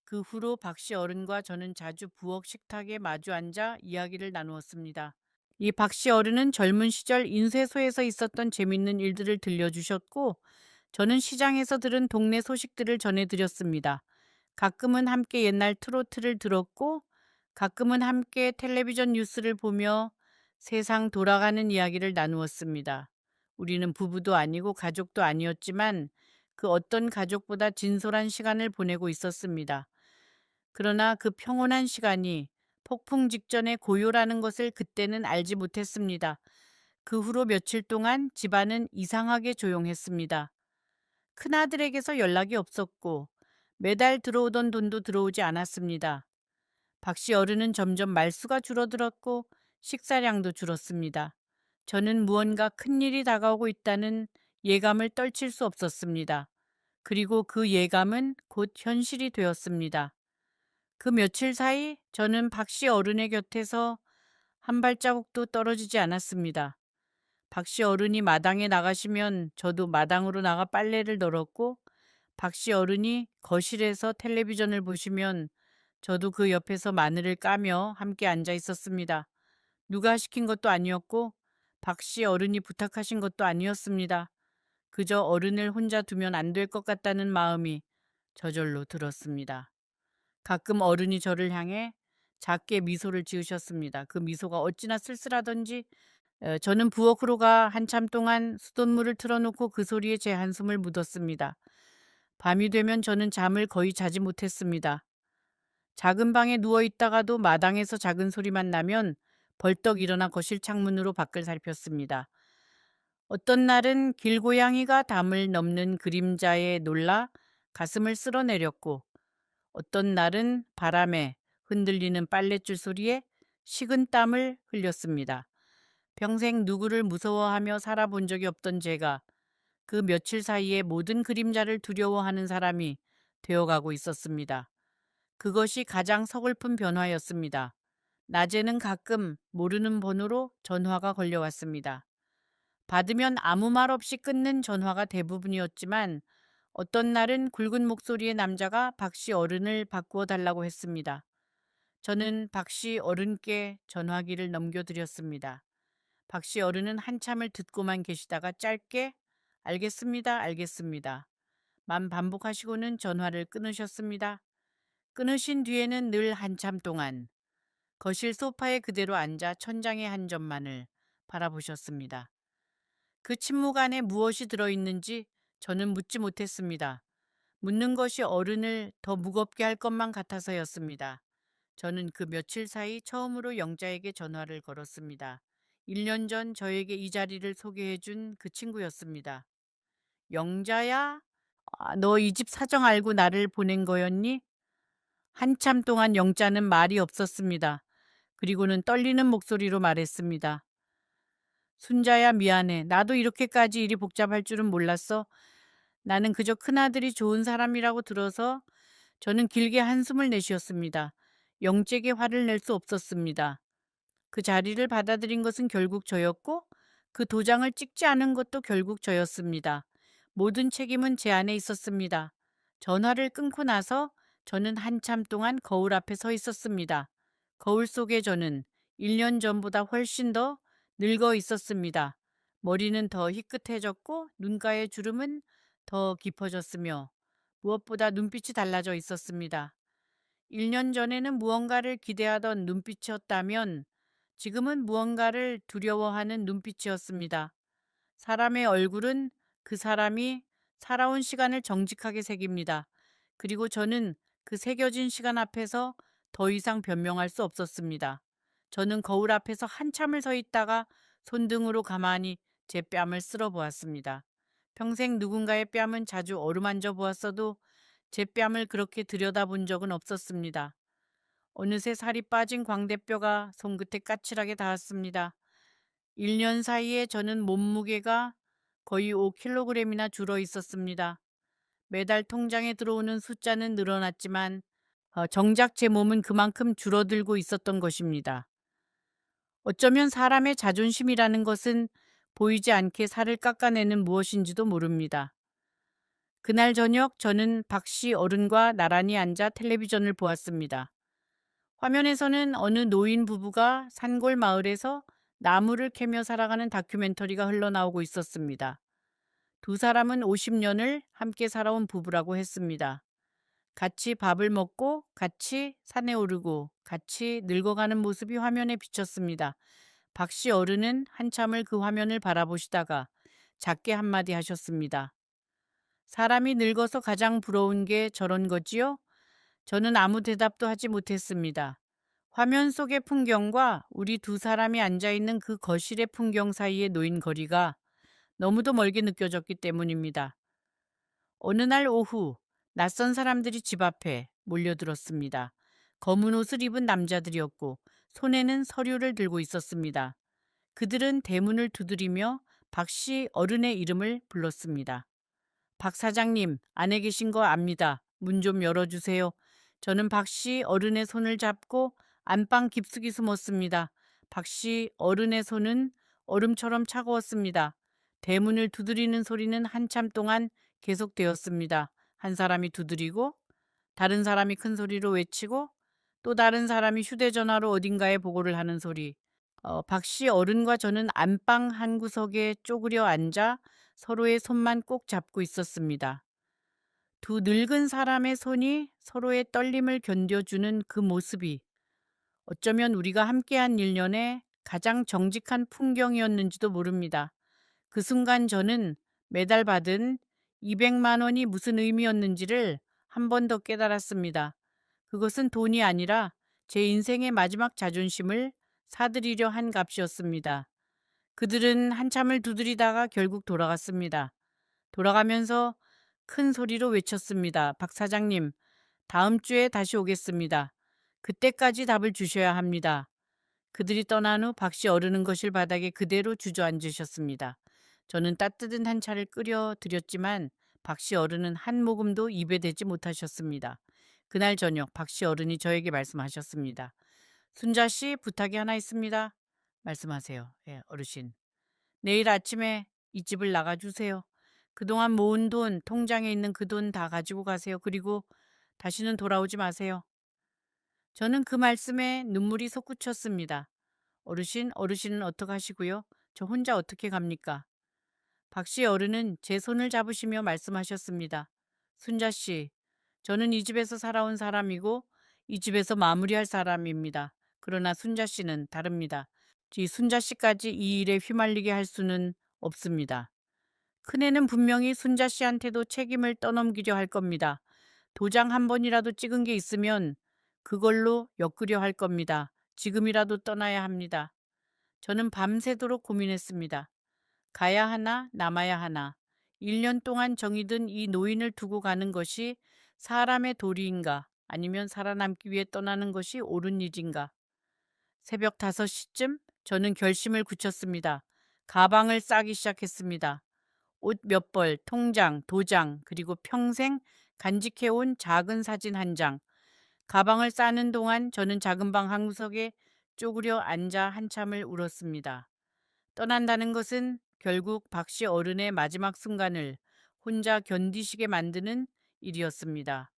그 후로 박 씨 어른과 저는 자주 부엌 식탁에 마주 앉아 이야기를 나누었습니다. 이 박 씨 어른은 젊은 시절 인쇄소에서 있었던 재밌는 일들을 들려주셨고, 저는 시장에서 들은 동네 소식들을 전해드렸습니다. 가끔은 함께 옛날 트로트를 들었고, 가끔은 함께 텔레비전 뉴스를 보며 세상 돌아가는 이야기를 나누었습니다. 우리는 부부도 아니고 가족도 아니었지만 그 어떤 가족보다 진솔한 시간을 보내고 있었습니다. 그러나 그 평온한 시간이 폭풍 직전의 고요라는 것을 그때는 알지 못했습니다. 그 후로 며칠 동안 집안은 이상하게 조용했습니다. 큰아들에게서 연락이 없었고 매달 들어오던 돈도 들어오지 않았습니다. 박 씨 어른은 점점 말수가 줄어들었고 식사량도 줄었습니다. 저는 무언가 큰일이 다가오고 있다는 예감을 떨칠 수 없었습니다. 그리고 그 예감은 곧 현실이 되었습니다. 그 며칠 사이 저는 박 씨 어른의 곁에서 한 발자국도 떨어지지 않았습니다. 박 씨 어른이 마당에 나가시면 저도 마당으로 나가 빨래를 널었고, 박 씨 어른이 거실에서 텔레비전을 보시면 저도 그 옆에서 마늘을 까며 함께 앉아 있었습니다. 누가 시킨 것도 아니었고 박 씨 어른이 부탁하신 것도 아니었습니다. 그저 어른을 혼자 두면 안 될 것 같다는 마음이 저절로 들었습니다. 가끔 어른이 저를 향해 작게 미소를 지으셨습니다. 그 미소가 어찌나 쓸쓸하던지 저는 부엌으로 가 한참 동안 수돗물을 틀어놓고 그 소리에 제 한숨을 묻었습니다. 밤이 되면 저는 잠을 거의 자지 못했습니다. 작은 방에 누워 있다가도 마당에서 작은 소리만 나면 벌떡 일어나 거실 창문으로 밖을 살폈습니다. 어떤 날은 길고양이가 담을 넘는 그림자에 놀라 가슴을 쓸어내렸고, 어떤 날은 바람에 흔들리는 빨랫줄 소리에 식은 땀을 흘렸습니다. 평생 누구를 무서워하며 살아본 적이 없던 제가 그 며칠 사이에 모든 그림자를 두려워하는 사람이 되어가고 있었습니다. 그것이 가장 서글픈 변화였습니다. 낮에는 가끔 모르는 번호로 전화가 걸려왔습니다. 받으면 아무 말 없이 끊는 전화가 대부분이었지만 어떤 날은 굵은 목소리의 남자가 박씨 어른을 바꾸어 달라고 했습니다. 저는 박씨 어른께 전화기를 넘겨드렸습니다. 박씨 어른은 한참을 듣고만 계시다가 짧게 알겠습니다, 알겠습니다 만 반복하시고는 전화를 끊으셨습니다. 끊으신 뒤에는 늘 한참 동안 거실 소파에 그대로 앉아 천장의 한 점만을 바라보셨습니다. 그 침묵 안에 무엇이 들어있는지 저는 묻지 못했습니다. 묻는 것이 어른을 더 무겁게 할 것만 같아서였습니다. 저는 그 며칠 사이 처음으로 영자에게 전화를 걸었습니다. 1년 전 저에게 이 자리를 소개해준 그 친구였습니다. 영자야? 너 이 집 사정 알고 나를 보낸 거였니? 한참 동안 영자는 말이 없었습니다. 그리고는 떨리는 목소리로 말했습니다. 순자야 미안해. 나도 이렇게까지 일이 복잡할 줄은 몰랐어. 나는 그저 큰아들이 좋은 사람이라고 들어서. 저는 길게 한숨을 내쉬었습니다. 영재에게 화를 낼 수 없었습니다. 그 자리를 받아들인 것은 결국 저였고 그 도장을 찍지 않은 것도 결국 저였습니다. 모든 책임은 제 안에 있었습니다. 전화를 끊고 나서 저는 한참 동안 거울 앞에 서 있었습니다. 거울 속에 저는 1년 전보다 훨씬 더 늙어 있었습니다. 머리는 더 희끗해졌고 눈가의 주름은 더 깊어졌으며 무엇보다 눈빛이 달라져 있었습니다. 1년 전에는 무언가를 기대하던 눈빛이었다면 지금은 무언가를 두려워하는 눈빛이었습니다. 사람의 얼굴은 그 사람이 살아온 시간을 정직하게 새깁니다. 그리고 저는 그 새겨진 시간 앞에서 더 이상 변명할 수 없었습니다. 저는 거울 앞에서 한참을 서 있다가 손등으로 가만히 제 뺨을 쓸어 보았습니다. 평생 누군가의 뺨은 자주 어루만져 보았어도 제 뺨을 그렇게 들여다본 적은 없었습니다. 어느새 살이 빠진 광대뼈가 손끝에 까칠하게 닿았습니다. 1년 사이에 저는 몸무게가 거의 5kg이나 줄어 있었습니다. 매달 통장에 들어오는 숫자는 늘어났지만 정작 제 몸은 그만큼 줄어들고 있었던 것입니다. 어쩌면 사람의 자존심이라는 것은 보이지 않게 살을 깎아내는 무엇인지도 모릅니다. 그날 저녁 저는 박씨 어른과 나란히 앉아 텔레비전을 보았습니다. 화면에서는 어느 노인 부부가 산골 마을에서 나무를 캐며 살아가는 다큐멘터리가 흘러나오고 있었습니다. 두 사람은 50년을 함께 살아온 부부라고 했습니다. 같이 밥을 먹고 같이 산에 오르고 같이 늙어가는 모습이 화면에 비쳤습니다. 박씨 어른은 한참을 그 화면을 바라보시다가 작게 한마디 하셨습니다. 사람이 늙어서 가장 부러운 게 저런 거지요? 저는 아무 대답도 하지 못했습니다. 화면 속의 풍경과 우리 두 사람이 앉아있는 그 거실의 풍경 사이에 놓인 거리가 너무도 멀게 느껴졌기 때문입니다. 어느 날 오후 낯선 사람들이 집 앞에 몰려들었습니다. 검은 옷을 입은 남자들이었고 손에는 서류를 들고 있었습니다. 그들은 대문을 두드리며 박씨 어른의 이름을 불렀습니다. 박 사장님, 안에 계신 거 압니다. 문 좀 열어주세요. 저는 박씨 어른의 손을 잡고 안방 깊숙이 숨었습니다. 박씨 어른의 손은 얼음처럼 차가웠습니다. 대문을 두드리는 소리는 한참 동안 계속되었습니다. 한 사람이 두드리고 다른 사람이 큰 소리로 외치고 또 다른 사람이 휴대전화로 어딘가에 보고를 하는 소리. 박씨 어른과 저는 안방 한 구석에 쪼그려 앉아 서로의 손만 꼭 잡고 있었습니다. 두 늙은 사람의 손이 서로의 떨림을 견뎌주는 그 모습이 어쩌면 우리가 함께한 1년의 가장 정직한 풍경이었는지도 모릅니다. 그 순간 저는 매달 받은 200만 원이 무슨 의미였는지를 한 번 더 깨달았습니다. 그것은 돈이 아니라 제 인생의 마지막 자존심을 사들이려 한 값이었습니다. 그들은 한참을 두드리다가 결국 돌아갔습니다. 돌아가면서 큰 소리로 외쳤습니다. 박 사장님, 다음 주에 다시 오겠습니다. 그때까지 답을 주셔야 합니다. 그들이 떠난 후 박씨 어르는 거실 바닥에 그대로 주저앉으셨습니다. 저는 따뜻한 한 차를 끓여 드렸지만 박씨 어른은 한 모금도 입에 대지 못하셨습니다. 그날 저녁 박씨 어른이 저에게 말씀하셨습니다. 순자 씨, 부탁이 하나 있습니다. 말씀하세요. 예, 어르신. 내일 아침에 이 집을 나가주세요. 그동안 모은 돈, 통장에 있는 그 돈 다 가지고 가세요. 그리고 다시는 돌아오지 마세요. 저는 그 말씀에 눈물이 솟구쳤습니다. 어르신은 어떡하시고요? 저 혼자 어떻게 갑니까? 박 씨 어른은 제 손을 잡으시며 말씀하셨습니다. 순자 씨, 저는 이 집에서 살아온 사람이고 이 집에서 마무리할 사람입니다. 그러나 순자 씨는 다릅니다. 이 순자 씨까지 이 일에 휘말리게 할 수는 없습니다. 큰애는 분명히 순자 씨한테도 책임을 떠넘기려 할 겁니다. 도장 한 번이라도 찍은 게 있으면 그걸로 엮으려 할 겁니다. 지금이라도 떠나야 합니다. 저는 밤새도록 고민했습니다. 가야 하나, 남아야 하나. 1년 동안 정이 든 이 노인을 두고 가는 것이 사람의 도리인가, 아니면 살아남기 위해 떠나는 것이 옳은 일인가. 새벽 5시쯤 저는 결심을 굳혔습니다. 가방을 싸기 시작했습니다. 옷 몇 벌, 통장, 도장, 그리고 평생 간직해온 작은 사진 한 장. 가방을 싸는 동안 저는 작은 방 한 구석에 쪼그려 앉아 한참을 울었습니다. 떠난다는 것은 결국 박씨 어른의 마지막 순간을 혼자 견디시게 만드는 일이었습니다.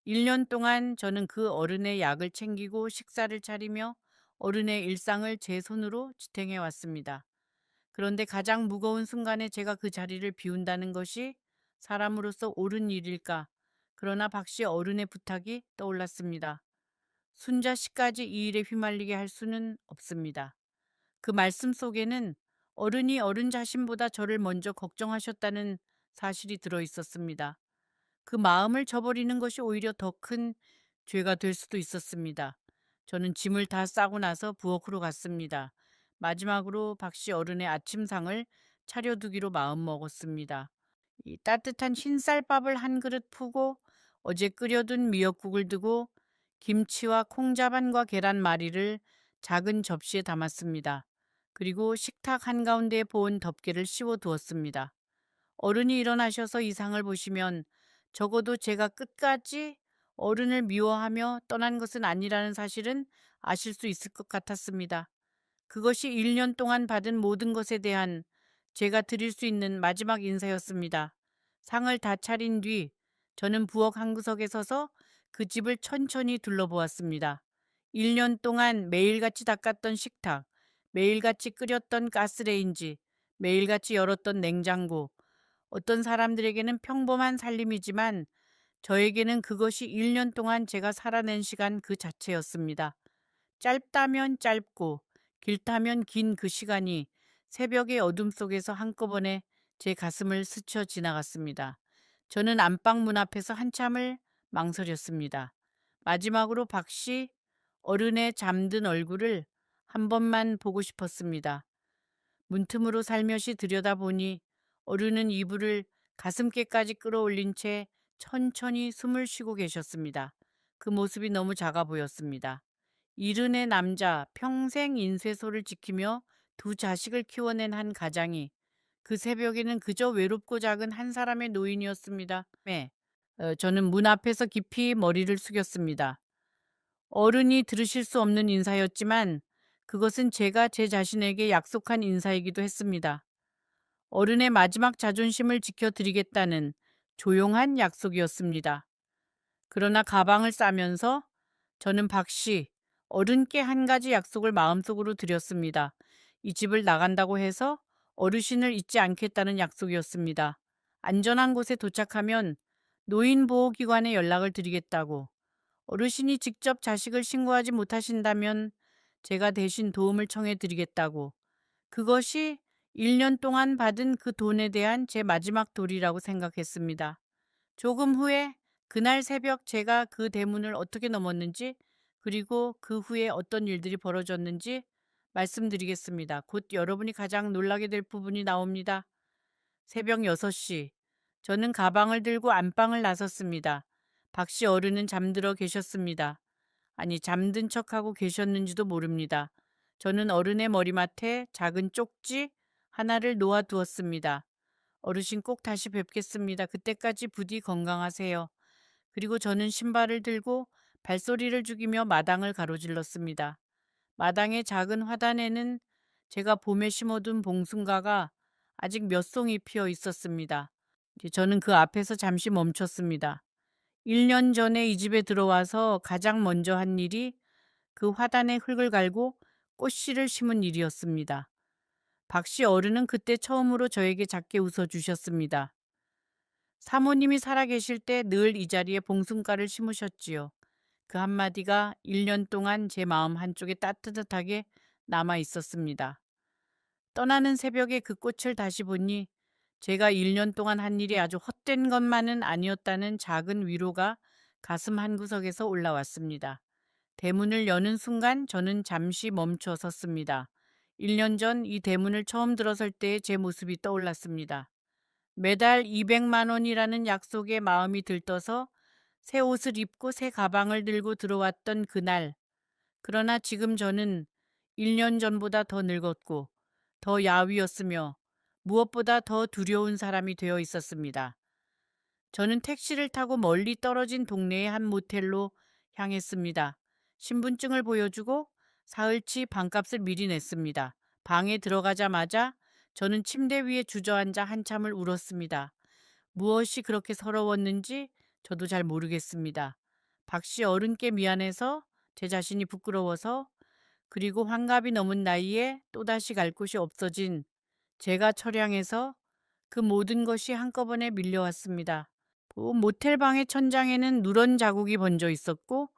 1년 동안 저는 그 어른의 약을 챙기고 식사를 차리며 어른의 일상을 제 손으로 지탱해 왔습니다. 그런데 가장 무거운 순간에 제가 그 자리를 비운다는 것이 사람으로서 옳은 일일까? 그러나 박씨 어른의 부탁이 떠올랐습니다. 순자 씨까지 이 일에 휘말리게 할 수는 없습니다. 그 말씀 속에는 어른이 어른 자신보다 저를 먼저 걱정하셨다는 사실이 들어 있었습니다. 그 마음을 저버리는 것이 오히려 더 큰 죄가 될 수도 있었습니다. 저는 짐을 다 싸고 나서 부엌으로 갔습니다. 마지막으로 박씨 어른의 아침상을 차려두기로 마음먹었습니다. 이 따뜻한 흰쌀밥을 한 그릇 푸고 어제 끓여둔 미역국을 두고 김치와 콩자반과 계란말이를 작은 접시에 담았습니다. 그리고 식탁 한가운데에 보온 덮개를 씌워 두었습니다. 어른이 일어나셔서 이 상을 보시면 적어도 제가 끝까지 어른을 미워하며 떠난 것은 아니라는 사실은 아실 수 있을 것 같았습니다. 그것이 1년 동안 받은 모든 것에 대한 제가 드릴 수 있는 마지막 인사였습니다. 상을 다 차린 뒤 저는 부엌 한 구석에 서서 그 집을 천천히 둘러보았습니다. 1년 동안 매일같이 닦았던 식탁, 매일같이 끓였던 가스레인지, 매일같이 열었던 냉장고, 어떤 사람들에게는 평범한 살림이지만 저에게는 그것이 1년 동안 제가 살아낸 시간 그 자체였습니다. 짧다면 짧고 길다면 긴 그 시간이 새벽의 어둠 속에서 한꺼번에 제 가슴을 스쳐 지나갔습니다. 저는 안방 문 앞에서 한참을 망설였습니다. 마지막으로 박씨 어른의 잠든 얼굴을 한 번만 보고 싶었습니다. 문틈으로 살며시 들여다보니 어른은 이불을 가슴께까지 끌어올린 채 천천히 숨을 쉬고 계셨습니다. 그 모습이 너무 작아 보였습니다. 이른의 남자, 평생 인쇄소를 지키며 두 자식을 키워낸 한 가장이 그 새벽에는 그저 외롭고 작은 한 사람의 노인이었습니다. 네, 저는 문 앞에서 깊이 머리를 숙였습니다. 어른이 들으실 수 없는 인사였지만 그것은 제가 제 자신에게 약속한 인사이기도 했습니다. 어른의 마지막 자존심을 지켜드리겠다는 조용한 약속이었습니다. 그러나 가방을 싸면서 저는 박씨, 어른께 한 가지 약속을 마음속으로 드렸습니다. 이 집을 나간다고 해서 어르신을 잊지 않겠다는 약속이었습니다. 안전한 곳에 도착하면 노인보호기관에 연락을 드리겠다고, 어르신이 직접 자식을 신고하지 못하신다면 제가 대신 도움을 청해 드리겠다고, 그것이 1년 동안 받은 그 돈에 대한 제 마지막 도리라고 생각했습니다. 조금 후에 그날 새벽 제가 그 대문을 어떻게 넘었는지, 그리고 그 후에 어떤 일들이 벌어졌는지 말씀드리겠습니다. 곧 여러분이 가장 놀라게 될 부분이 나옵니다. 새벽 6시, 저는 가방을 들고 안방을 나섰습니다. 박 씨 어른은 잠들어 계셨습니다. 아니, 잠든 척하고 계셨는지도 모릅니다. 저는 어른의 머리맡에 작은 쪽지 하나를 놓아두었습니다. 어르신 꼭 다시 뵙겠습니다. 그때까지 부디 건강하세요. 그리고 저는 신발을 들고 발소리를 죽이며 마당을 가로질렀습니다. 마당의 작은 화단에는 제가 봄에 심어둔 봉숭아가 아직 몇 송이 피어 있었습니다. 저는 그 앞에서 잠시 멈췄습니다. 1년 전에 이 집에 들어와서 가장 먼저 한 일이 그 화단에 흙을 갈고 꽃씨를 심은 일이었습니다. 박 씨 어른은 그때 처음으로 저에게 작게 웃어주셨습니다. 사모님이 살아계실 때 늘 이 자리에 봉숭아를 심으셨지요. 그 한마디가 1년 동안 제 마음 한쪽에 따뜻하게 남아 있었습니다. 떠나는 새벽에 그 꽃을 다시 보니 제가 1년 동안 한 일이 아주 헛된 것만은 아니었다는 작은 위로가 가슴 한구석에서 올라왔습니다. 대문을 여는 순간 저는 잠시 멈춰 섰습니다. 1년 전 이 대문을 처음 들어설 때의 제 모습이 떠올랐습니다. 매달 200만 원이라는 약속에 마음이 들떠서 새 옷을 입고 새 가방을 들고 들어왔던 그날. 그러나 지금 저는 1년 전보다 더 늙었고 더 야위었으며 무엇보다 더 두려운 사람이 되어 있었습니다. 저는 택시를 타고 멀리 떨어진 동네의 한 모텔로 향했습니다. 신분증을 보여주고 사흘치 방값을 미리 냈습니다. 방에 들어가자마자 저는 침대 위에 주저앉아 한참을 울었습니다. 무엇이 그렇게 서러웠는지 저도 잘 모르겠습니다. 박 씨 어른께 미안해서, 제 자신이 부끄러워서, 그리고 환갑이 넘은 나이에 또다시 갈 곳이 없어진 제가 처량해서 그 모든 것이 한꺼번에 밀려왔습니다. 그 모텔 방의 천장에는 누런 자국이 번져 있었고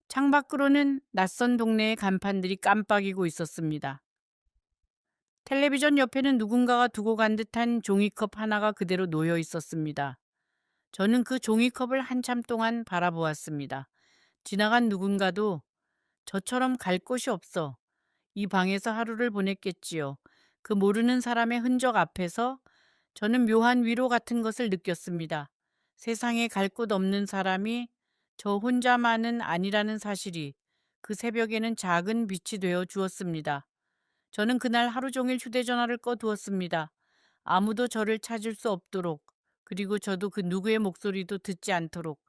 창밖으로는 낯선 동네의 간판들이 깜빡이고 있었습니다. 텔레비전 옆에는 누군가가 두고 간 듯한 종이컵 하나가 그대로 놓여 있었습니다. 저는 그 종이컵을 한참 동안 바라보았습니다. 지나간 누군가도 저처럼 갈 곳이 없어 이 방에서 하루를 보냈겠지요. 그 모르는 사람의 흔적 앞에서 저는 묘한 위로 같은 것을 느꼈습니다. 세상에 갈 곳 없는 사람이 저 혼자만은 아니라는 사실이 그 새벽에는 작은 빛이 되어 주었습니다. 저는 그날 하루 종일 휴대전화를 꺼두었습니다. 아무도 저를 찾을 수 없도록, 그리고 저도 그 누구의 목소리도 듣지 않도록.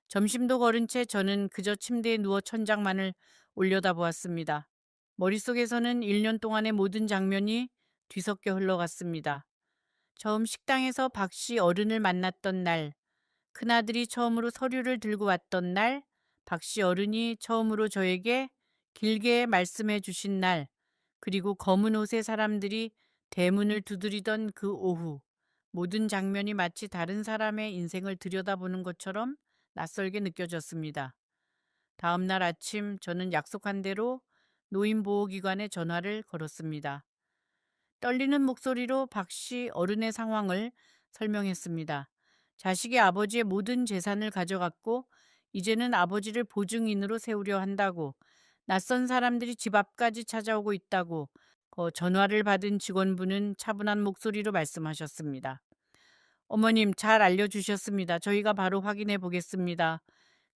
점심도 거른 채 저는 그저 침대에 누워 천장만을 올려다보았습니다. 머릿속에서는 1년 동안의 모든 장면이 뒤섞여 흘러갔습니다. 처음 식당에서 박 씨 어른을 만났던 날, 큰아들이 처음으로 서류를 들고 왔던 날, 박 씨 어른이 처음으로 저에게 길게 말씀해 주신 날, 그리고 검은 옷의 사람들이 대문을 두드리던 그 오후, 모든 장면이 마치 다른 사람의 인생을 들여다보는 것처럼 낯설게 느껴졌습니다. 다음 날 아침 저는 약속한 대로 노인보호기관에 전화를 걸었습니다. 떨리는 목소리로 박 씨 어른의 상황을 설명했습니다. 자식이 아버지의 모든 재산을 가져갔고 이제는 아버지를 보증인으로 세우려 한다고, 낯선 사람들이 집 앞까지 찾아오고 있다고 전화를 받은 직원분은 차분한 목소리로 말씀하셨습니다. 어머님, 잘 알려주셨습니다. 저희가 바로 확인해 보겠습니다.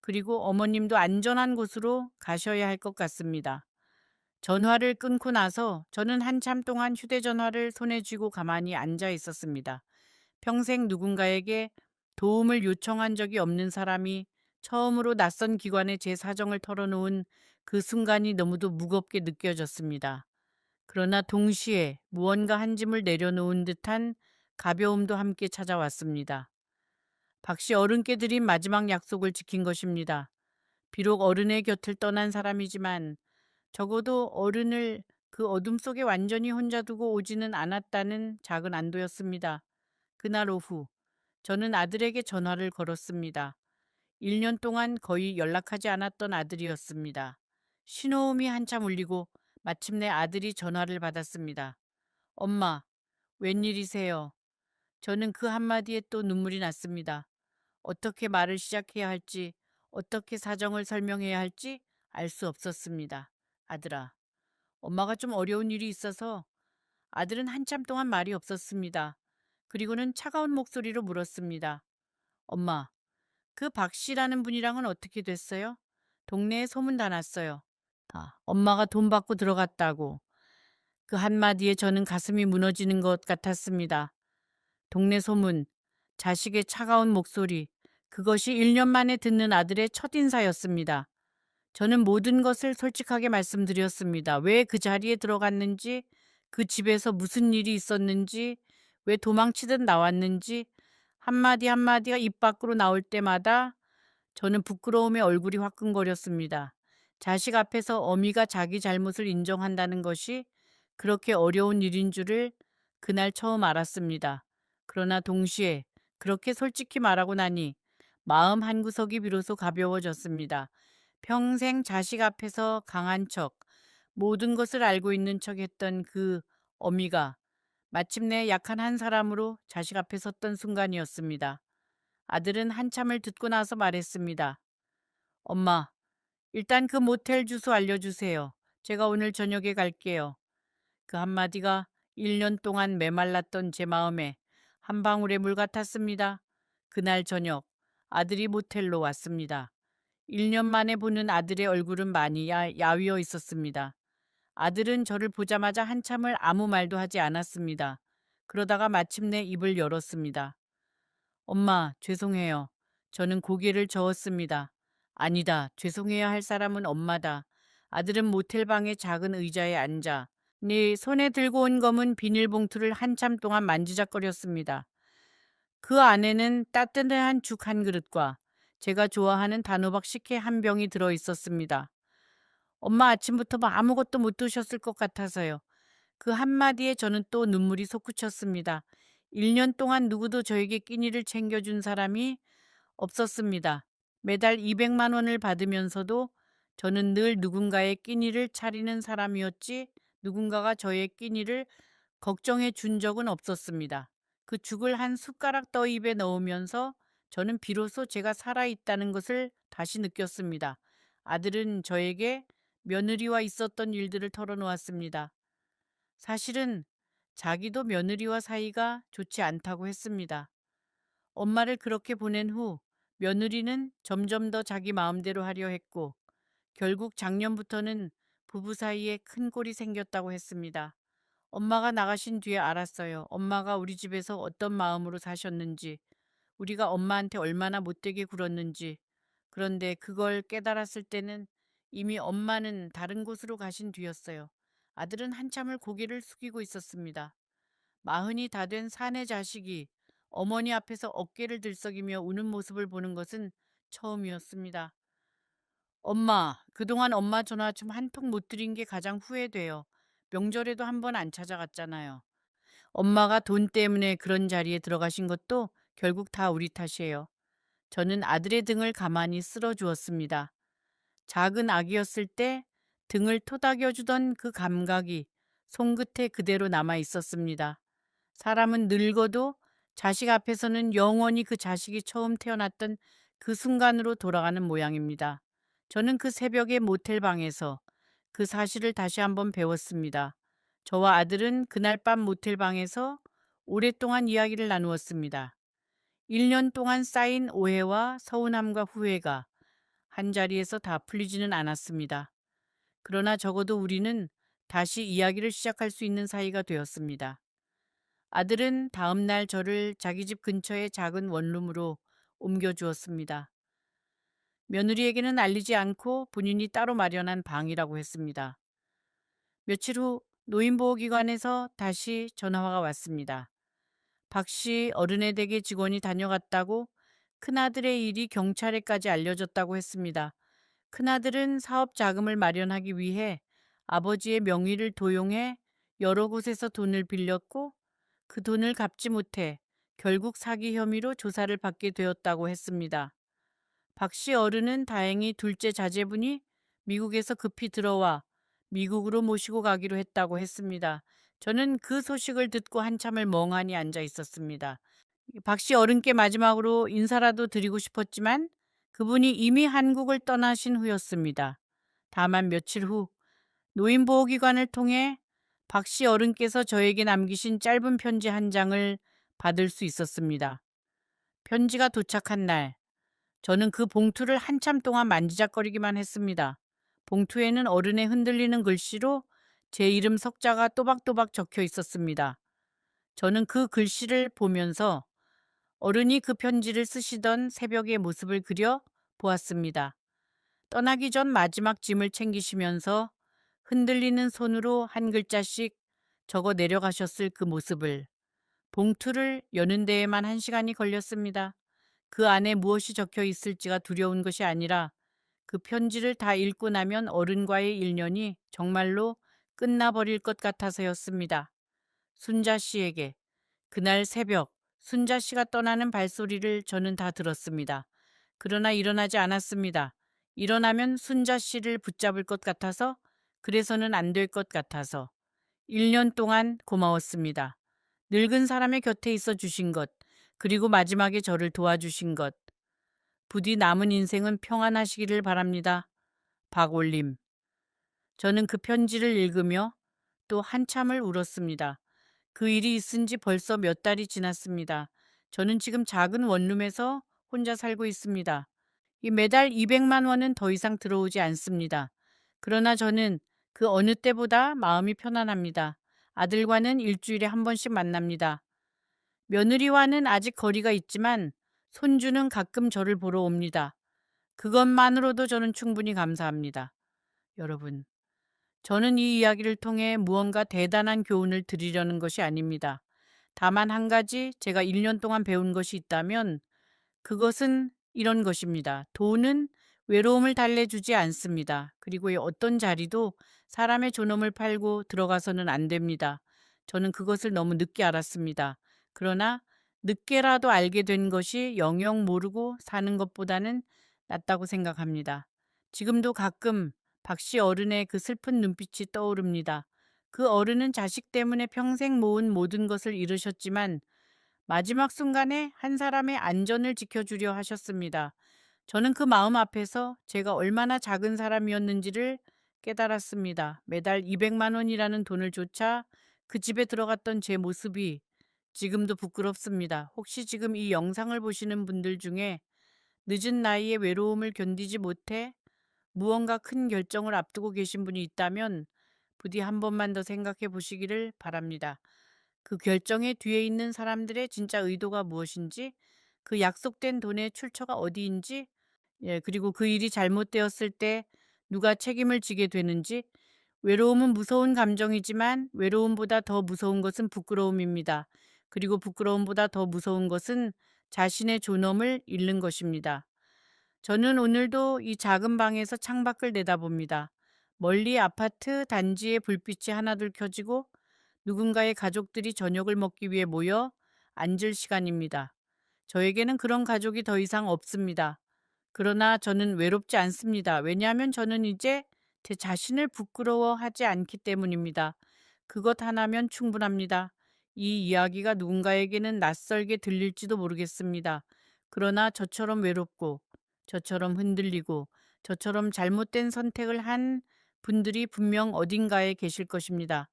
그리고 어머님도 안전한 곳으로 가셔야 할 것 같습니다. 전화를 끊고 나서 저는 한참 동안 휴대전화를 손에 쥐고 가만히 앉아 있었습니다. 평생 누군가에게 도움을 요청한 적이 없는 사람이 처음으로 낯선 기관에 제 사정을 털어놓은 그 순간이 너무도 무겁게 느껴졌습니다. 그러나 동시에 무언가 한 짐을 내려놓은 듯한 가벼움도 함께 찾아왔습니다. 박 씨 어른께 드린 마지막 약속을 지킨 것입니다. 비록 어른의 곁을 떠난 사람이지만 적어도 어른을 그 어둠 속에 완전히 혼자 두고 오지는 않았다는 작은 안도였습니다. 그날 오후 저는 아들에게 전화를 걸었습니다. 1년 동안 거의 연락하지 않았던 아들이었습니다. 신호음이 한참 울리고 마침내 아들이 전화를 받았습니다. 엄마, 웬일이세요? 저는 그 한마디에 또 눈물이 났습니다. 어떻게 말을 시작해야 할지, 어떻게 사정을 설명해야 할지 알 수 없었습니다. 아들아, 엄마가 좀 어려운 일이 있어서. 아들은 한참 동안 말이 없었습니다. 그리고는 차가운 목소리로 물었습니다. 엄마, 그 박 씨라는 분이랑은 어떻게 됐어요? 동네에 소문 다 났어요. 엄마가 돈 받고 들어갔다고. 그 한마디에 저는 가슴이 무너지는 것 같았습니다. 동네 소문, 자식의 차가운 목소리, 그것이 1년 만에 듣는 아들의 첫인사였습니다. 저는 모든 것을 솔직하게 말씀드렸습니다. 왜 그 자리에 들어갔는지, 그 집에서 무슨 일이 있었는지, 왜 도망치듯 나왔는지, 한마디 한마디가 입 밖으로 나올 때마다 저는 부끄러움에 얼굴이 화끈거렸습니다. 자식 앞에서 어미가 자기 잘못을 인정한다는 것이 그렇게 어려운 일인 줄을 그날 처음 알았습니다. 그러나 동시에 그렇게 솔직히 말하고 나니 마음 한구석이 비로소 가벼워졌습니다. 평생 자식 앞에서 강한 척, 모든 것을 알고 있는 척 했던 그 어미가 마침내 약한 한 사람으로 자식 앞에 섰던 순간이었습니다. 아들은 한참을 듣고 나서 말했습니다. 엄마, 일단 그 모텔 주소 알려주세요. 제가 오늘 저녁에 갈게요. 그 한마디가 1년 동안 메말랐던 제 마음에 한 방울의 물 같았습니다. 그날 저녁 아들이 모텔로 왔습니다. 1년 만에 보는 아들의 얼굴은 많이 야위어 있었습니다. 아들은 저를 보자마자 한참을 아무 말도 하지 않았습니다. 그러다가 마침내 입을 열었습니다. 엄마, 죄송해요. 저는 고개를 저었습니다. 아니다. 죄송해야 할 사람은 엄마다. 아들은 모텔방의 작은 의자에 앉아 네 손에 들고 온 검은 비닐봉투를 한참 동안 만지작거렸습니다. 그 안에는 따뜻한 죽 한 그릇과 제가 좋아하는 단호박 식혜 한 병이 들어 있었습니다. 엄마 아침부터 뭐 아무것도 못 드셨을 것 같아서요. 그 한마디에 저는 또 눈물이 솟구쳤습니다. 1년 동안 누구도 저에게 끼니를 챙겨준 사람이 없었습니다. 매달 200만 원을 받으면서도 저는 늘 누군가의 끼니를 차리는 사람이었지 누군가가 저의 끼니를 걱정해 준 적은 없었습니다. 그 죽을 한 숟가락 더 입에 넣으면서 저는 비로소 제가 살아있다는 것을 다시 느꼈습니다. 아들은 저에게 며느리와 있었던 일들을 털어놓았습니다. 사실은 자기도 며느리와 사이가 좋지 않다고 했습니다. 엄마를 그렇게 보낸 후 며느리는 점점 더 자기 마음대로 하려 했고 결국 작년부터는 부부 사이에 큰 꼴이 생겼다고 했습니다. 엄마가 나가신 뒤에 알았어요. 엄마가 우리 집에서 어떤 마음으로 사셨는지, 우리가 엄마한테 얼마나 못되게 굴었는지. 그런데 그걸 깨달았을 때는 이미 엄마는 다른 곳으로 가신 뒤였어요. 아들은 한참을 고개를 숙이고 있었습니다. 40이 다 된 사내 자식이 어머니 앞에서 어깨를 들썩이며 우는 모습을 보는 것은 처음이었습니다. 엄마, 그동안 엄마 전화 좀 한 통 못 드린 게 가장 후회돼요. 명절에도 한 번 안 찾아갔잖아요. 엄마가 돈 때문에 그런 자리에 들어가신 것도 결국 다 우리 탓이에요. 저는 아들의 등을 가만히 쓸어 주었습니다. 작은 아기였을 때 등을 토닥여주던 그 감각이 손끝에 그대로 남아 있었습니다. 사람은 늙어도 자식 앞에서는 영원히 그 자식이 처음 태어났던 그 순간으로 돌아가는 모양입니다. 저는 그 새벽에 모텔 방에서 그 사실을 다시 한번 배웠습니다. 저와 아들은 그날 밤 모텔 방에서 오랫동안 이야기를 나누었습니다. 1년 동안 쌓인 오해와 서운함과 후회가 한자리에서 다 풀리지는 않았습니다. 그러나 적어도 우리는 다시 이야기를 시작할 수 있는 사이가 되었습니다. 아들은 다음 날 저를 자기 집 근처의 작은 원룸으로 옮겨주었습니다. 며느리에게는 알리지 않고 본인이 따로 마련한 방이라고 했습니다. 며칠 후 노인보호기관에서 다시 전화가 왔습니다. 박 씨 어른의 댁에 직원이 다녀갔다고 큰아들의 일이 경찰에까지 알려졌다고 했습니다. 큰아들은 사업 자금을 마련하기 위해 아버지의 명의를 도용해 여러 곳에서 돈을 빌렸고 그 돈을 갚지 못해 결국 사기 혐의로 조사를 받게 되었다고 했습니다. 박 씨 어른은 다행히 둘째 자제분이 미국에서 급히 들어와 미국으로 모시고 가기로 했다고 했습니다. 저는 그 소식을 듣고 한참을 멍하니 앉아 있었습니다. 박 씨 어른께 마지막으로 인사라도 드리고 싶었지만 그분이 이미 한국을 떠나신 후였습니다. 다만 며칠 후 노인보호기관을 통해 박 씨 어른께서 저에게 남기신 짧은 편지 한 장을 받을 수 있었습니다. 편지가 도착한 날, 저는 그 봉투를 한참 동안 만지작거리기만 했습니다. 봉투에는 어른의 흔들리는 글씨로 제 이름 석자가 또박또박 적혀 있었습니다. 저는 그 글씨를 보면서 어른이 그 편지를 쓰시던 새벽의 모습을 그려 보았습니다. 떠나기 전 마지막 짐을 챙기시면서 흔들리는 손으로 한 글자씩 적어 내려가셨을 그 모습을. 봉투를 여는 데에만 1시간이 걸렸습니다. 그 안에 무엇이 적혀 있을지가 두려운 것이 아니라 그 편지를 다 읽고 나면 어른과의 일년이 정말로 끝나버릴 것 같아서였습니다. 순자 씨에게 그날 새벽 순자 씨가 떠나는 발소리를 저는 다 들었습니다. 그러나 일어나지 않았습니다. 일어나면 순자 씨를 붙잡을 것 같아서, 그래서는 안 될 것 같아서. 1년 동안 고마웠습니다. 늙은 사람의 곁에 있어 주신 것, 그리고 마지막에 저를 도와주신 것. 부디 남은 인생은 평안하시기를 바랍니다. 박올림. 저는 그 편지를 읽으며 또 한참을 울었습니다. 그 일이 있은 지 벌써 몇 달이 지났습니다. 저는 지금 작은 원룸에서 혼자 살고 있습니다. 이 매달 200만 원은 더 이상 들어오지 않습니다. 그러나 저는 그 어느 때보다 마음이 편안합니다. 아들과는 일주일에 한 번씩 만납니다. 며느리와는 아직 거리가 있지만 손주는 가끔 저를 보러 옵니다. 그것만으로도 저는 충분히 감사합니다. 여러분, 저는 이 이야기를 통해 무언가 대단한 교훈을 드리려는 것이 아닙니다. 다만 한 가지 제가 1년 동안 배운 것이 있다면 그것은 이런 것입니다. 돈은 외로움을 달래주지 않습니다. 그리고 이 어떤 자리도 사람의 존엄을 팔고 들어가서는 안 됩니다. 저는 그것을 너무 늦게 알았습니다. 그러나 늦게라도 알게 된 것이 영영 모르고 사는 것보다는 낫다고 생각합니다. 지금도 가끔 박 씨 어른의 그 슬픈 눈빛이 떠오릅니다. 그 어른은 자식 때문에 평생 모은 모든 것을 잃으셨지만 마지막 순간에 한 사람의 안전을 지켜주려 하셨습니다. 저는 그 마음 앞에서 제가 얼마나 작은 사람이었는지를 깨달았습니다. 매달 200만 원이라는 돈을 쫓아 그 집에 들어갔던 제 모습이 지금도 부끄럽습니다. 혹시 지금 이 영상을 보시는 분들 중에 늦은 나이에 외로움을 견디지 못해 무언가 큰 결정을 앞두고 계신 분이 있다면 부디 한 번만 더 생각해 보시기를 바랍니다. 그 결정의 뒤에 있는 사람들의 진짜 의도가 무엇인지, 그 약속된 돈의 출처가 어디인지, 그리고 그 일이 잘못되었을 때 누가 책임을 지게 되는지. 외로움은 무서운 감정이지만 외로움보다 더 무서운 것은 부끄러움입니다. 그리고 부끄러움보다 더 무서운 것은 자신의 존엄을 잃는 것입니다. 저는 오늘도 이 작은 방에서 창밖을 내다봅니다. 멀리 아파트 단지의 불빛이 하나둘 켜지고 누군가의 가족들이 저녁을 먹기 위해 모여 앉을 시간입니다. 저에게는 그런 가족이 더 이상 없습니다. 그러나 저는 외롭지 않습니다. 왜냐하면 저는 이제 제 자신을 부끄러워하지 않기 때문입니다. 그것 하나면 충분합니다. 이 이야기가 누군가에게는 낯설게 들릴지도 모르겠습니다. 그러나 저처럼 외롭고, 저처럼 흔들리고, 저처럼 잘못된 선택을 한 분들이 분명 어딘가에 계실 것입니다.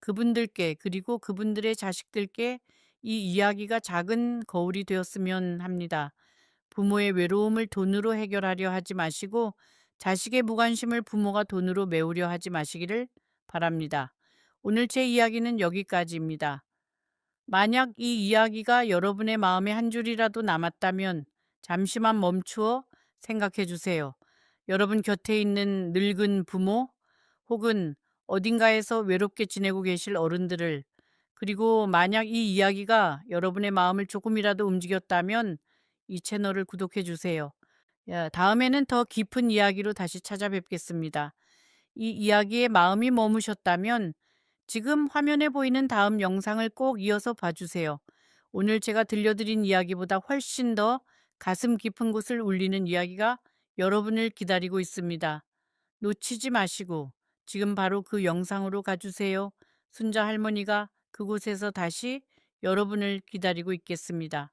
그분들께, 그리고 그분들의 자식들께 이 이야기가 작은 거울이 되었으면 합니다. 부모의 외로움을 돈으로 해결하려 하지 마시고 자식의 무관심을 부모가 돈으로 메우려 하지 마시기를 바랍니다. 오늘 제 이야기는 여기까지입니다. 만약 이 이야기가 여러분의 마음에 한 줄이라도 남았다면 잠시만 멈추어 생각해 주세요. 여러분 곁에 있는 늙은 부모 혹은 어딘가에서 외롭게 지내고 계실 어른들을, 그리고 만약 이 이야기가 여러분의 마음을 조금이라도 움직였다면 이 채널을 구독해 주세요. 다음에는 더 깊은 이야기로 다시 찾아뵙겠습니다. 이 이야기에 마음이 머무셨다면 지금 화면에 보이는 다음 영상을 꼭 이어서 봐주세요. 오늘 제가 들려드린 이야기보다 훨씬 더 가슴 깊은 곳을 울리는 이야기가 여러분을 기다리고 있습니다. 놓치지 마시고 지금 바로 그 영상으로 가주세요. 순자 할머니가 그곳에서 다시 여러분을 기다리고 있겠습니다.